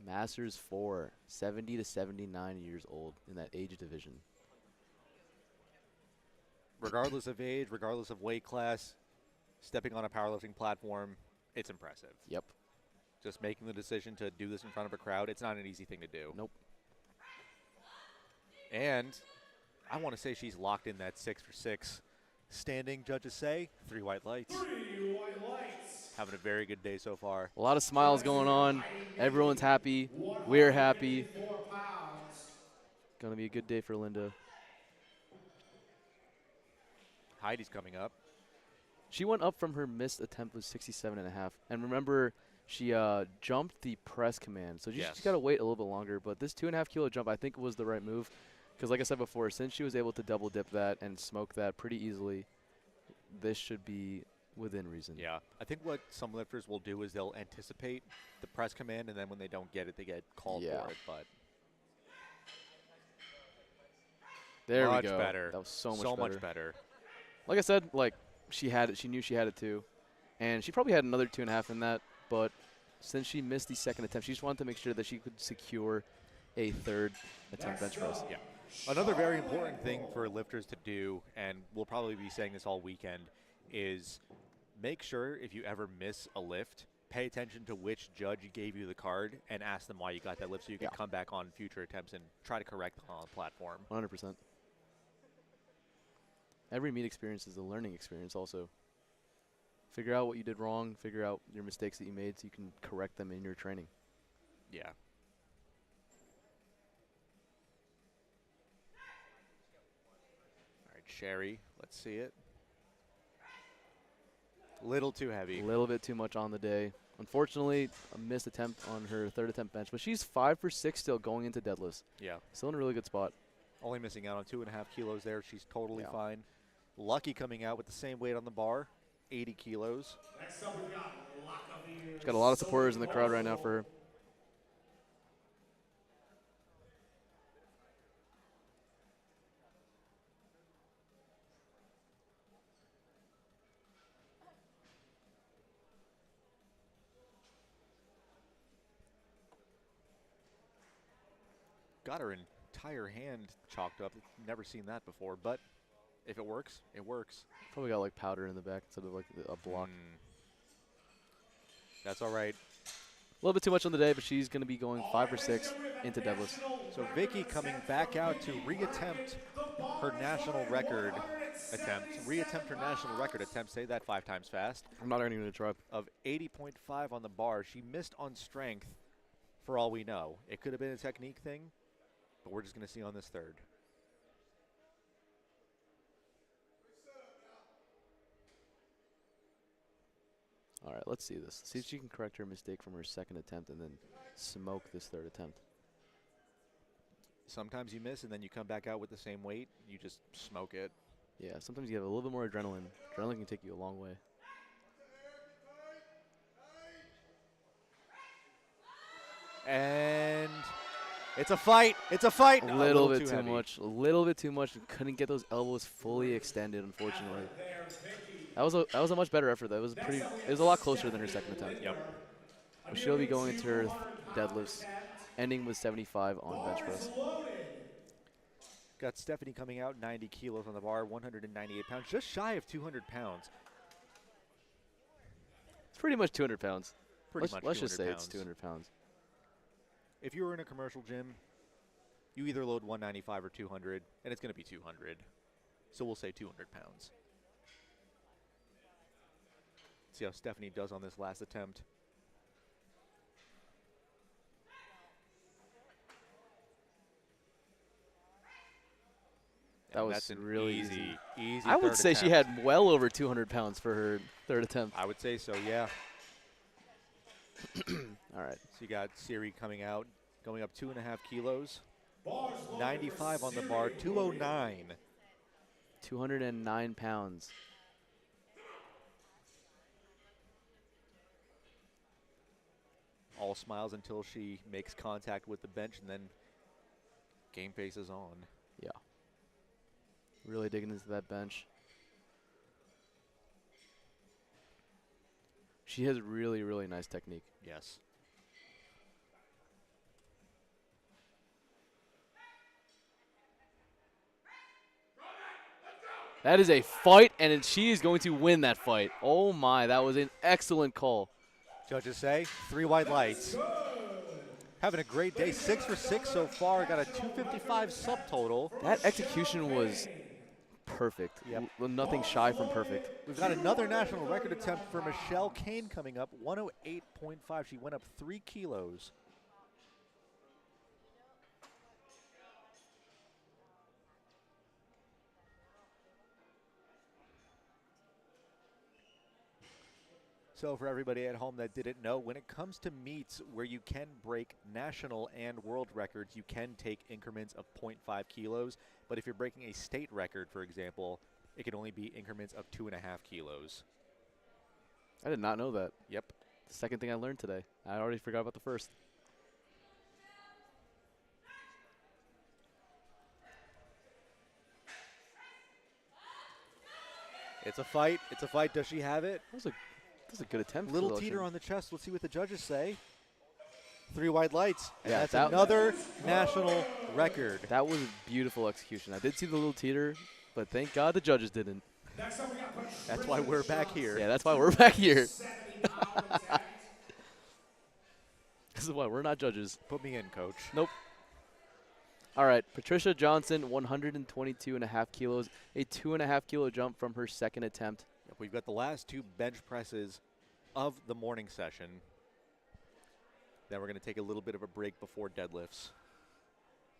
Masters 4, 70 to 79 years old in that age division. Regardless of age, regardless of weight class, stepping on a powerlifting platform, it's impressive. Yep. Just making the decision to do this in front of a crowd, it's not an easy thing to do. Nope. And I want to say she's locked in that 6 for 6. Standing, judges say, 3 white lights. 3 white lights. Having a very good day so far. A lot of smiles going on. Everyone's happy. We're happy. 4 pounds. Going to be a good day for Linda. Heidi's coming up. She went up from her missed attempt with 67.5. And remember, she jumped the press command. So she's got to wait a little bit longer. But this 2.5 kilo jump, I think, was the right move. Because like I said before, since she was able to double dip that and smoke that pretty easily, this should be within reason. Yeah. I think what some lifters will do is they'll anticipate the press command, and then when they don't get it, they get called for it. But there much we go. better. That was so much better. Like I said, like she had it. She knew she had it too, and she probably had another 2.5 in that. But since she missed the second attempt, she just wanted to make sure that she could secure a third attempt bench press. Yeah. Another very important thing for lifters to do, and we'll probably be saying this all weekend, is make sure if you ever miss a lift, pay attention to which judge gave you the card and ask them why you got that lift so you can come back on future attempts and try to correct them on the platform. 100%. Every meet experience is a learning experience also. Figure out what you did wrong, figure out your mistakes that you made so you can correct them in your training. Yeah. All right, Sherry, let's see it. Little too heavy. A little bit too much on the day. Unfortunately, a missed attempt on her third attempt bench, but she's 5 for 6 still going into deadlifts. Yeah. Still in a really good spot. Only missing out on 2.5 kilos there. She's totally fine. Lucky coming out with the same weight on the bar, 80 kilos. Next up, we've got Lockaby. She's got a lot of supporters in the crowd right now for her. Got her entire hand chalked up. Never seen that before, but if it works, it works. Probably got like powder in the back instead of like a block. That's all right. A little bit too much on the day, but she's going to be going 5 for 6 into deadlifts. So Vicky coming back out to reattempt her national record attempt. Reattempt her national record attempt. Say that 5 times fast. I'm not even going to try. Of 80.5 on the bar. She missed on strength for all we know. It could have been a technique thing, but we're just going to see on this third. All right, let's see this. See if she can correct her mistake from her second attempt and then smoke this third attempt. Sometimes you miss and then you come back out with the same weight. You just smoke it. Yeah, sometimes you have a little bit more adrenaline. Adrenaline can take you a long way. And it's a fight. It's a fight. A little bit too too heavy. much. A little bit too much. Couldn't get those elbows fully extended, unfortunately. That was a much better effort. That was pretty. It was a lot closer than her second attempt. Yep. But she'll be going into her deadlifts, ending with 75 on bench press. Got Stephanie coming out 90 kilos on the bar, 198 pounds, just shy of 200 pounds. It's pretty much 200 pounds. Pretty much Let's 200 just say pounds. it's 200 pounds. If you were in a commercial gym, you either load 195 or 200, and it's going to be 200. So we'll say 200 pounds. See how Stephanie does on this last attempt. That And was that's an really easy. I would third say she attempt. had well over 200 pounds for her third attempt. I would say so, yeah. All right. So you got Siri coming out, going up 2.5 kilos. 95 on the bar, 209. 209 pounds. All smiles until she makes contact with the bench, and then game face is on. Yeah. Really digging into that bench. She has really, really nice technique. Yes. That is a fight, and she is going to win that fight. Oh, my. That was an excellent call. Judges say 3 white lights. Having a great day. 6 for 6 so far. Got a 255 subtotal. That execution was perfect. Yep. Nothing shy from perfect. We've got another national record attempt for Michelle Kane coming up. 108.5. She went up 3 kilos. So for everybody at home that didn't know, when it comes to meets where you can break national and world records, you can take increments of 0.5 kilos. But if you're breaking a state record, for example, it can only be increments of 2.5 kilos. I did not know that. Yep. The second thing I learned today. I already forgot about the first. It's a fight. It's a fight. Does she have it? That was a good attempt. Little Phil teeter Ocean. on the chest. Let's see what the judges say. 3 white lights. And Yeah, that's that- another national record. That was beautiful execution. I did see the little teeter, but thank God the judges didn't. That's why we're back here. Yeah, that's why we're back here. This is why we're not judges. Put me in, coach. Nope. All right, Patricia Johnson, 122.5 kilos, a 2.5 kilo jump from her second attempt. We've got the last 2 bench presses of the morning session. Then we're going to take a little bit of a break before deadlifts.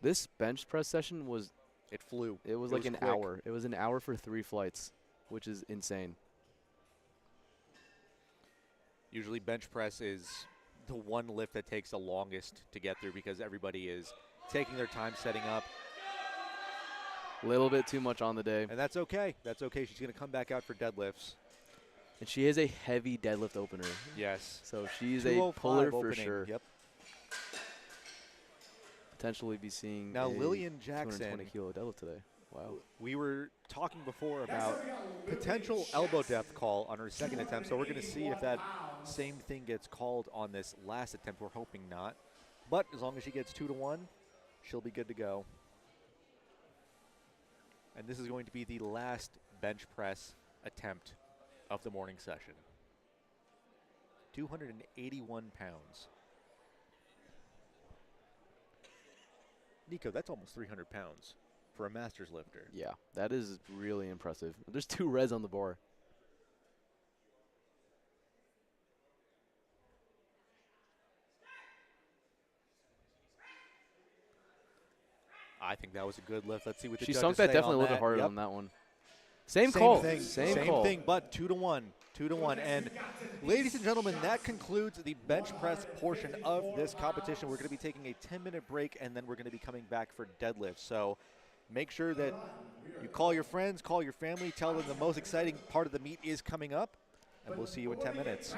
This bench press session was, It flew. it was like an quick. hour. It was an hour for 3 flights, which is insane. Usually bench press is the one lift that takes the longest to get through because everybody is taking their time setting up. A little bit too much on the day. And that's okay. That's okay. She's going to come back out for deadlifts. And she is a heavy deadlift opener. Yes. So she's a 205 puller for opening. sure. Yep. Potentially be seeing Now a Lillian Jackson, 220 kilo deadlift today. Wow. we were talking before about potential elbow depth call on her second attempt, so we're going to see if that same thing gets called on this last attempt. We're hoping not. But as long as she gets 2-1, she'll be good to go. And this is going to be the last bench press attempt of the morning session. 281 pounds. Nico, that's almost 300 pounds for a master's lifter. Yeah, that is really impressive. There's 2 reds on the bar. I think that was a good lift. Let's see what the She judges sunk that say definitely on a little bit harder Yep. on that one. Same call. Thing. Same Same call. thing, but 2-1. 2-1. And ladies and gentlemen, that concludes the bench press portion of this competition. We're going to be taking a 10-minute break, and then we're going to be coming back for deadlifts. So make sure that you call your friends, call your family, tell them the most exciting part of the meet is coming up, and we'll see you in 10 minutes.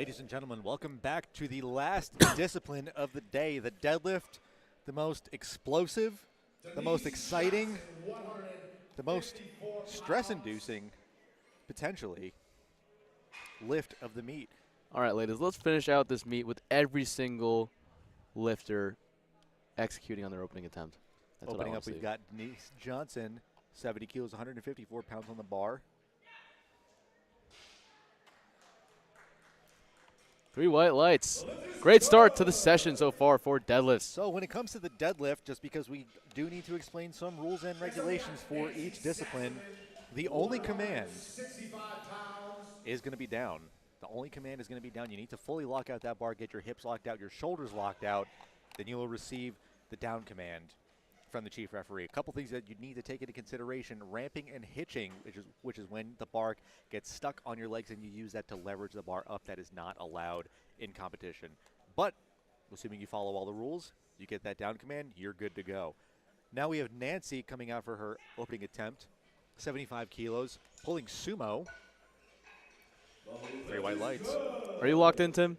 Ladies and gentlemen, welcome back to the last discipline of the day, the deadlift, the most explosive, the most exciting, the most stress-inducing, potentially, lift of the meet. All right, ladies, let's finish out this meet with every single lifter executing on their opening attempt. That's Opening what I up, wanna we've see. got Denise Johnson, 70 kilos, 154 pounds on the bar. 3 white lights. Great start to the session so far for deadlifts. So when it comes to the deadlift, just because we do need to explain some rules and regulations for each discipline, the only command is going to be down. The only command is going to be down. You need to fully lock out that bar, get your hips locked out, your shoulders locked out. Then you will receive the down command from the chief referee. A couple things that you need to take into consideration: ramping and hitching, which is when the bar gets stuck on your legs and you use that to leverage the bar up. That is not allowed in competition. But assuming you follow all the rules, you get that down command, you're good to go. Now we have Nancy coming out for her opening attempt, 75 kilos, pulling sumo. 3 white lights. Are you locked in, Tim?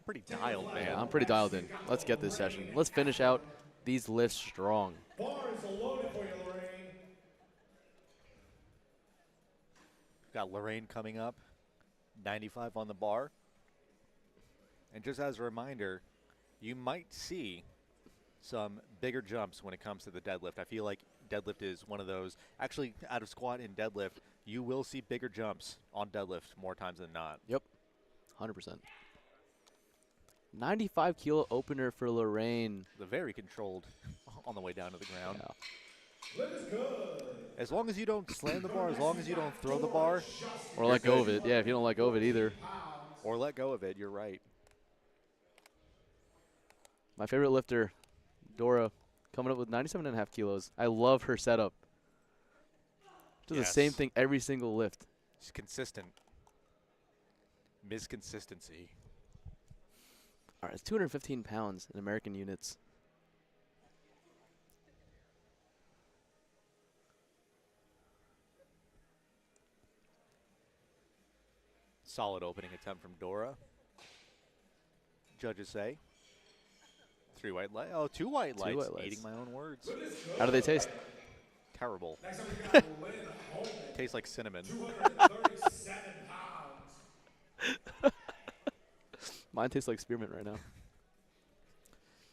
Pretty dialed, man. Yeah, I'm pretty dialed in. Let's get this session. Let's finish out these lifts strong. Bar is loaded for you, Lorraine. Got Lorraine coming up, 95 on the bar. And just as a reminder, you might see some bigger jumps when it comes to the deadlift. I feel like deadlift is one of those. Actually, out of squat and deadlift, you will see bigger jumps on deadlift more times than not. Yep, 100%. 95 kilo opener for Lorraine. The very controlled on the way down to the ground. Yeah. Lift is good. As long as you don't slam the bar, as long as you don't throw the bar, Or let go of it. Yeah, if you don't let go of it either. or let go of it, you're right. My favorite lifter, Dora, coming up with 97.5 kilos. I love her setup. Does the same Yes. thing every single lift. It's consistent. Misconsistency. All right, it's 215 pounds in American units. Solid opening attempt from Dora. Judges say 3 white lights. Oh, 2 white lights. white lights. Eating my own words. How do they taste? Terrible. Next up, we got Lynn Holman, Tastes like cinnamon. 237 pounds. Mine tastes like spearmint right now.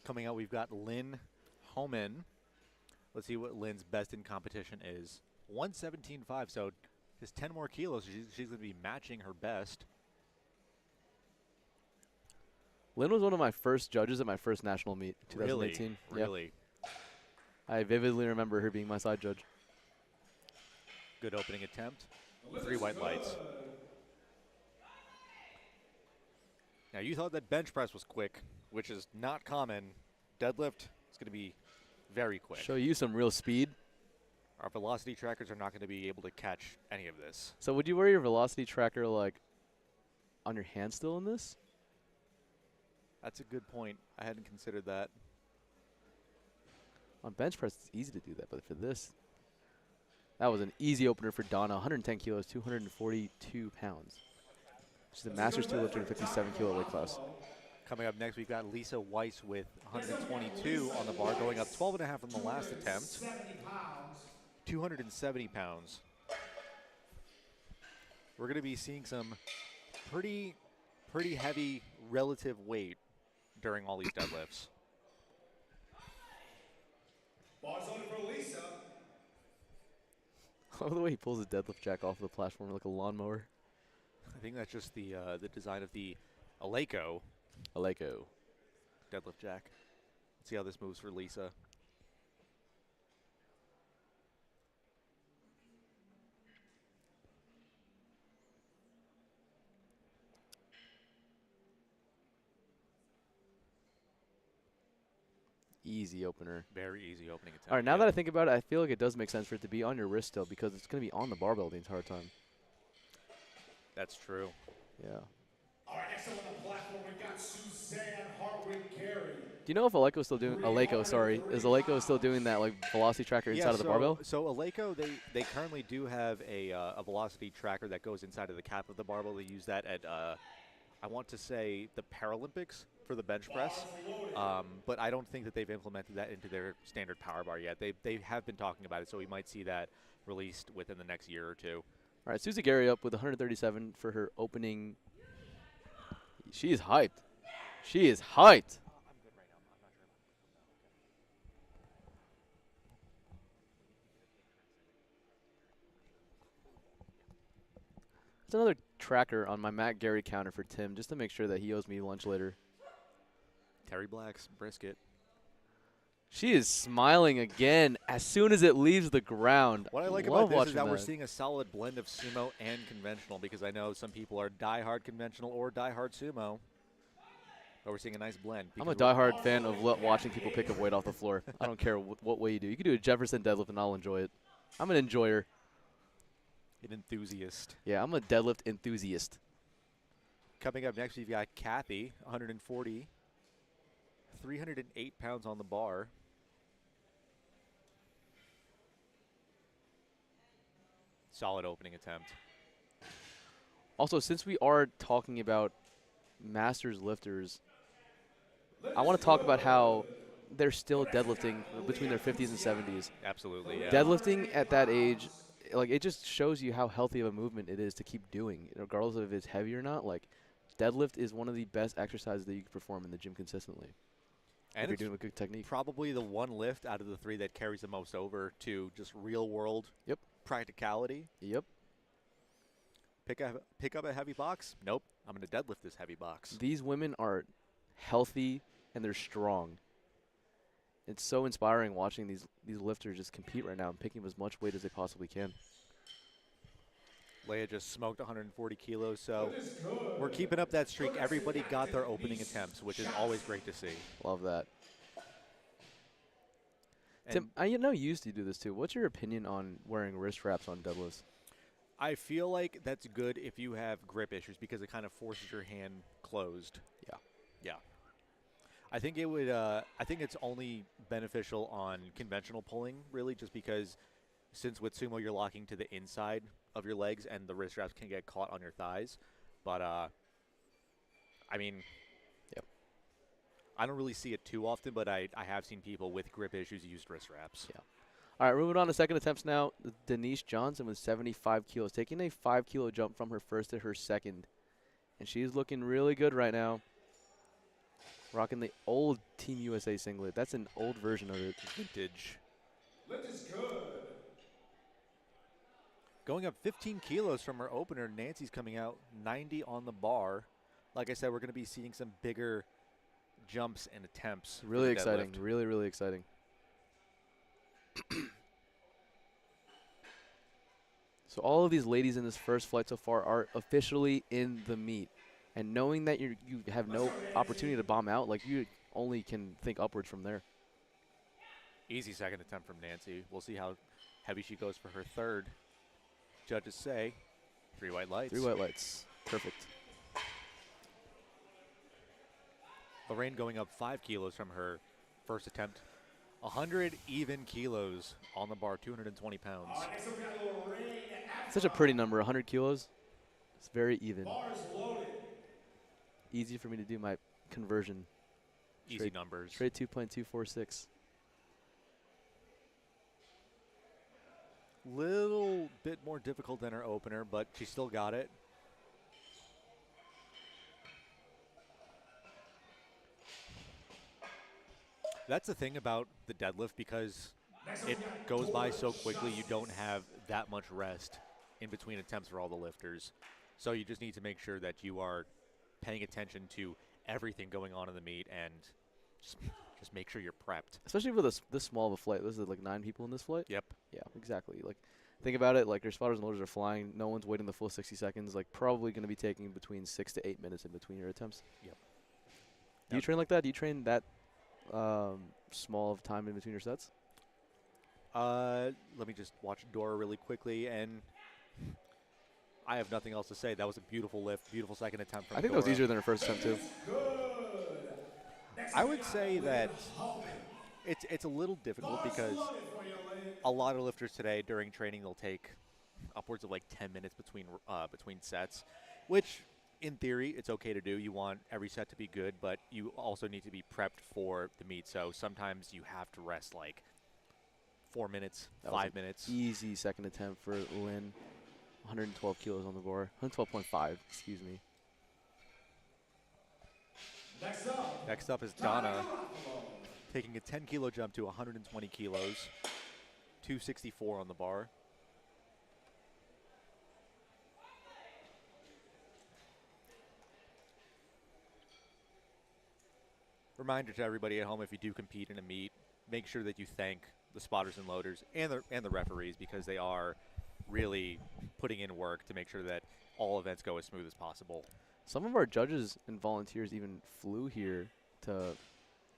Coming out, we've got Lynn Homan. Let's see what Lynn's best in competition is. 117.5, so just 10 more kilos. She's going to be matching her best. Lynn was one of my first judges at my first national meet, 2018. Really? Yeah. I vividly remember her being my side judge. Good opening attempt. 3 white lights. Now, you thought that bench press was quick, which is not common. Deadlift is going to be very quick. Show you some real speed. Our velocity trackers are not going to be able to catch any of this. So would you wear your velocity tracker like on your hand still in this? That's a good point. I hadn't considered that. On bench press, it's easy to do that, but for this, that was an easy opener for Donna. 110 kilos, 242 pounds. She's a master's tool lifter in 57 kilo weight class. Coming up next, we've got Lisa Weiss with 122 on the bar, going up 12.5 from the last attempt. 270 pounds. We're going to be seeing some pretty heavy relative weight during all these deadlifts. Bar's loaded for Lisa. I love the way he pulls his deadlift jack off the platform like a lawnmower. I think that's just the design of the Eleiko Aleko. deadlift jack. Let's see how this moves for Lisa. Easy opener. Very easy opening attempt. All right, now that I think about it, I feel like it does make sense for it to be on your wrist still because it's going to be on the barbell the entire time. That's true. Yeah. All right, next up on the platform, we've got Suzanne Hartwig-Carey. Do you know if Aleko still doing is Aleko still doing that like velocity tracker inside of the barbell? So Eleiko, they currently do have a velocity tracker that goes inside of the cap of the barbell. They use that at I want to say the Paralympics for the bench press, but I don't think that they've implemented that into their standard power bar yet. They have been talking about it, so we might see that released within the next year or two. All right, Susie Gary up with 137 for her opening. She is hyped. She is hyped. That's another tracker on my Matt Gary counter for Tim, just to make sure that he owes me lunch later. Terry Black's brisket. She is smiling again as soon as it leaves the ground. What I like Love about this is watching that we're seeing a solid blend of sumo and conventional, because I know some people are diehard conventional or diehard sumo. But we're seeing a nice blend. I'm a diehard fan of watching people pick up weight off the floor. I don't care what way you do. You can do a Jefferson deadlift and I'll enjoy it. I'm an enjoyer. An enthusiast. Yeah, I'm a deadlift enthusiast. Coming up next, we've got Kathy, 140, 308 pounds on the bar. Solid opening attempt. Also, since we are talking about masters lifters, I want to talk about how they're still deadlifting between their 50s and 70s. Absolutely, yeah. Deadlifting at that age, like, it just shows you how healthy of a movement it is to keep doing, regardless of if it's heavy or not. Like, deadlift is one of the best exercises that you can perform in the gym consistently. And if you're it's doing a good technique. probably the one lift out of the three that carries the most over to just real world practicality. Yep. Pick up a heavy box? Nope. I'm going to deadlift this heavy box. These women are healthy and they're strong. It's so inspiring watching these lifters just compete right now and picking up as much weight as they possibly can. Leia just smoked 140 kilos, so we're keeping up that streak. Everybody got their opening attempts, which is always great to see. Love that. And Tim, I know you used to do this too. What's your opinion on wearing wrist wraps on deadlifts? I feel like that's good if you have grip issues because it kind of forces your hand closed. Yeah. Yeah. I think it would. I think it's only beneficial on conventional pulling, really, just because since with sumo you're locking to the inside of your legs and the wrist wraps can get caught on your thighs. But I mean, yep. I don't really see it too often, but I have seen people with grip issues use wrist wraps. Yeah. All right, moving on to second attempts now. Denise Johnson with 75 kilos, taking a 5-kilo jump from her first to her second. And she's looking really good right now. Rocking the old Team USA singlet. That's an old version of it. Vintage. Lift is good. Going up 15 kilos from her opener, Nancy's coming out 90 on the bar. Like I said, we're going to be seeing some bigger jumps and attempts. Really exciting. Really, really exciting. So all of these ladies in this first flight so far are officially in the meet. And knowing that you have no opportunity to bomb out, like, you only can think upwards from there. Easy second attempt from Nancy. We'll see how heavy she goes for her third. Judges say 3 white lights. 3 white lights. Perfect. Lorraine going up 5 kilos from her first attempt. 100 even kilos on the bar, 220 pounds. Next up, we got Lorraine. Such a pretty number, 100 kilos. It's very even. Bars loaded. Easy for me to do my conversion. Easy numbers. Straight 2.246. Little bit more difficult than her opener, but she still got it. That's the thing about the deadlift, because it goes by so quickly, you don't have that much rest in between attempts for all the lifters. So you just need to make sure that you are paying attention to everything going on in the meet and just make sure you're prepped. Especially for this small of a flight. This is like 9 people in this flight. Yep. Yeah, exactly. Like, think about it. Like, your spotters and loaders are flying. No one's waiting the full 60 seconds. Like, probably going to be taking between 6 to 8 minutes in between your attempts. Yep. Do you train like that? Do you train that small of time in between your sets? Let me just watch Dora really quickly, and I have nothing else to say. That was a beautiful lift, beautiful second attempt from I think Dora. that was easier than her first attempt, too. I would say that it's a little difficult because a lot of lifters today during training, they'll take upwards of like 10 minutes between sets, which in theory, it's okay to do. You want every set to be good, but you also need to be prepped for the meet. So sometimes you have to rest like 4 minutes, That was 5 an minutes. Easy second attempt for Lynn. 112 kilos on the bar. 112.5, excuse me. Next up, Next up is Donna taking a 10-kilo jump to 120 kilos, 264 on the bar. Reminder to everybody at home, if you do compete in a meet, make sure that you thank the spotters and loaders and the referees, because they are really putting in work to make sure that all events go as smooth as possible. Some of our judges and volunteers even flew here to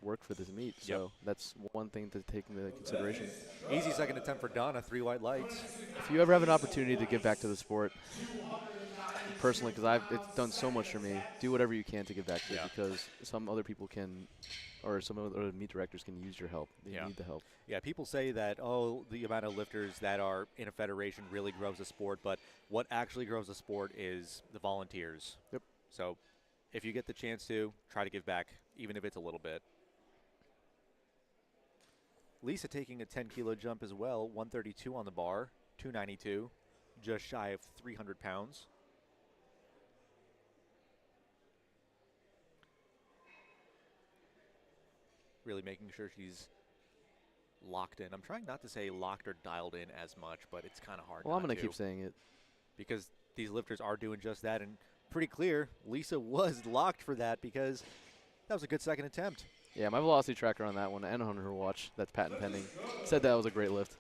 work for this meet, so that's one thing to take into consideration. Easy second attempt for Donna, 3 white lights. If you ever have an opportunity to give back to the sport, personally, because it's done so much for me, do whatever you can to give back to it, because some other people can, or some other meet directors can use your help. They need the help. Yeah, people say that, oh, the amount of lifters that are in a federation really grows the sport, but what actually grows the sport is the volunteers. Yep. So if you get the chance to, try to give back, even if it's a little bit. Lisa taking a 10-kilo jump as well, 132 on the bar, 292, just shy of 300 pounds. Really making sure she's locked in. I'm trying not to say locked or dialed in as much, but it's kind of hard. Well, I'm going to keep saying it. Because these lifters are doing just that, and pretty clear, Lisa was locked for that because that was a good second attempt. Yeah, my velocity tracker on that one and on her watch, that's patent pending, said that was a great lift.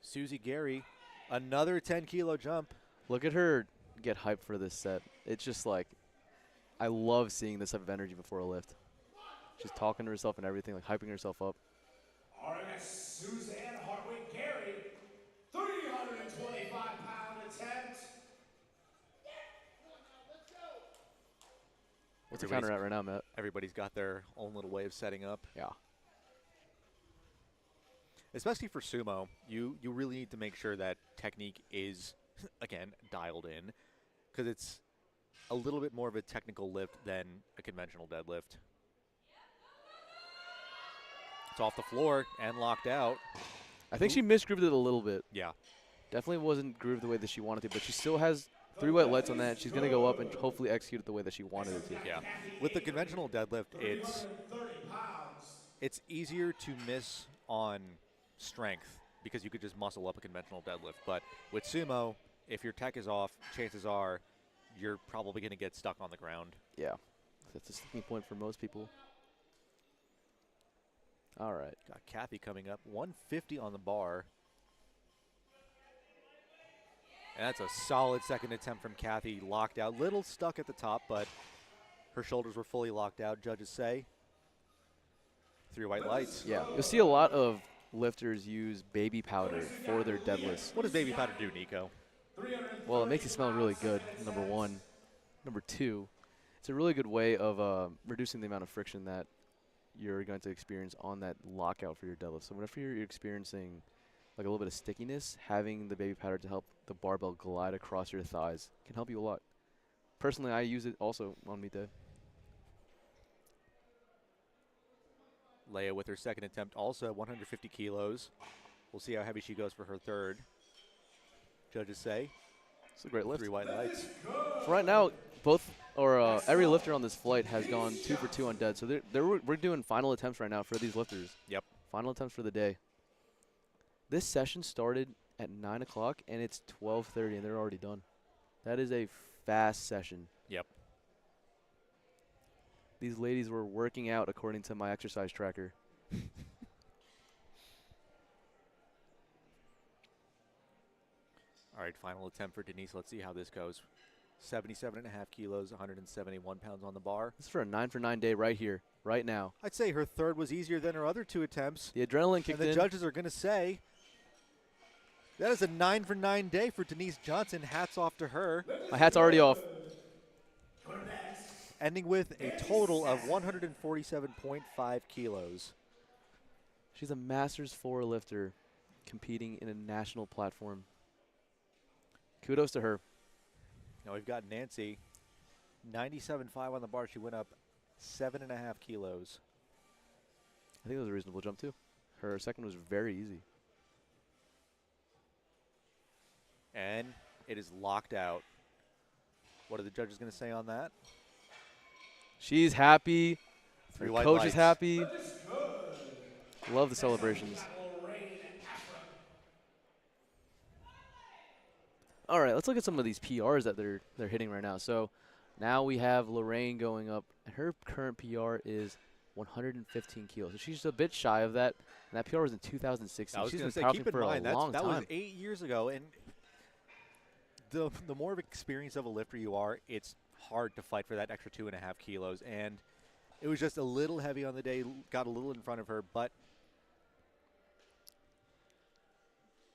Susie Gary, another 10-kilo jump. Look at her get hyped for this set. It's just like, I love seeing this type of energy before a lift. She's talking to herself and everything, like hyping herself up. All right, next, Suzanne Hartwig Gary, 325-pound attempt. What's the counter at right now, Matt? Everybody's got their own little way of setting up. Yeah. Especially for sumo, you really need to make sure that technique is, again, dialed in, because it's a little bit more of a technical lift than a conventional deadlift. It's off the floor and locked out. I think she misgrooved it a little bit. Yeah. Definitely wasn't grooved the way that she wanted to, but she still has 3 white lights on that. She's going to go up and hopefully execute it the way that she wanted it to. Yeah. With the conventional deadlift, it's easier to miss on strength because you could just muscle up a conventional deadlift. But with sumo, if your tech is off, chances are you're probably going to get stuck on the ground. Yeah. That's a sticking point for most people. All right. Got Kathy coming up, 150 on the bar. And that's a solid second attempt from Kathy, locked out. Little stuck at the top, but her shoulders were fully locked out, judges say. 3 white lights. Yeah. You'll see a lot of lifters use baby powder for their deadlifts. What does baby powder do, Nico? Well, it makes you smell really good, number one. Number two, it's a really good way of reducing the amount of friction that you're going to experience on that lockout for your deadlift. So whenever you're experiencing like a little bit of stickiness, having the baby powder to help the barbell glide across your thighs can help you a lot. Personally, I use it also on meet day. Leia with her second attempt, also 150 kilos. We'll see how heavy she goes for her third. Judges say. It's a great lift. 3 white lights. For right now, every lifter on this flight has gone 2 for 2 on dead. So we're doing final attempts right now for these lifters. Yep. Final attempts for the day. This session started at 9 o'clock, and it's 12:30, and they're already done. That is a fast session. Yep. These ladies were working out according to my exercise tracker. All right, final attempt for Denise. Let's see how this goes. 77.5 kilos, 171 pounds on the bar. This is for a 9 for 9 day right here, right now. I'd say her third was easier than her other 2 attempts. The adrenaline kicked and the in. judges are going to say that is a 9 for 9 day for Denise Johnson. Hats off to her. My hat's already off. Ending with a total of 147.5 kilos. She's a Masters 4 lifter competing in a national platform. Kudos to her. Now we've got Nancy, 97.5 on the bar. She went up 7.5 kilos. I think it was a reasonable jump, too. Her second was very easy. And it is locked out. What are the judges going to say on that? She's happy. Three Her white coach lights. is happy. Look is good. Love the Next up, we celebrations. got Lorraine Afra. All right, let's look at some of these PRs that they're hitting right now. So now we have Lorraine going up. Her current PR is 115 kilos. So she's a bit shy of that. And that PR was in 2016. I was She's going been to say, keep powerlifting in for mind, a long that time. was 8 years ago. And the more of experience of a lifter you are, it's hard to fight for that extra 2.5 kilos. And it was just a little heavy on the day, got a little in front of her, but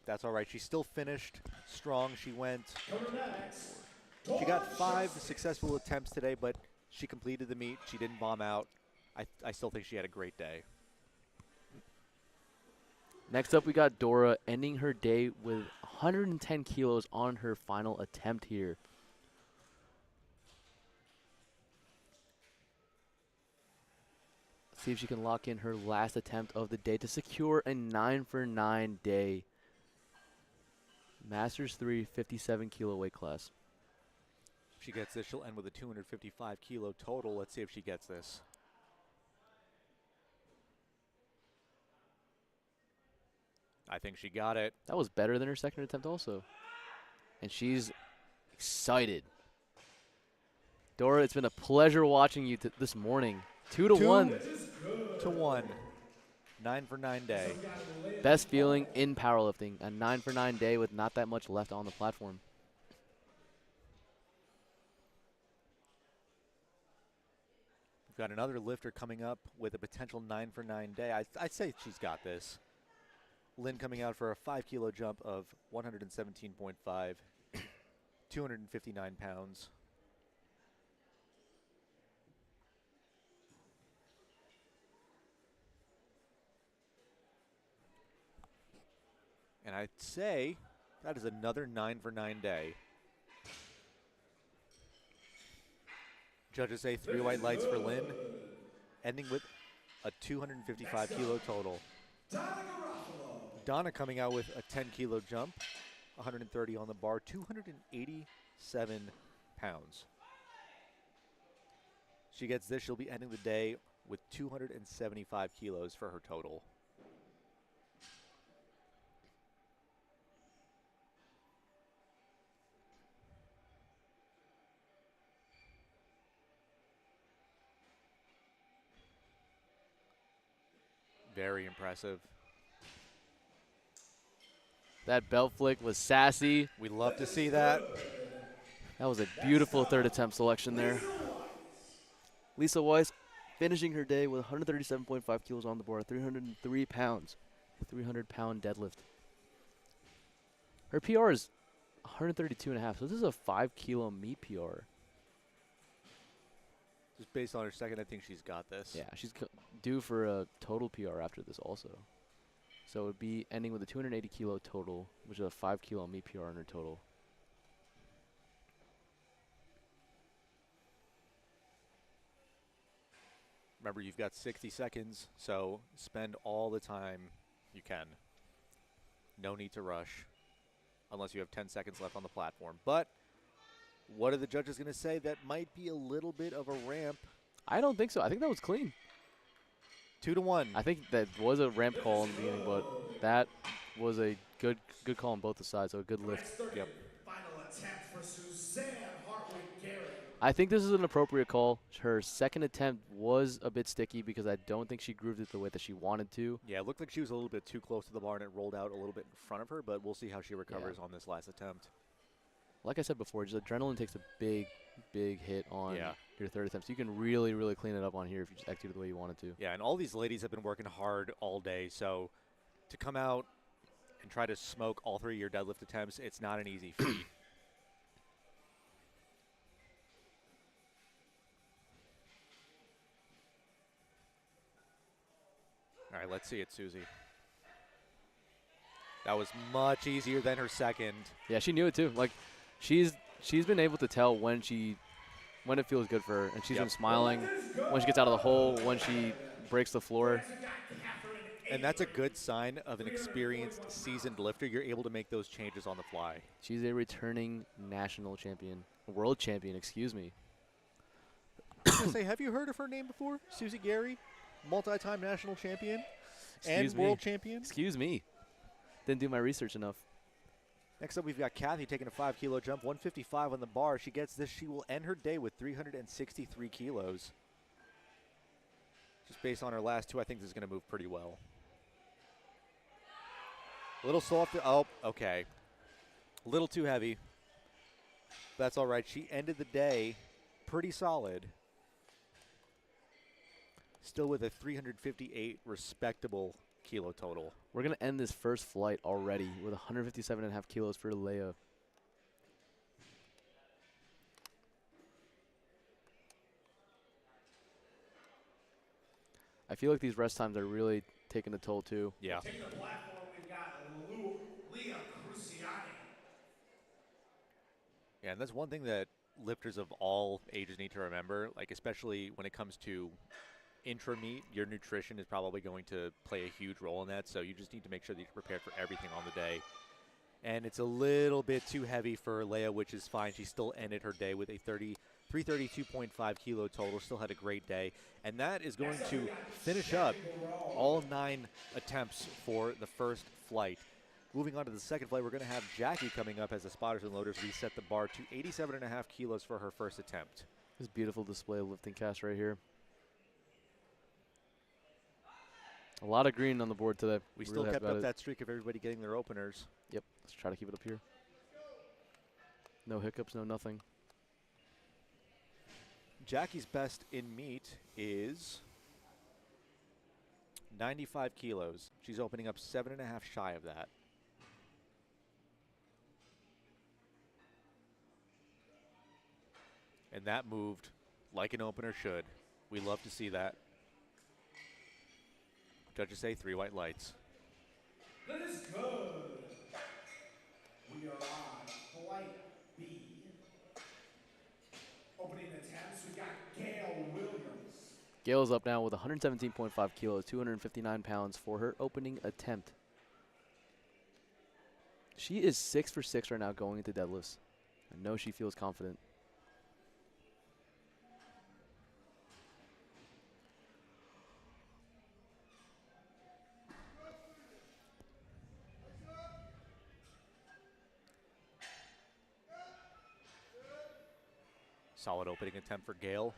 that's all right. She still finished strong. She went. She got 5 successful attempts today, but she completed the meet. She didn't bomb out. I still think she had a great day. Next up, we got Dora ending her day with 110 kilos on her final attempt here. Let's see if she can lock in her last attempt of the day to secure a 9-for-9 day. Masters 3, 57 kilo weight class. If she gets this, she'll end with a 255 kilo total. Let's see if she gets this. I think she got it. That was better than her second attempt also. And she's excited. Dora, it's been a pleasure watching you this morning. 2-1. 2-1. 9-for-9 day. Best feeling in powerlifting. A 9-for-9 day with not that much left on the platform. We've got another lifter coming up with a potential 9-for-9 day. I'd say she's got this. Lynn coming out for a 5 kilo jump of 117.5, 259 pounds. And I'd say that is another 9-for-9 day. Judges say 3 white lights for Lynn, ending with a 255 kilo total. Donna coming out with a 10 kilo jump, 130 on the bar, 287 pounds. She gets this, she'll be ending the day with 275 kilos for her total. Very impressive. That belt flick was sassy. We love to see that. That was a beautiful third attempt selection there. Lisa Weiss finishing her day with 137.5 kilos on the board, 303 pounds, 300-pound deadlift. Her PR is 132.5, so this is a 5 kilo meet PR. Just based on her second, I think she's got this. Yeah, she's due for a total PR after this also. So it would be ending with a 280 kilo total, which is a 5 kilo meet PR in her total. Remember, you've got 60 seconds, so spend all the time you can. No need to rush, unless you have 10 seconds left on the platform. But what are the judges going to say? That might be a little bit of a ramp. I don't think so. I think that was clean. 2-1. I think that was a ramp call in the beginning, but that was a good call on both the sides, so a good lift. Yep. Final attempt for Suzanne Hartwig-Garrett. I think this is an appropriate call. Her second attempt was a bit sticky because I don't think she grooved it the way that she wanted to. Yeah, it looked like she was a little bit too close to the bar and it rolled out a little bit in front of her, but we'll see how she recovers on this last attempt. Like I said before, just adrenaline takes a big hit on Yeah. your third attempt. So you can really, really clean it up on here if you just execute it the way you wanted to. Yeah, and all these ladies have been working hard all day, so to come out and try to smoke all 3 of your deadlift attempts, it's not an easy feat. All right, let's see it, Susie. That was much easier than her second. Yeah, she knew it too. Like, she's been able to tell when it feels good for her, and she's Yep. been smiling when she gets out of the hole, when she breaks the floor. Next, we got Catherine And that's a Avery. good sign of an experienced, seasoned lifter. You're able to make those changes on the fly. She's a returning national champion, world champion, excuse me. I was gonna say, have you heard of her name before? Susie Gary, multi-time national champion Excuse and me. world champion. Excuse me. Didn't do my research enough. Next up, we've got Kathy taking a 5-kilo jump, 155 on the bar. She gets this. She will end her day with 363 kilos. Just based on her last two, I think this is going to move pretty well. A little soft. Oh, okay. A little too heavy. That's all right. She ended the day pretty solid. Still with a 358 respectable kilo total. We're going to end this first flight already with 157.5 kilos for Leia. I feel like these rest times are really taking a toll too. Yeah. Taking the platform, we've got Leah Cruciani. Yeah, and that's one thing that lifters of all ages need to remember, like especially when it comes to intra-meet, your nutrition is probably going to play a huge role in that, so you just need to make sure that you're prepared for everything on the day. And it's a little bit too heavy for Leia, which is fine. She still ended her day with a 332.5 kilo total, still had a great day. And that is going to finish up all 9 attempts for the first flight. Moving on to the second flight, we're going to have Jackie coming up as the spotters and loaders reset the bar to 87.5 kilos for her first attempt. This beautiful display of lifting cast right here. A lot of green on the board today. We still Really kept happy up about it. that streak of everybody getting their openers. Yep, let's try to keep it up here. No hiccups, no nothing. Jackie's best in meet is 95 kilos. She's opening up 7.5 shy of that. And that moved like an opener should. We love to see that. Judges say 3 white lights. That is good. We are on flight B. Opening attempts, we got Gail Williams. Gail's up now with 117.5 kilos, 259 pounds for her opening attempt. She is 6 for 6 right now going into deadlifts. I know she feels confident. Solid opening attempt for Gail.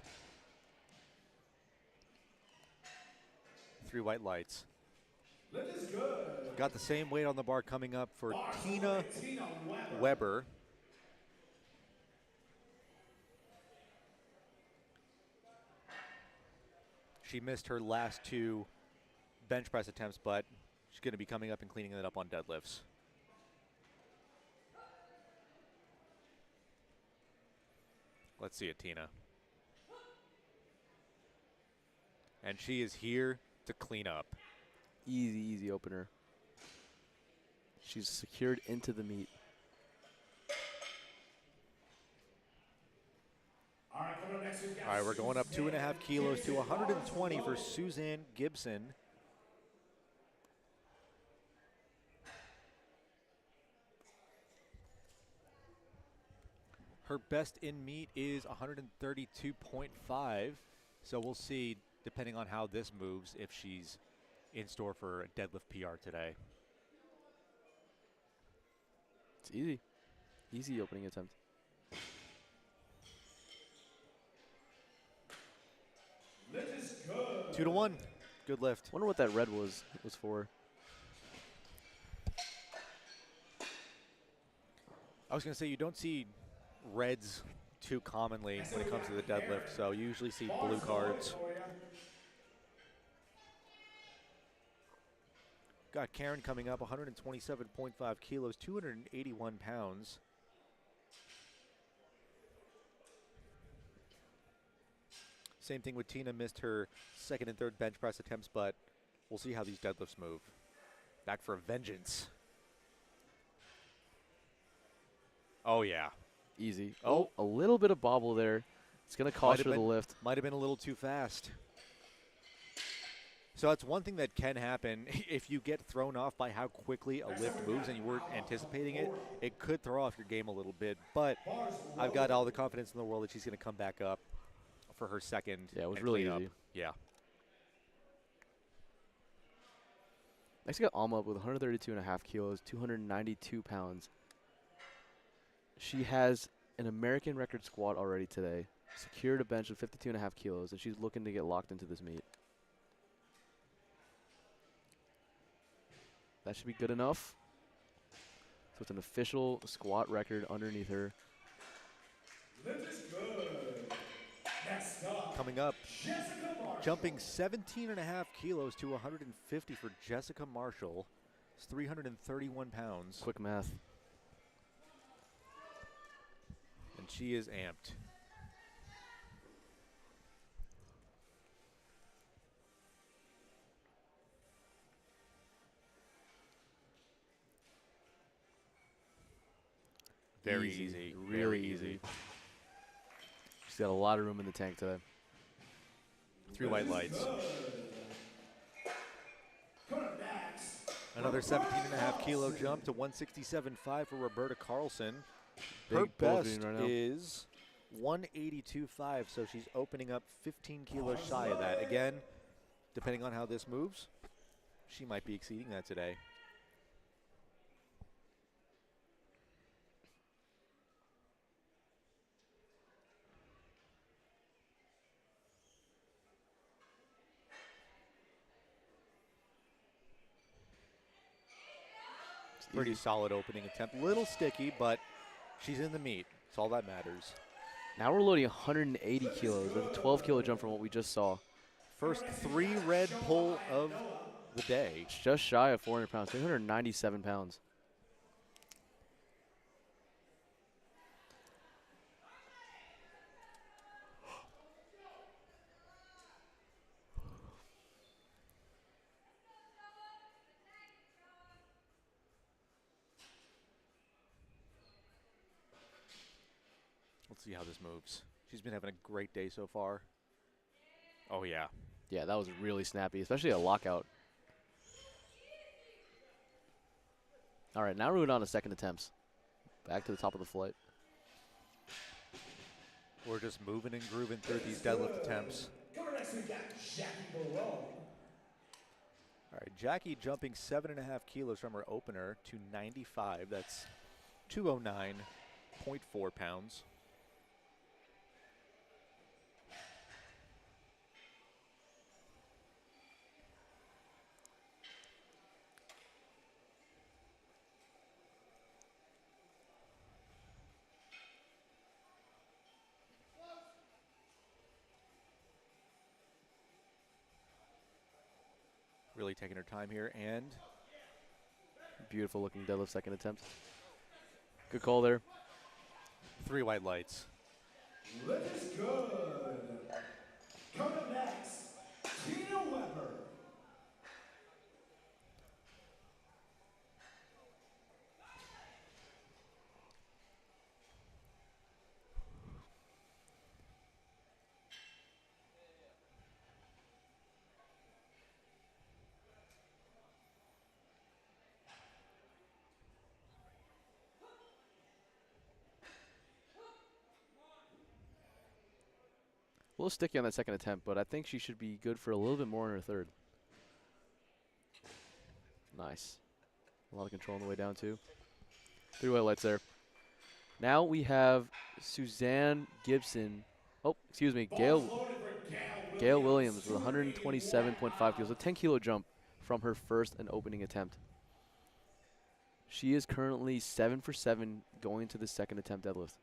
3 white lights. That is good. Got the same weight on the bar coming up for Bar Tina Tina Weber. Weber. She missed her last 2 bench press attempts, but she's going to be coming up and cleaning it up on deadlifts. Let's see it, Tina. And she is here to clean up. Easy, easy opener. She's secured into the meet. All right, coming up next, we've got All right, we're going up 2.5 Suzanne kilos to Gibson, 120 for Barcelona. Suzanne Gibson. Her best in meet is 132.5. So we'll see, depending on how this moves, if she's in store for a deadlift PR today. It's easy. Easy opening attempt. That is good. 2 to 1. Good lift. Wonder what that red was for. I was going to say, you don't see reds too commonly when it comes to the deadlift, so you usually see blue cards. Got Karen coming up, 127.5 kilos, 281 pounds. Same thing with Tina, missed her second and third bench press attempts, but we'll see how these deadlifts move. Back for a vengeance. Oh, yeah. Easy. Oh. A little bit of bobble there. It's going to cost her the lift. Might have been a little too fast. So that's one thing that can happen if you get thrown off by how quickly a lift moves and you weren't anticipating it. It could throw off your game a little bit, but I've got all the confidence in the world that she's going to come back up for her second. Yeah, it was and really clean easy. up. Yeah. Next, we got Alma with 132.5 kilos, 292 pounds. She has an American record squat already today, secured a bench of 52.5 kilos, and she's looking to get locked into this meet. That should be good enough. So it's an official squat record underneath her. Lift is good. Next up, Coming up, Jessica Marshall. jumping 17.5 kilos to 150 for Jessica Marshall. It's 331 pounds. Quick math. And she is amped. Very easy. Really easy. She's got a lot of room in the tank today. 3 white lights. Coming up next, Another 17.5 kilo jump to 167.5 for Roberta Carlson. Her Big pole best being right now. is 182.5, so she's opening up 15 kilos shy of that. Again, depending on how this moves, she might be exceeding that today. Pretty solid opening attempt. Little sticky, but she's in the meet. It's all that matters. Now we're loading 180 kilos. That's a 12 kilo jump from what we just saw. First 3 red pull of the day. It's just shy of 400 pounds, 397 pounds. Let's see how this moves. She's been having a great day so far. Oh, yeah. Yeah, that was really snappy, especially a lockout. All right, now we're moving on to second attempts. Back to the top of the flight. We're just moving and grooving through these deadlift attempts. coming next we got Jackie Barone. All right, Jackie jumping 7.5 kilos from her opener to 95. That's 209.4 pounds. Really taking her time here, and Beautiful looking deadlift second attempt. Good call there. 3 white lights. Lift is good. Coming up next, Tina Weber. A little sticky on that second attempt, but I think she should be good for a little bit more in her third. Nice. A lot of control on the way down, too. 3 white lights there. Now we have Suzanne Gibson. Oh, excuse me, Gail Williams with 127.5 kilos, a 10 kilo jump from her first and opening attempt. She is currently 7 for 7 going to the second attempt deadlift.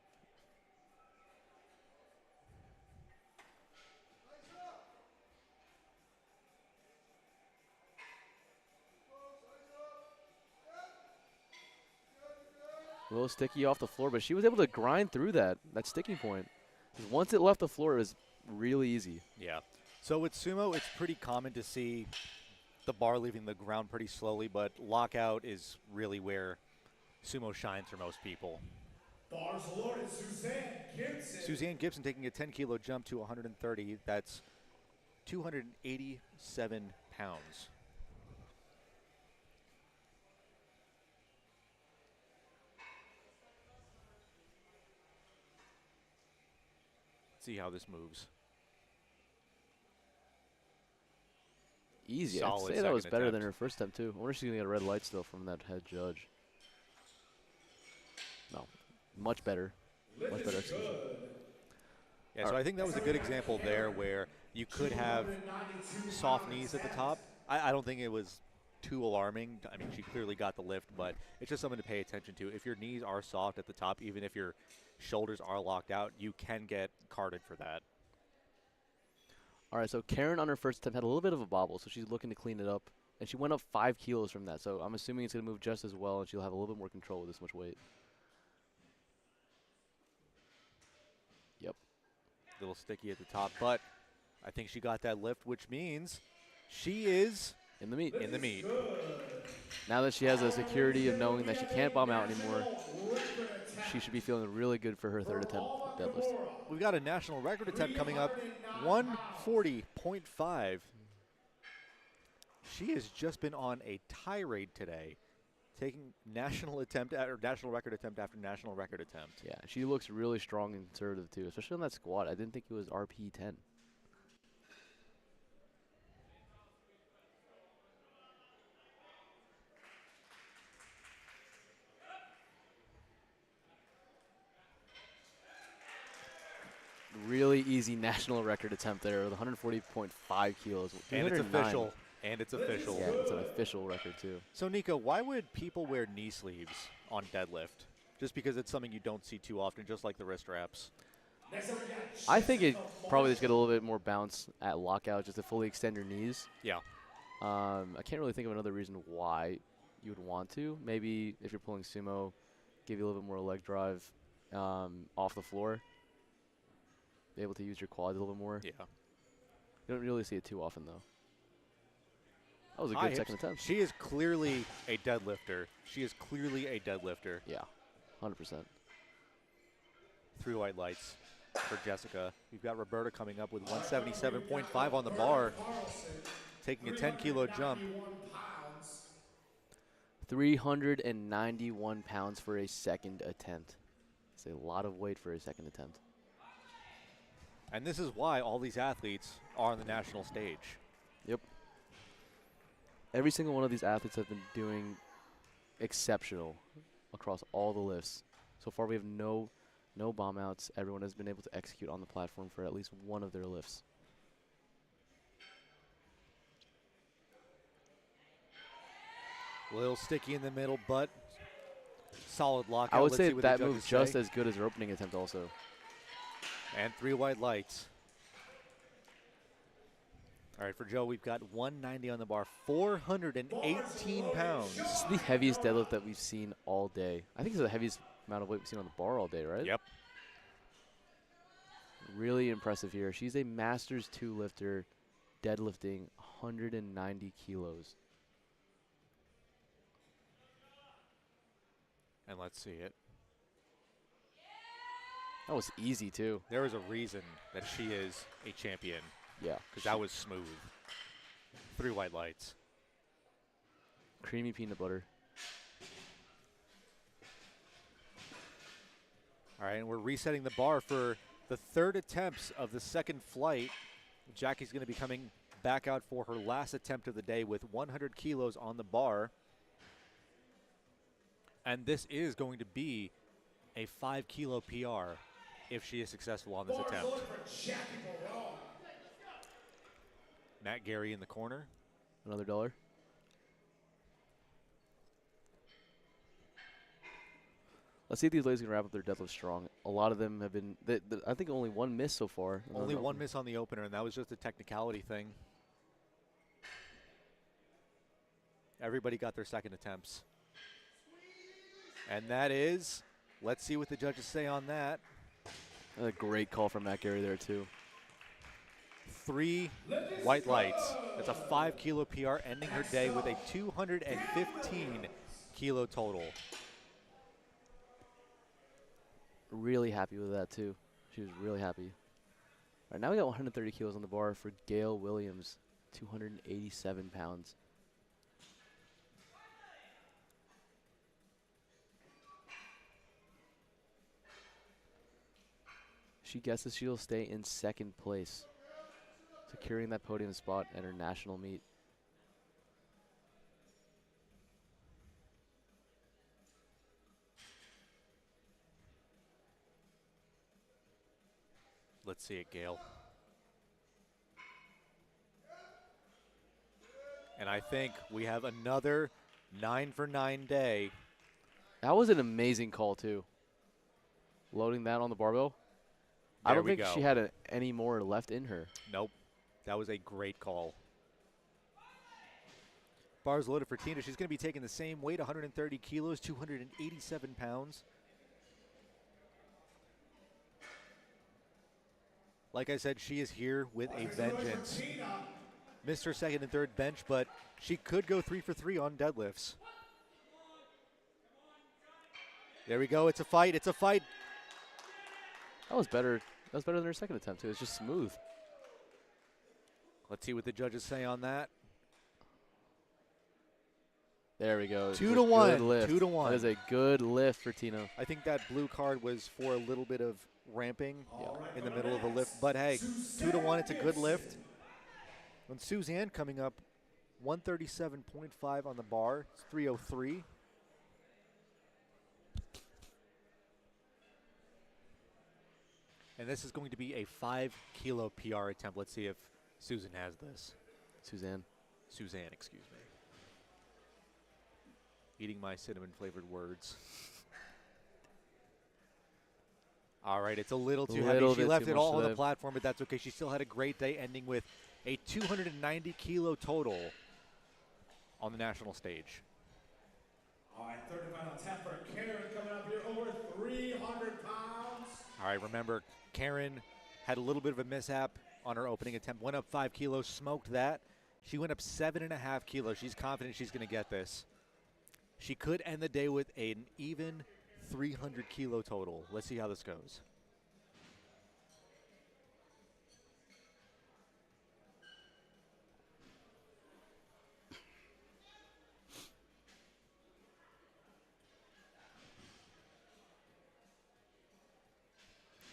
A little sticky off the floor, but she was able to grind through that sticking point. 'Cause once it left the floor, it was really easy. Yeah. So with sumo, it's pretty common to see the bar leaving the ground pretty slowly, but lockout is really where sumo shines for most people. Bars loaded, Suzanne Gibson. Suzanne Gibson taking a 10-kilo jump to 130. That's 287 pounds. See how this moves. Easy. Solid I'd say that was second better than attempt. her first attempt, too. I wonder if she's going to get a red light still from that head judge. No. Much better. Much better execution. Yeah, so I think that was a good example there where you could have soft knees at the top. I don't think it was too alarming. I mean, she clearly got the lift, but it's just something to pay attention to. If your knees are soft at the top, even if your shoulders are locked out, you can get carded for that. All right, so Karen on her first attempt had a little bit of a bobble, so she's looking to clean it up. And she went up 5 kilos from that, so I'm assuming it's going to move just as well, and she'll have a little bit more control with this much weight. Yep. A little sticky at the top, but I think she got that lift, which means she is In the meat. in the meat. Now that she has a security of knowing that she can't bomb out anymore, she should be feeling really good for her third attempt deadlift. We've got a national record attempt coming up, 140.5. She has just been on a tirade today, taking national record attempt after national record attempt. Yeah, she looks really strong and conservative too, especially on that squat. I didn't think it was RP 10. Really easy national record attempt there with 140.5 kilos. And it's 309. official. And it's official. Yeah, it's an official record too. So, Nico, why would people wear knee sleeves on deadlift? Just because it's something you don't see too often, just like the wrist wraps. I think it probably just get a little bit more bounce at lockout just to fully extend your knees. Yeah. I can't really think of another reason why you would want to. Maybe if you're pulling sumo, give you a little bit more leg drive off the floor. Be able to use your quads a little bit more. Yeah. You don't really see it too often, though. That was a High good second hips. attempt. She is clearly a deadlifter. She is clearly a deadlifter. Yeah, 100%. 3 white lights for Jessica. We've got Roberta coming up with 177.5 on the bar, taking a 10-kilo jump. 391 pounds for a second attempt. It's a lot of weight for a second attempt. And this is why all these athletes are on the national stage. Yep. Every single one of these athletes have been doing exceptional across all the lifts. So far, we have no bomb outs. Everyone has been able to execute on the platform for at least one of their lifts. A little sticky in the middle, but solid lockout. I would Let's say see what the that judges move just say. as good as her opening attempt also. And 3 white lights. All right, for Joe, we've got 190 on the bar, 418 pounds. This is the heaviest deadlift that we've seen all day. I think it's the heaviest amount of weight we've seen on the bar all day, right? Yep. Really impressive here. She's a Masters 2 lifter, deadlifting 190 kilos. And let's see it. That was easy, too. There is a reason that she is a champion, Yeah. because that was smooth. 3 white lights. Creamy peanut butter. All right, and we're resetting the bar for the third attempts of the second flight. Jackie's going to be coming back out for her last attempt of the day with 100 kilos on the bar. And this is going to be a 5-kilo PR if she is successful on this attempt. Matt Gary in the corner. Another dollar. Let's see if these ladies can wrap up their deadlift strong. A lot of them have been, I think only one miss so far. Only one miss on the opener, and that was just a technicality thing. Everybody got their second attempts. And that is, let's see what the judges say on that. A great call from Matt Gary there, too. 3 white lights. That's a 5-kilo PR, ending her day with a 215-kilo total. Really happy with that, too. She was really happy. All right, now we got 130 kilos on the bar for Gail Williams, 287 pounds. She guesses she'll stay in second place, securing that podium spot at her national meet. Let's see it, Gail. And I think we have another 9 for 9 day. That was an amazing call, too. Loading that on the barbell. I There don't we think go. she had any more left in her. Nope. That was a great call. Bars loaded for Tina. She's going to be taking the same weight, 130 kilos, 287 pounds. Like I said, she is here with a vengeance. Missed her second and third bench, but she could go 3 for 3 on deadlifts. There we go. It's a fight. It's a fight. That was better. That was better than her second attempt, too. It was just smooth. Let's see what the judges say on that. There we go. 2 to 1. 2 to That 1. is a good lift for Tina. I think that blue card was for a little bit of ramping in the middle of the lift. But hey, 2 to 1. It's a good lift. And Suzanne coming up 137.5 on the bar. It's 303. And this is going to be a 5 kilo PR attempt. Let's see if Susan has this. Suzanne. Suzanne, excuse me. Eating my cinnamon flavored words. All right, it's a little too heavy. She bit left too it much all on the today. platform, but that's okay. She still had a great day, ending with a 290 kilo total on the national stage. All right, third and final attempt for Karen coming up here, over 300 pounds. All right, remember, Karen had a little bit of a mishap on her opening attempt. Went up 5 kilos, smoked that. She went up 7.5 kilos. She's confident she's going to get this. She could end the day with an even 300 kilo total. Let's see how this goes.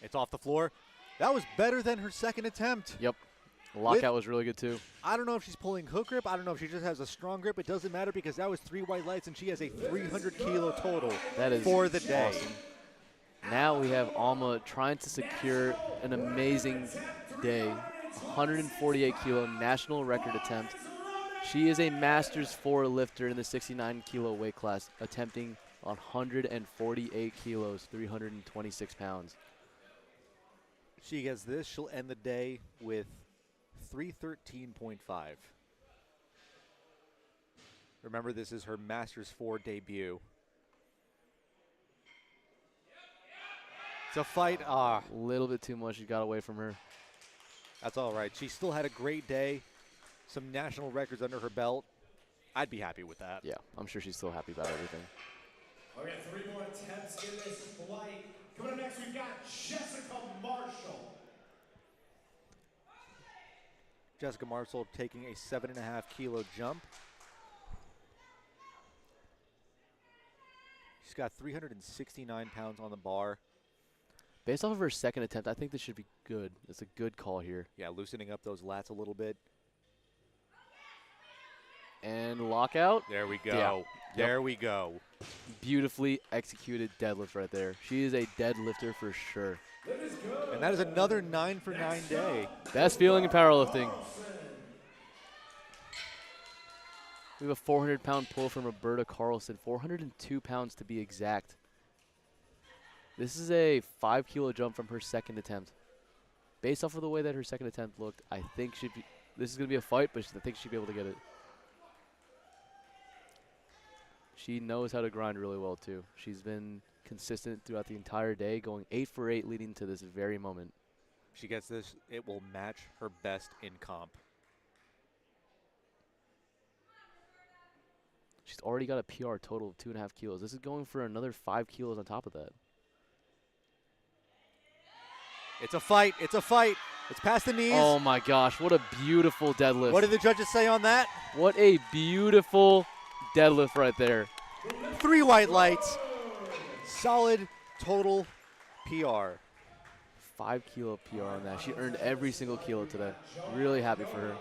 It's off the floor. That was better than her second attempt. Yep. The lockout was really good, too. I don't know if she's pulling hook grip. I don't know if she just has a strong grip. It doesn't matter because that was 3 white lights, and she has a 300 kilo total That is for the day. awesome. Now we have Alma trying to secure an amazing day. 148 kilo national record attempt. She is a Masters 4 lifter in the 69 kilo weight class, attempting 148 kilos, 326 pounds. She gets this. She'll end the day with 313.5. Remember, this is her Masters 4 debut. It's a fight. A little bit too much. She got away from her. That's all right. She still had a great day. Some national records under her belt. I'd be happy with that. Yeah, I'm sure she's still happy about everything. We got 3 more attempts in this flight. Coming up next, we've got Jessica Marshall. Jessica Marshall taking a 7.5 kilo jump. She's got 369 pounds on the bar. Based off of her second attempt, I think this should be good. It's a good call here. Yeah, loosening up those lats a little bit. And lockout. There we go. Yeah. There we go. Beautifully executed deadlift right there. She is a deadlifter for sure. And that is another 9 for 9 day. Best feeling in powerlifting. We have a 400-pound pull from Roberta Carlson, 402 pounds to be exact. This is a 5 kilo jump from her second attempt. Based off of the way that her second attempt looked, I think this is going to be a fight, but I think she'll be able to get it. She knows how to grind really well, too. She's been consistent throughout the entire day, going 8 for 8 leading to this very moment. She gets this, it will match her best in comp. She's already got a PR total of 2.5 kilos. This is going for another 5 kilos on top of that. It's a fight. It's a fight. It's past the knees. Oh my gosh, what a beautiful deadlift. What did the judges say on that? What a beautiful deadlift right there. 3 white lights. Solid total PR. 5 kilo PR on that. She earned every single kilo today. Really happy for her.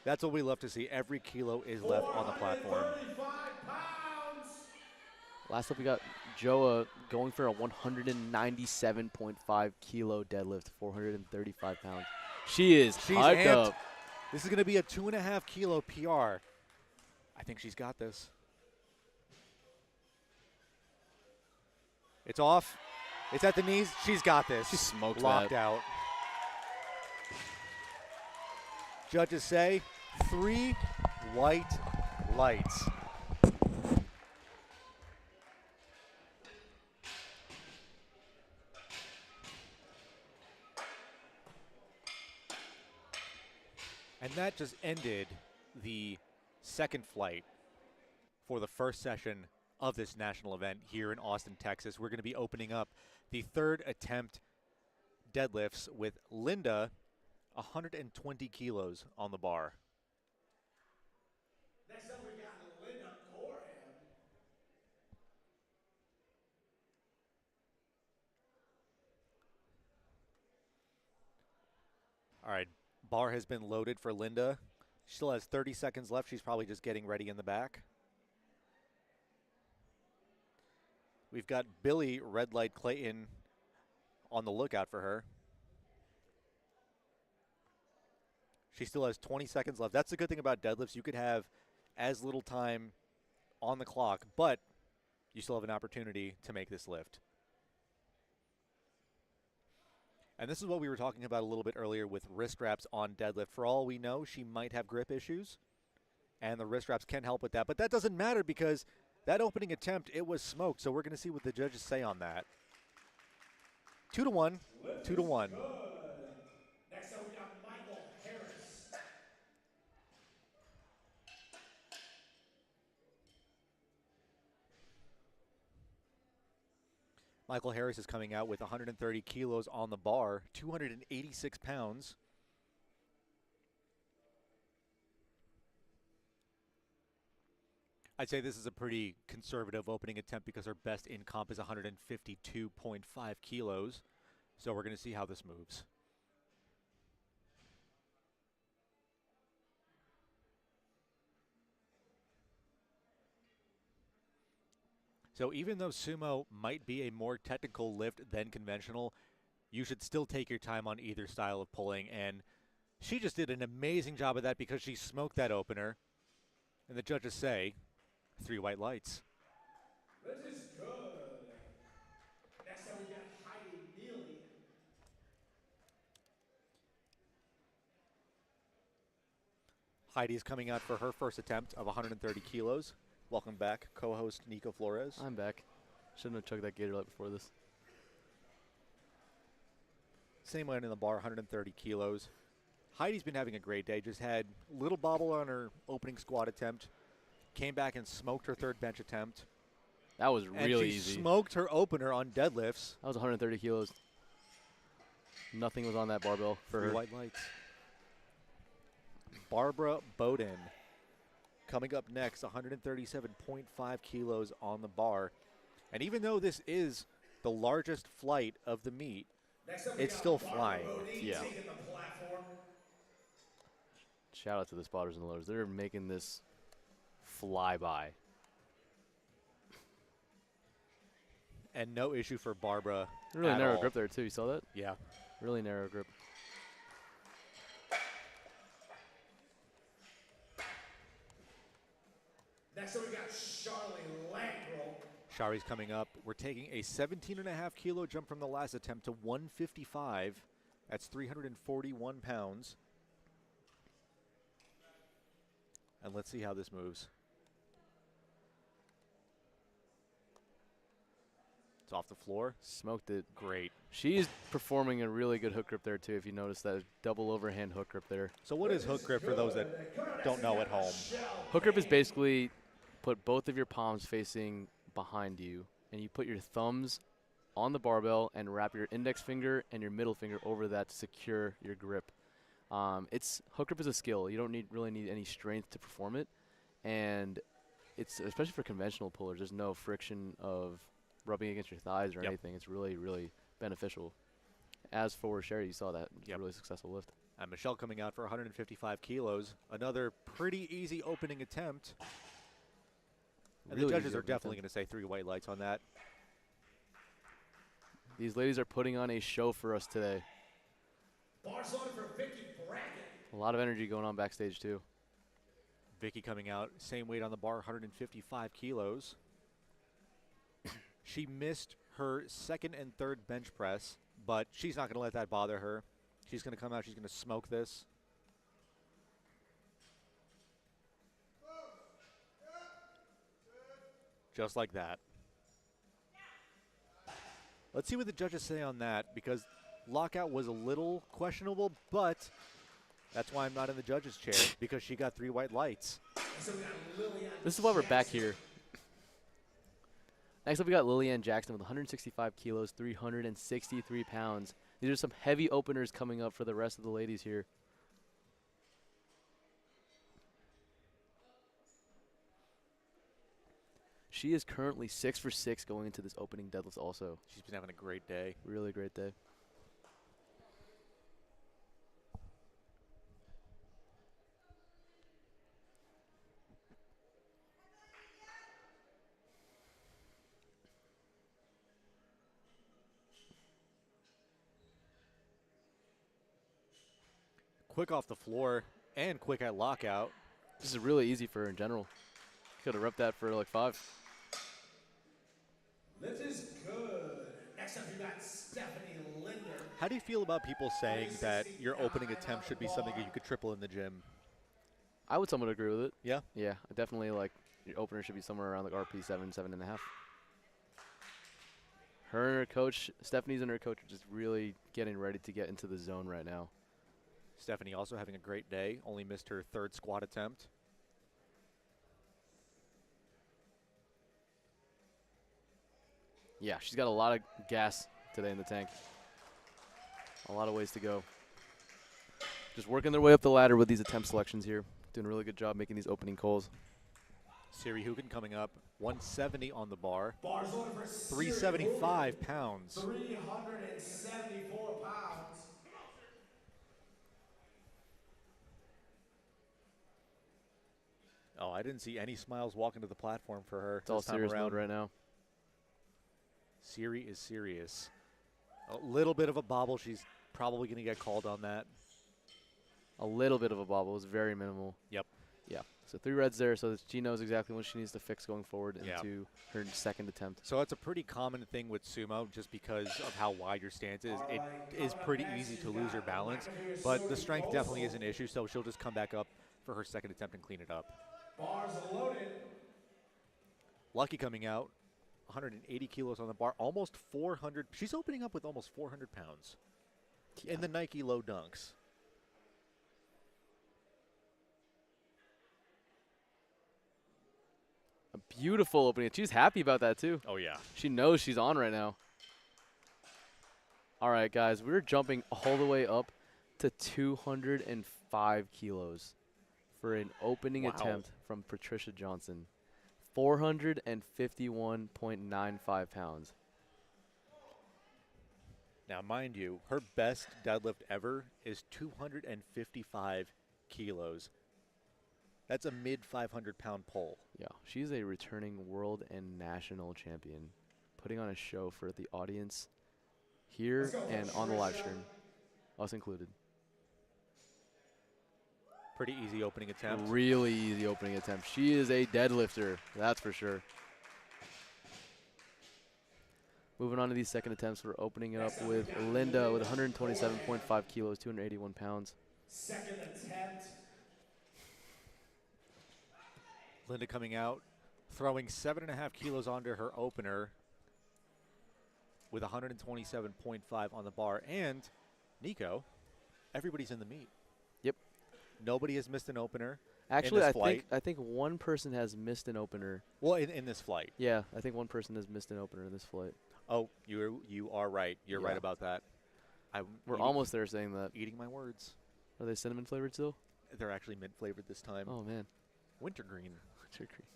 That's what we love to see. Every kilo is left on the platform. 435 pounds. Last up, we got Joa going for a 197.5 kilo deadlift, 435 pounds. She's She's hyped amped. up. This is going to be a 2.5 kilo PR. I think she's got this. It's off. It's at the knees. She's got this. She smoked Locked that. out. Judges say 3 white lights. And that just ended the second flight for the first session of this national event here in Austin, Texas. We're going to be opening up the third attempt deadlifts with Linda, 120 kilos on the bar. Next up, we got Linda Gorham. All right, bar has been loaded for Linda. She still has 30 seconds left. She's probably just getting ready in the back. We've got Billy Red Light Clayton on the lookout for her. She still has 20 seconds left. That's the good thing about deadlifts. You could have as little time on the clock, but you still have an opportunity to make this lift. And this is what we were talking about a little bit earlier with wrist wraps on deadlift. For all we know, she might have grip issues, and the wrist wraps can help with that. But that doesn't matter because that opening attempt, it was smoked. So we're going to see what the judges say on that. 2-1, 2-1. Next up, we got Michael Harris. Michael Harris is coming out with 130 kilos on the bar, 286 pounds. I'd say this is a pretty conservative opening attempt because her best in comp is 152.5 kilos. So we're going to see how this moves. So even though sumo might be a more technical lift than conventional, you should still take your time on either style of pulling. And she just did an amazing job of that because she smoked that opener. And the judges say 3 white lights. This is good. Next up, we got Heidi Neely. Heidi's coming out for her first attempt of 130 kilos. Welcome back, co-host Nico Flores. I'm back. Shouldn't have chugged that Gatorade before this. Same line in the bar, 130 kilos. Heidi's been having a great day. Just had a little bobble on her opening squat attempt. Came back and smoked her third bench attempt. That was And really she easy. smoked her opener on deadlifts. That was 130 kilos. Nothing was on that barbell for 3 her. white lights. Barbara Bowden coming up next, 137.5 kilos on the bar. And even though this is the largest flight of the meet, Next up, we it's got still Barbara flying. Bodine Yeah. taking the platform. Shout out to the spotters and the loaders. They're making this fly by. And no issue for Barbara. Really at narrow all. grip there too. You saw that? Yeah. Really narrow grip. Next up, we got Charlie Langrel. Shari's coming up. We're taking a 17.5 kilo jump from the last attempt to 155. That's 341 pounds. And let's see how this moves. It's off the floor. Smoked it. Great. She's performing a really good hook grip there too. If you notice that double overhand hook grip there. So what is hook grip for those that don't know at home? Hook grip is basically put both of your palms facing behind you, and you put your thumbs on the barbell and wrap your index finger and your middle finger over that to secure your grip. It's hook grip is a skill. You don't really need any strength to perform it, and it's especially for conventional pullers. There's no friction of rubbing against your thighs or anything. It's really, really beneficial. As for Sherry, you saw that. It was a really successful lift. And Michelle coming out for 155 kilos. Another pretty easy opening attempt. And Really the judges easy are opening definitely going to say 3 white lights on that. These ladies are putting on a show for us today. Bars loaded for Vicky Brackett. A lot of energy going on backstage, too. Vicky coming out, same weight on the bar, 155 kilos. She missed her second and third bench press, but she's not going to let that bother her. She's going to come out, she's going to smoke this. Just like that. Let's see what the judges say on that, because lockout was a little questionable, but that's why I'm not in the judges' chair, because she got 3 white lights. So we got Lillian This is why we're back Jackson. here. Next up, we got Lillian Jackson with 165 kilos, 363 pounds. These are some heavy openers coming up for the rest of the ladies here. She is currently 6 for 6 going into this opening deadlift also. She's been having a great day. Really great day. Quick off the floor and quick at lockout. This is really easy for her in general. Could have repped that for like 5. Lift is good. Next up, you got Stephanie Linder. How do you feel about people saying that your opening attempt should be something that you could triple in the gym? I would somewhat agree with it. Yeah? Yeah, definitely like your opener should be somewhere around like RP 7, 7.5. Her and her coach, Stephanie's and her coach are just really getting ready to get into the zone right now. Stephanie also having a great day. Only missed her 3rd squat attempt. Yeah, she's got a lot of gas today in the tank. A lot of ways to go. Just working their way up the ladder with these attempt selections here. Doing a really good job making these opening calls. Siri Hugen coming up. 170 on the bar. Bars loaded for 375 pounds. 374 pounds. Oh, I didn't see any smiles walking to the platform for her. It's all this time serious around. mode right now. Siri is serious. A little bit of a bobble. She's probably going to get called on that. A little bit of a bobble. It was very minimal. Yep. Yeah. So 3 reds there, so that she knows exactly what she needs to fix going forward Yeah. into her second attempt. So it's a pretty common thing with sumo, just because of how wide your stance is. It is pretty easy to lose your balance, but the strength definitely is an issue, so she'll just come back up for her second attempt and clean it up. Bars loaded. Lucky coming out, 180 kilos on the bar, almost 400. She's opening up with almost 400 pounds in the Nike low dunks. A beautiful opening. She's happy about that, too. Oh, yeah. She knows she's on right now. All right, guys, we're jumping all the way up to 205 kilos for an opening Wow. attempt from Patricia Johnson. 451.95 pounds. Now, mind you, her best deadlift ever is 255 kilos. That's a mid 500-pound pull. Yeah, she's a returning world and national champion, putting on a show for the audience here and on the live stream, us included. Pretty easy opening attempt. Really easy opening attempt. She is a deadlifter, that's for sure. Moving on to these second attempts, we're opening it up with Linda with 127.5 kilos, 281 pounds. Second attempt. Linda coming out, throwing 7.5 kilos onto her opener with 127.5 on the bar. And, Nico, everybody's in the meet. Yep. Nobody has missed an opener. Actually, this flight. I think one person has missed an opener. Well, in this flight. Yeah, I think one person has missed an opener in this flight. Oh, you are right. You're right Yeah. about that. I'm We're eating, almost there saying that. eating my words. Are they cinnamon flavored still? They're actually mint flavored this time. Oh, man. Wintergreen. Wintergreen.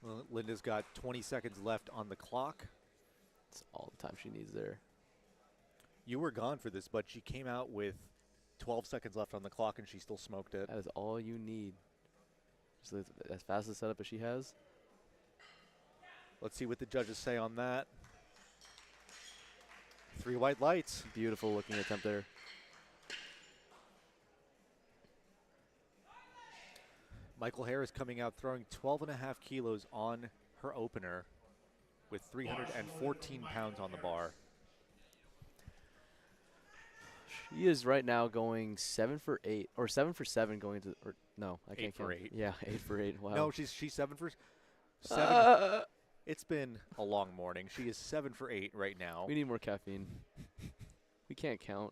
Well, Linda's got 20 seconds left on the clock. That's all the time she needs there. You were gone for this, but she came out with 12 seconds left on the clock, and she still smoked it. That is all you need. Just as fast a setup as she has. Let's see what the judges say on that. 3 white lights. Beautiful looking attempt there. Michael Harris coming out throwing 12.5 kilos on her opener with 314 pounds on the bar. She is right now going 7 for 8 or 7 for 7 going to or no, I can't 8 for count. 8. Yeah, 8 for 8. Wow. No, she's 7 for 7. It's been a long morning. She is 7 for 8 right now. We need more caffeine. We can't count.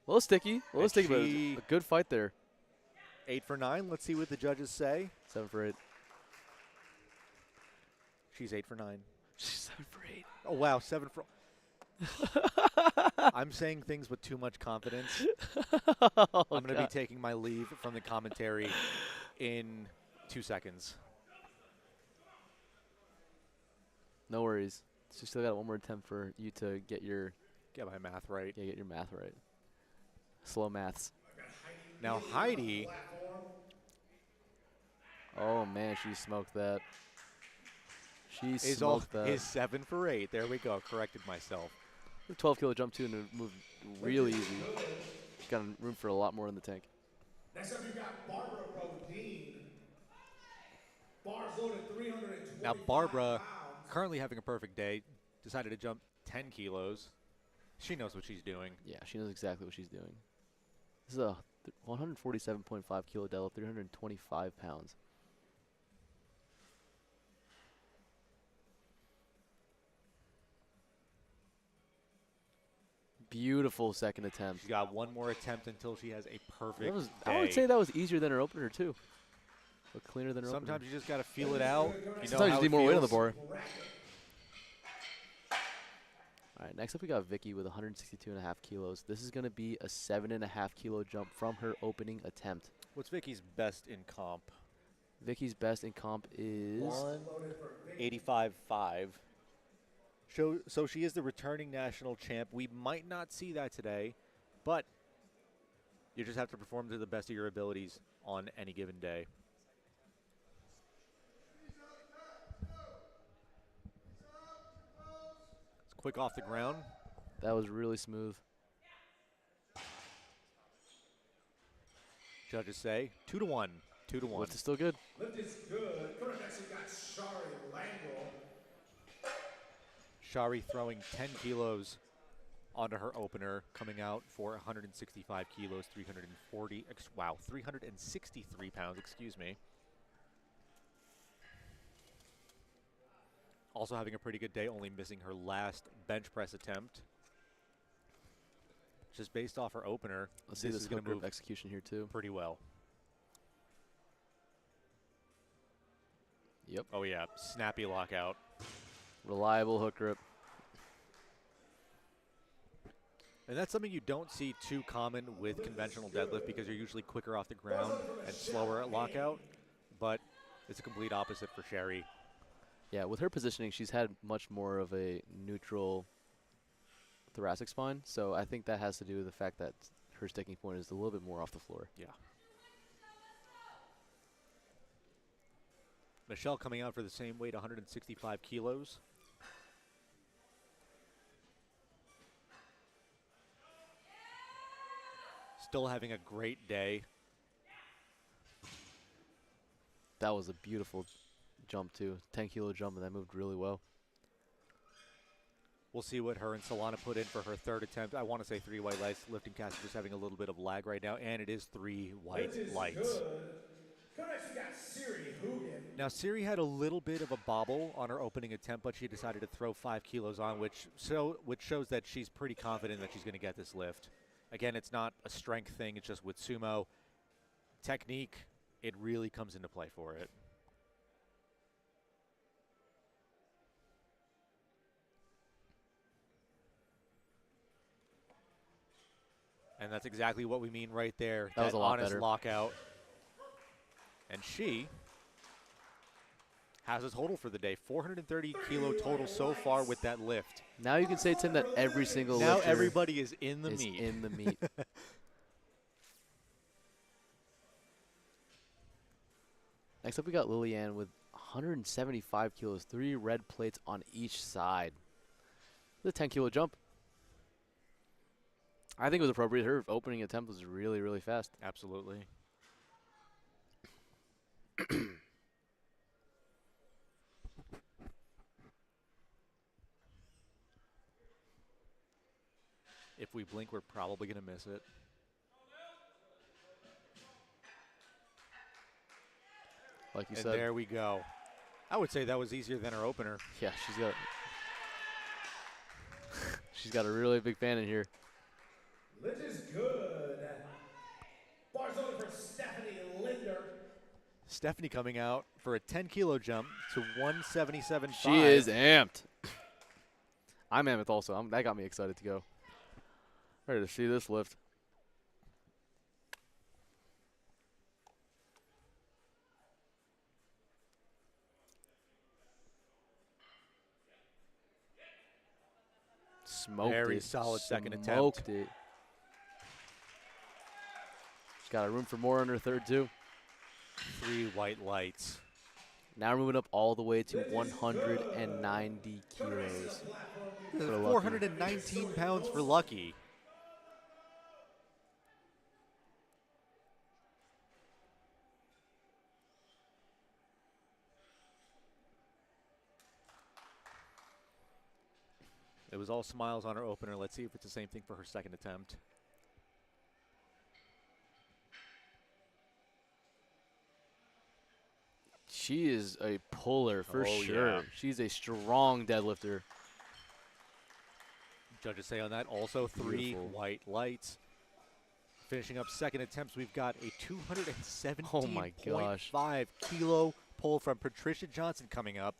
A little sticky, but she- a good fight there. 8 for 9. Let's see what the judges say. 7 for 8. She's 8 for 9. She's 7 for 8. Oh, wow. 7 for. I'm saying things with too much confidence. Oh, I'm going to be God. taking my leave from the commentary in 2 seconds. No worries. So you still got one more attempt for you to get your Get my math right. get your math right. Slow maths. Now, Heidi, Oh man, she smoked that. She is smoked that. 7 for 8. There we go. Corrected myself. The 12 kilo jump too, and it moved real easy. She's got room for a lot more in the tank. Next up, you got Barbara Bodine. Bars loaded 325 Now, Barbara, pounds. currently having a perfect day, decided to jump 10 kilos. She knows what she's doing. Yeah, she knows exactly what she's doing. This is a 147.5 kilo deadlift, 325 pounds. Beautiful second attempt. She's got one more attempt until she has a perfect That was, day. I would say that was easier than her opener too. But cleaner than her Sometimes opener. you just got to feel it out. You know Sometimes how you need it more weight on the feels. bar. All right, next up we got Vicky with 162.5 kilos. This is going to be a 7.5 kilo jump from her opening attempt. What's Vicky's best in comp? Vicky's best in comp is 185.5. So she is the returning national champ. We might not see that today, but you just have to perform to the best of your abilities on any given day. It's quick off the ground. that was really smooth. Judges say 2 to 1. 2 to 1. Lift is still good. Lift is good. Coming up next, we got Shari Langle. Shari throwing 10 kilos onto her opener, coming out for 165 kilos, 363 pounds, excuse me. Also having a pretty good day, only missing her last bench press attempt. Just based off her opener, Let's see this is going hook to grip move execution here too. pretty well. Yep. Oh yeah, snappy lockout. Reliable hook grip. And that's something you don't see too common with conventional deadlift because you're usually quicker off the ground and slower at lockout. But it's a complete opposite for Sherry. Yeah, with her positioning, she's had much more of a neutral thoracic spine. So I think that has to do with the fact that her sticking point is a little bit more off the floor. Yeah. Michelle coming out for the same weight, 165 kilos. Still having a great day. That was a beautiful jump too. 10 kilo jump, and that moved really well. We'll see what her and Solana put in for her third attempt. I want to say 3 white lights. Lifting cast is just having a little bit of lag right now, and it is 3 white Lift is lights. good. Coming next, we got Siri Hoogan. Now, Siri had a little bit of a bobble on her opening attempt, but she decided to throw 5 kilos on, which shows that she's pretty confident that she's going to get this lift. Again, it's not a strength thing. It's just with sumo technique, it really comes into play for it. And that's exactly what we mean right there. That was a lot honest better. lockout. And she has a total for the day, 430 kilo total so far with that lift. Now you can say, Tim, that every single Now lifter everybody is in the is meet. in the meet. Next up, we got Lillian with 175 kilos, 3 red plates on each side. The 10-kilo jump. I think it was appropriate. Her opening attempt was really, really fast. Absolutely. If we blink, we're probably going to miss it. Like you And said. there we go. I would say that was easier than our opener. Yeah, she's got a really big fan in here. Lift is good. Bars only for Stephanie Linder. Stephanie coming out for a 10-kilo jump to 177.5. She is amped. I'm amped also. That got me excited to go. Ready to see this lift. Smoked Very it. solid second attempt. Smoked it. She's got a room for more on her third, too. 3 white lights. Now we're moving up all the way to 190 kilos. This is For Lucky. 419 pounds for Lucky. It was all smiles on her opener. Let's see if it's the same thing for her second attempt. She is a puller for Oh, sure. yeah. She's a strong deadlifter. Judges say on that also 3 Beautiful. white lights. Finishing up second attempts, we've got a 217.5 Oh my gosh. kilo pull from Patricia Johnson coming up.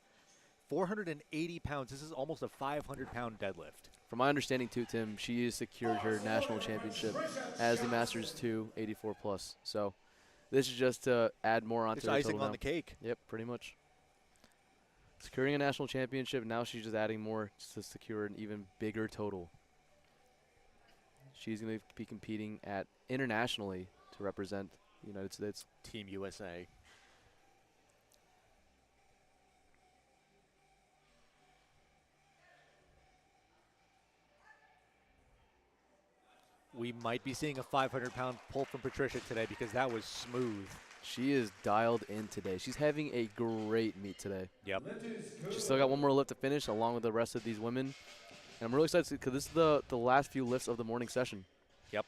480 pounds. This is almost a 500-pound deadlift. From my understanding, too, Tim, she has secured her national championship as the Masters 2 84 plus. So this is just to add more onto It's her icing total on now. the cake. Yep, pretty much. Securing a national championship, now she's just adding more to secure an even bigger total. She's going to be competing at internationally to represent the United States. Team USA. We might be seeing a 500-pound pull from Patricia today because that was smooth. She is dialed in today. She's having a great meet today. Yep. She's still got one more lift to finish along with the rest of these women. And I'm really excited because this is the last few lifts of the morning session. Yep.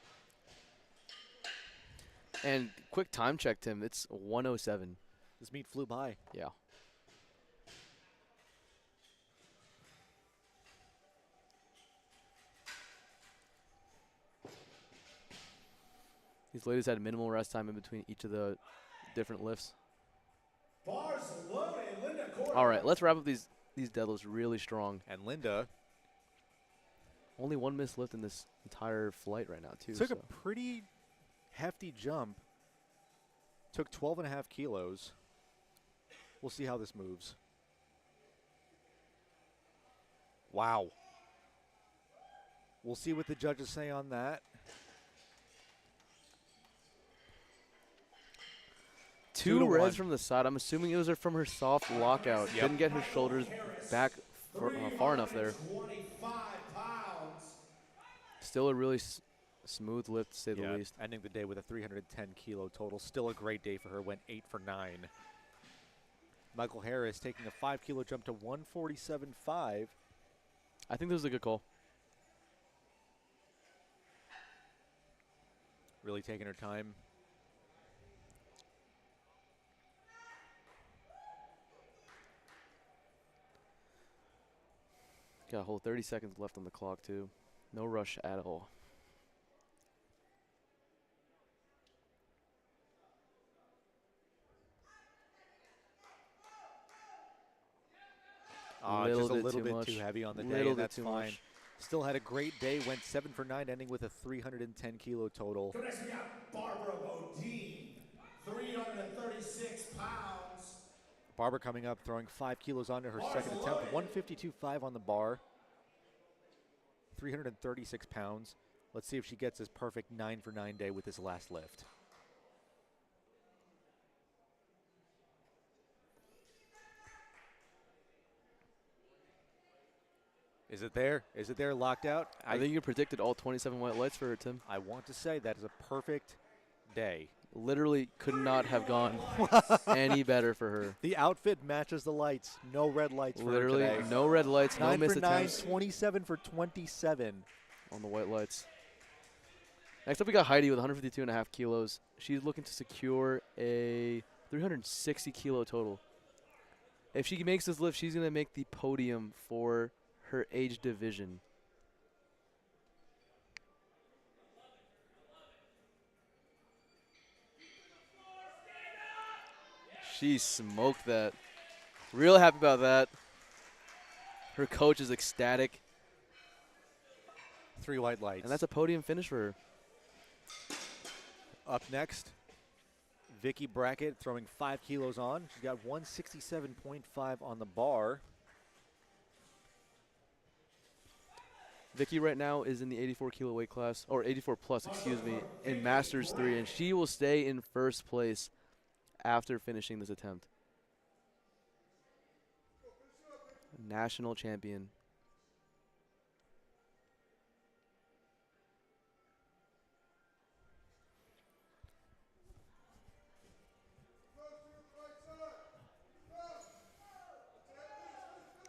And quick time check, Tim. It's 1:07. This meet flew by. Yeah. These ladies had minimal rest time in between each of the different lifts. Bars loaded. Linda Corder. All right, let's wrap up these deadlifts really strong. And Linda Only one missed lift in this entire flight right now, too. took a so. pretty hefty jump. Took 12.5 kilos. We'll see how this moves. Wow. We'll see what the judges say on that. Two 2-1. reds from the side. I'm assuming it was from her soft lockout. Yep. Couldn't get her shoulders back far enough there. 25 pounds. Still a really smooth lift, to say the least. Ending the day with a 310-kilo total. Still a great day for her. Went 8 for 9. Michael Harris taking a 5-kilo jump to 147.5. I think this was a good call. Really taking her time. Got a whole 30 seconds left on the clock, too. No rush at all. Just a little bit too heavy on the day, and that's fine. Much. Still had a great day, went 7 for 9, ending with a 310 kilo total. So next we got Barbara Bodine, 336 pounds. Barbara coming up, throwing 5 kilos onto her second attempt, 152.5 on the bar, 336 pounds. Let's see if she gets this perfect 9 for 9 day with this last lift. Is it there? Is it there, locked out? I think you predicted all 27 white lights for her, Tim. I want to say that is a perfect day. Literally could not have gone any better for her. The outfit matches the lights. No red lights for Literally her today. no red lights, no 9 missed for 9, attempts 27 for 27. on the white lights. Next up, we got Heidi with 152.5 kilos. She's looking to secure a 360 kilo total. If she makes this lift, she's going to make the podium for her age division. She smoked that. Real happy about that. Her coach is ecstatic. 3 white lights. And that's a podium finish for her. Up next, Vicky Brackett throwing 5 kilos on. She's got 167.5 on the bar. Vicky right now is in the 84 kilo weight class, or 84 plus, excuse me, in Masters 3, and she will stay in first place after finishing this attempt. National champion.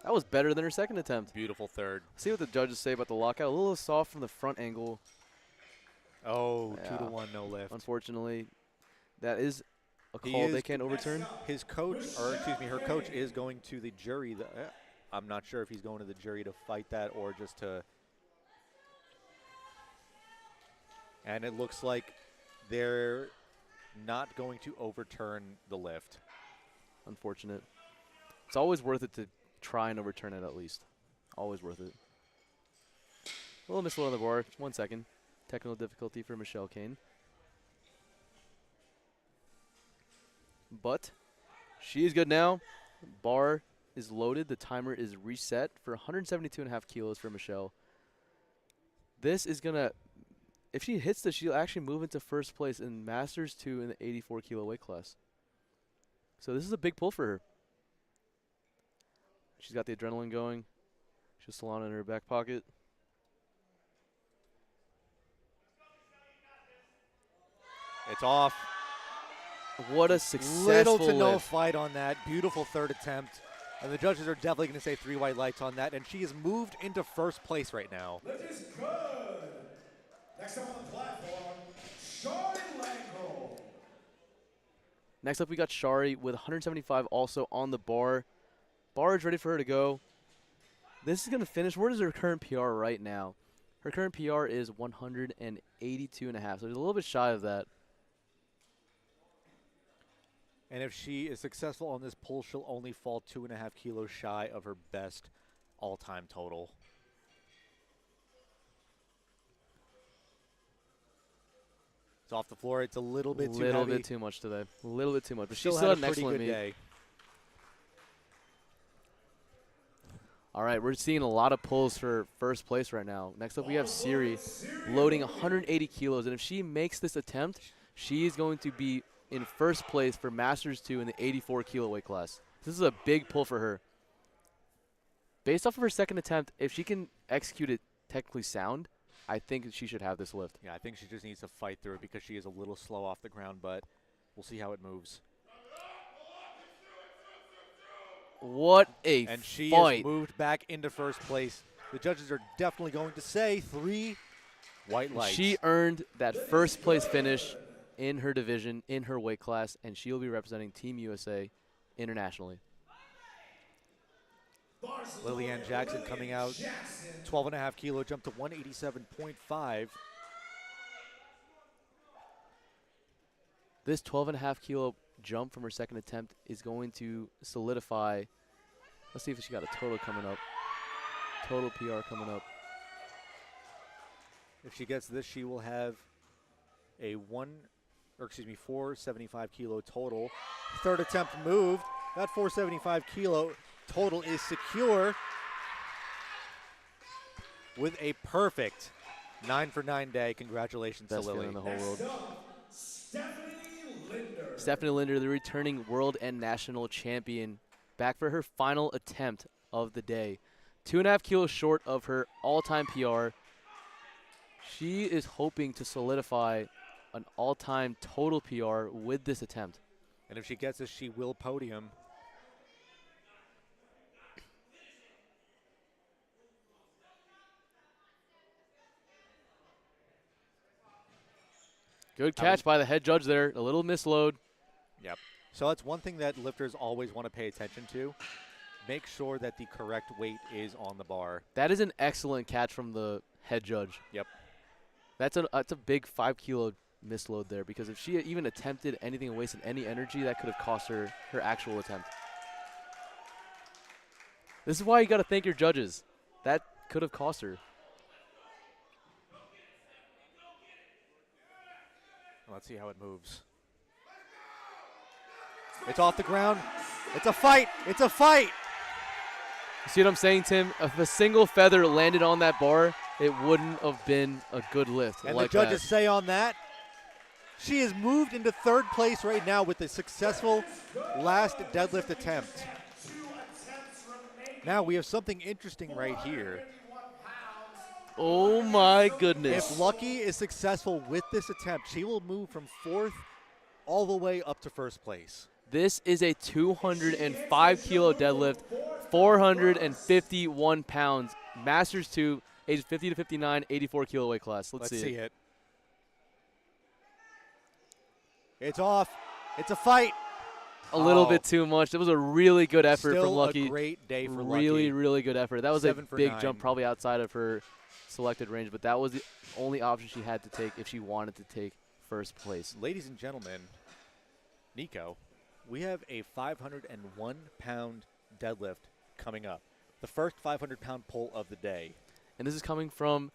That was better than her second attempt. Beautiful third. See what the judges say about the lockout. A little soft from the front angle. Oh, Yeah. 2-1, no lift. Unfortunately, that is a call they can't overturn. His coach, or excuse me, her coach is going to the jury. I'm not sure if he's going to the jury to fight that or just to. And it looks like they're not going to overturn the lift. Unfortunate. It's always worth it to try and overturn it at least. Always worth it. A little missile on the bar. 1 second. Technical difficulty for Michelle Kane. But she is good now. Bar is loaded. The timer is reset for 172.5 kilos for Michelle. This is going to, if she hits this, she'll actually move into first place in Masters 2 in the 84 kilo weight class. So this is a big pull for her. She's got the adrenaline going. She's salon in her back pocket. It's off. What a successful Little to no lift. fight on that. Beautiful third attempt. And the judges are definitely going to say 3 white lights on that. And she has moved into first place right now. Lift is good. Next up on the platform, Shari Langrel. Next up, we got Shari with 175 also on the bar. Bar is ready for her to go. This is going to finish. Where is her current PR right now? Her current PR is 182.5, so she's a little bit shy of that. And if she is successful on this pull, she'll only fall 2.5 kilos shy of her best all-time total. It's off the floor. It's a little bit too heavy. A little bit too much today. A little bit too much. But she Still still had had a an pretty excellent good meet. day. All right, we're seeing a lot of pulls for first place right now. Next up, we have Siri loading 180 kilos. And if she makes this attempt, she is going to be in first place for Masters 2 in the 84 kilo weight class. This is a big pull for her. Based off of her second attempt, if she can execute it technically sound, I think she should have this lift. Yeah, I think she just needs to fight through it because she is a little slow off the ground, but we'll see how it moves. What a And she fight. has moved back into first place. The judges are definitely going to say 3 white lights. She earned that first place finish in her division, in her weight class, and she'll be representing Team USA internationally. Lillian Jackson coming out, 12.5 kilo jump to 187.5. This 12.5 kilo jump from her second attempt is going to solidify. Let's see if she got a total coming up. Total PR coming up. If she gets this, she will have a 475 kilo total. Third attempt moved. That 475 kilo total is secure with a perfect 9 for 9 day. Congratulations Best to Lily. feeling in the whole world. Stephanie Linder. Stephanie Linder, the returning world and national champion, back for her final attempt of the day. 2.5 kilos short of her all-time PR. She is hoping to solidify an all-time total PR with this attempt. And if she gets this, she will podium. Good catch by the head judge there. A little misload. Yep. So that's one thing that lifters always want to pay attention to. Make sure that the correct weight is on the bar. That is an excellent catch from the head judge. Yep. That's a big 5 kilo misload there, because if she even attempted anything and wasted any energy, that could have cost her her actual attempt. This is why you got to thank your judges. That could have cost her. Let's see how it moves. It's off the ground. It's a fight. It's a fight. You see what I'm saying, Tim? If a single feather landed on that bar, it wouldn't have been a good lift. And like the judges say on that, she has moved into third place right now with a successful last deadlift attempt. Now we have something interesting right here. Oh my goodness. If Lucky is successful with this attempt, she will move from fourth all the way up to first place. This is a 205 kilo deadlift, 451 pounds, Masters 2, ages 50 to 59, 84 kilo weight class. Let's see it. It's off. It's a fight. A little bit too much. It was a really good effort Still from Lucky. a great day for Lucky. Really, really good effort. That was a 7 for big 9. jump, probably outside of her selected range, but that was the only option she had to take if she wanted to take first place. Ladies and gentlemen, Nico, we have a 501-pound deadlift coming up. The first 500-pound pull of the day. And this is coming from,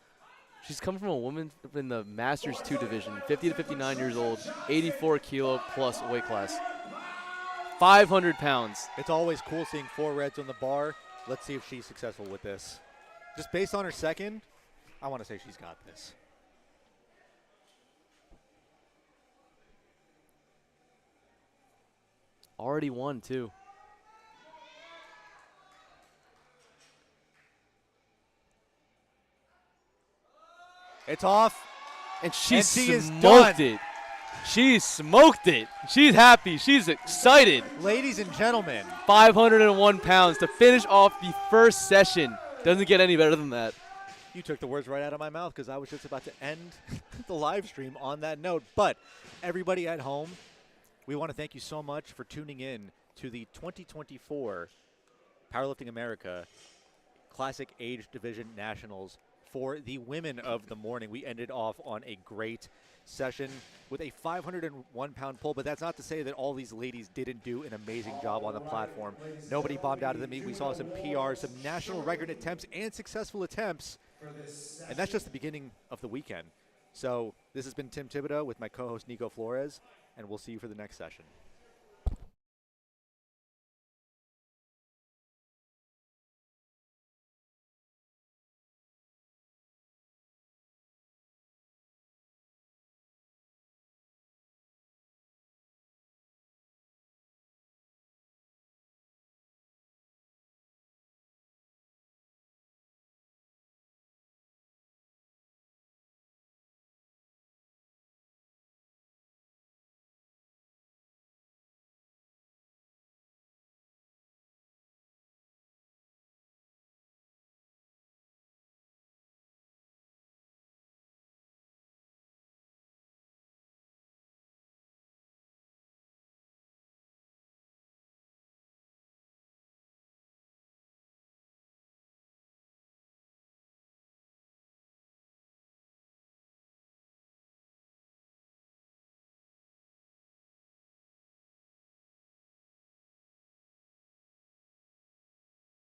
she's coming from a woman in the Masters 2 division, 50 to 59 years old, 84 kilo plus weight class. 500 pounds. It's always cool seeing 4 reds on the bar. Let's see if she's successful with this. Just based on her second, I want to say she's got this. Already won, too. It's off. And she is smoked done. it. She smoked it. She's happy. She's excited. Ladies and gentlemen. 501 pounds to finish off the first session. Doesn't get any better than that. You took the words right out of my mouth because I was just about to end the live stream on that note. But everybody at home, we want to thank you so much for tuning in to the 2024 Powerlifting America Classic Age Division Nationals. For the women of the morning, we ended off on a great session with a 501-pound pull, but that's not to say that all these ladies didn't do an amazing job on the platform. Nobody bombed out of the meet. We saw some PRs, some national record attempts, and successful attempts, and that's just the beginning of the weekend. So this has been Tim Thibodeau with my co-host Nico Flores, and we'll see you for the next session.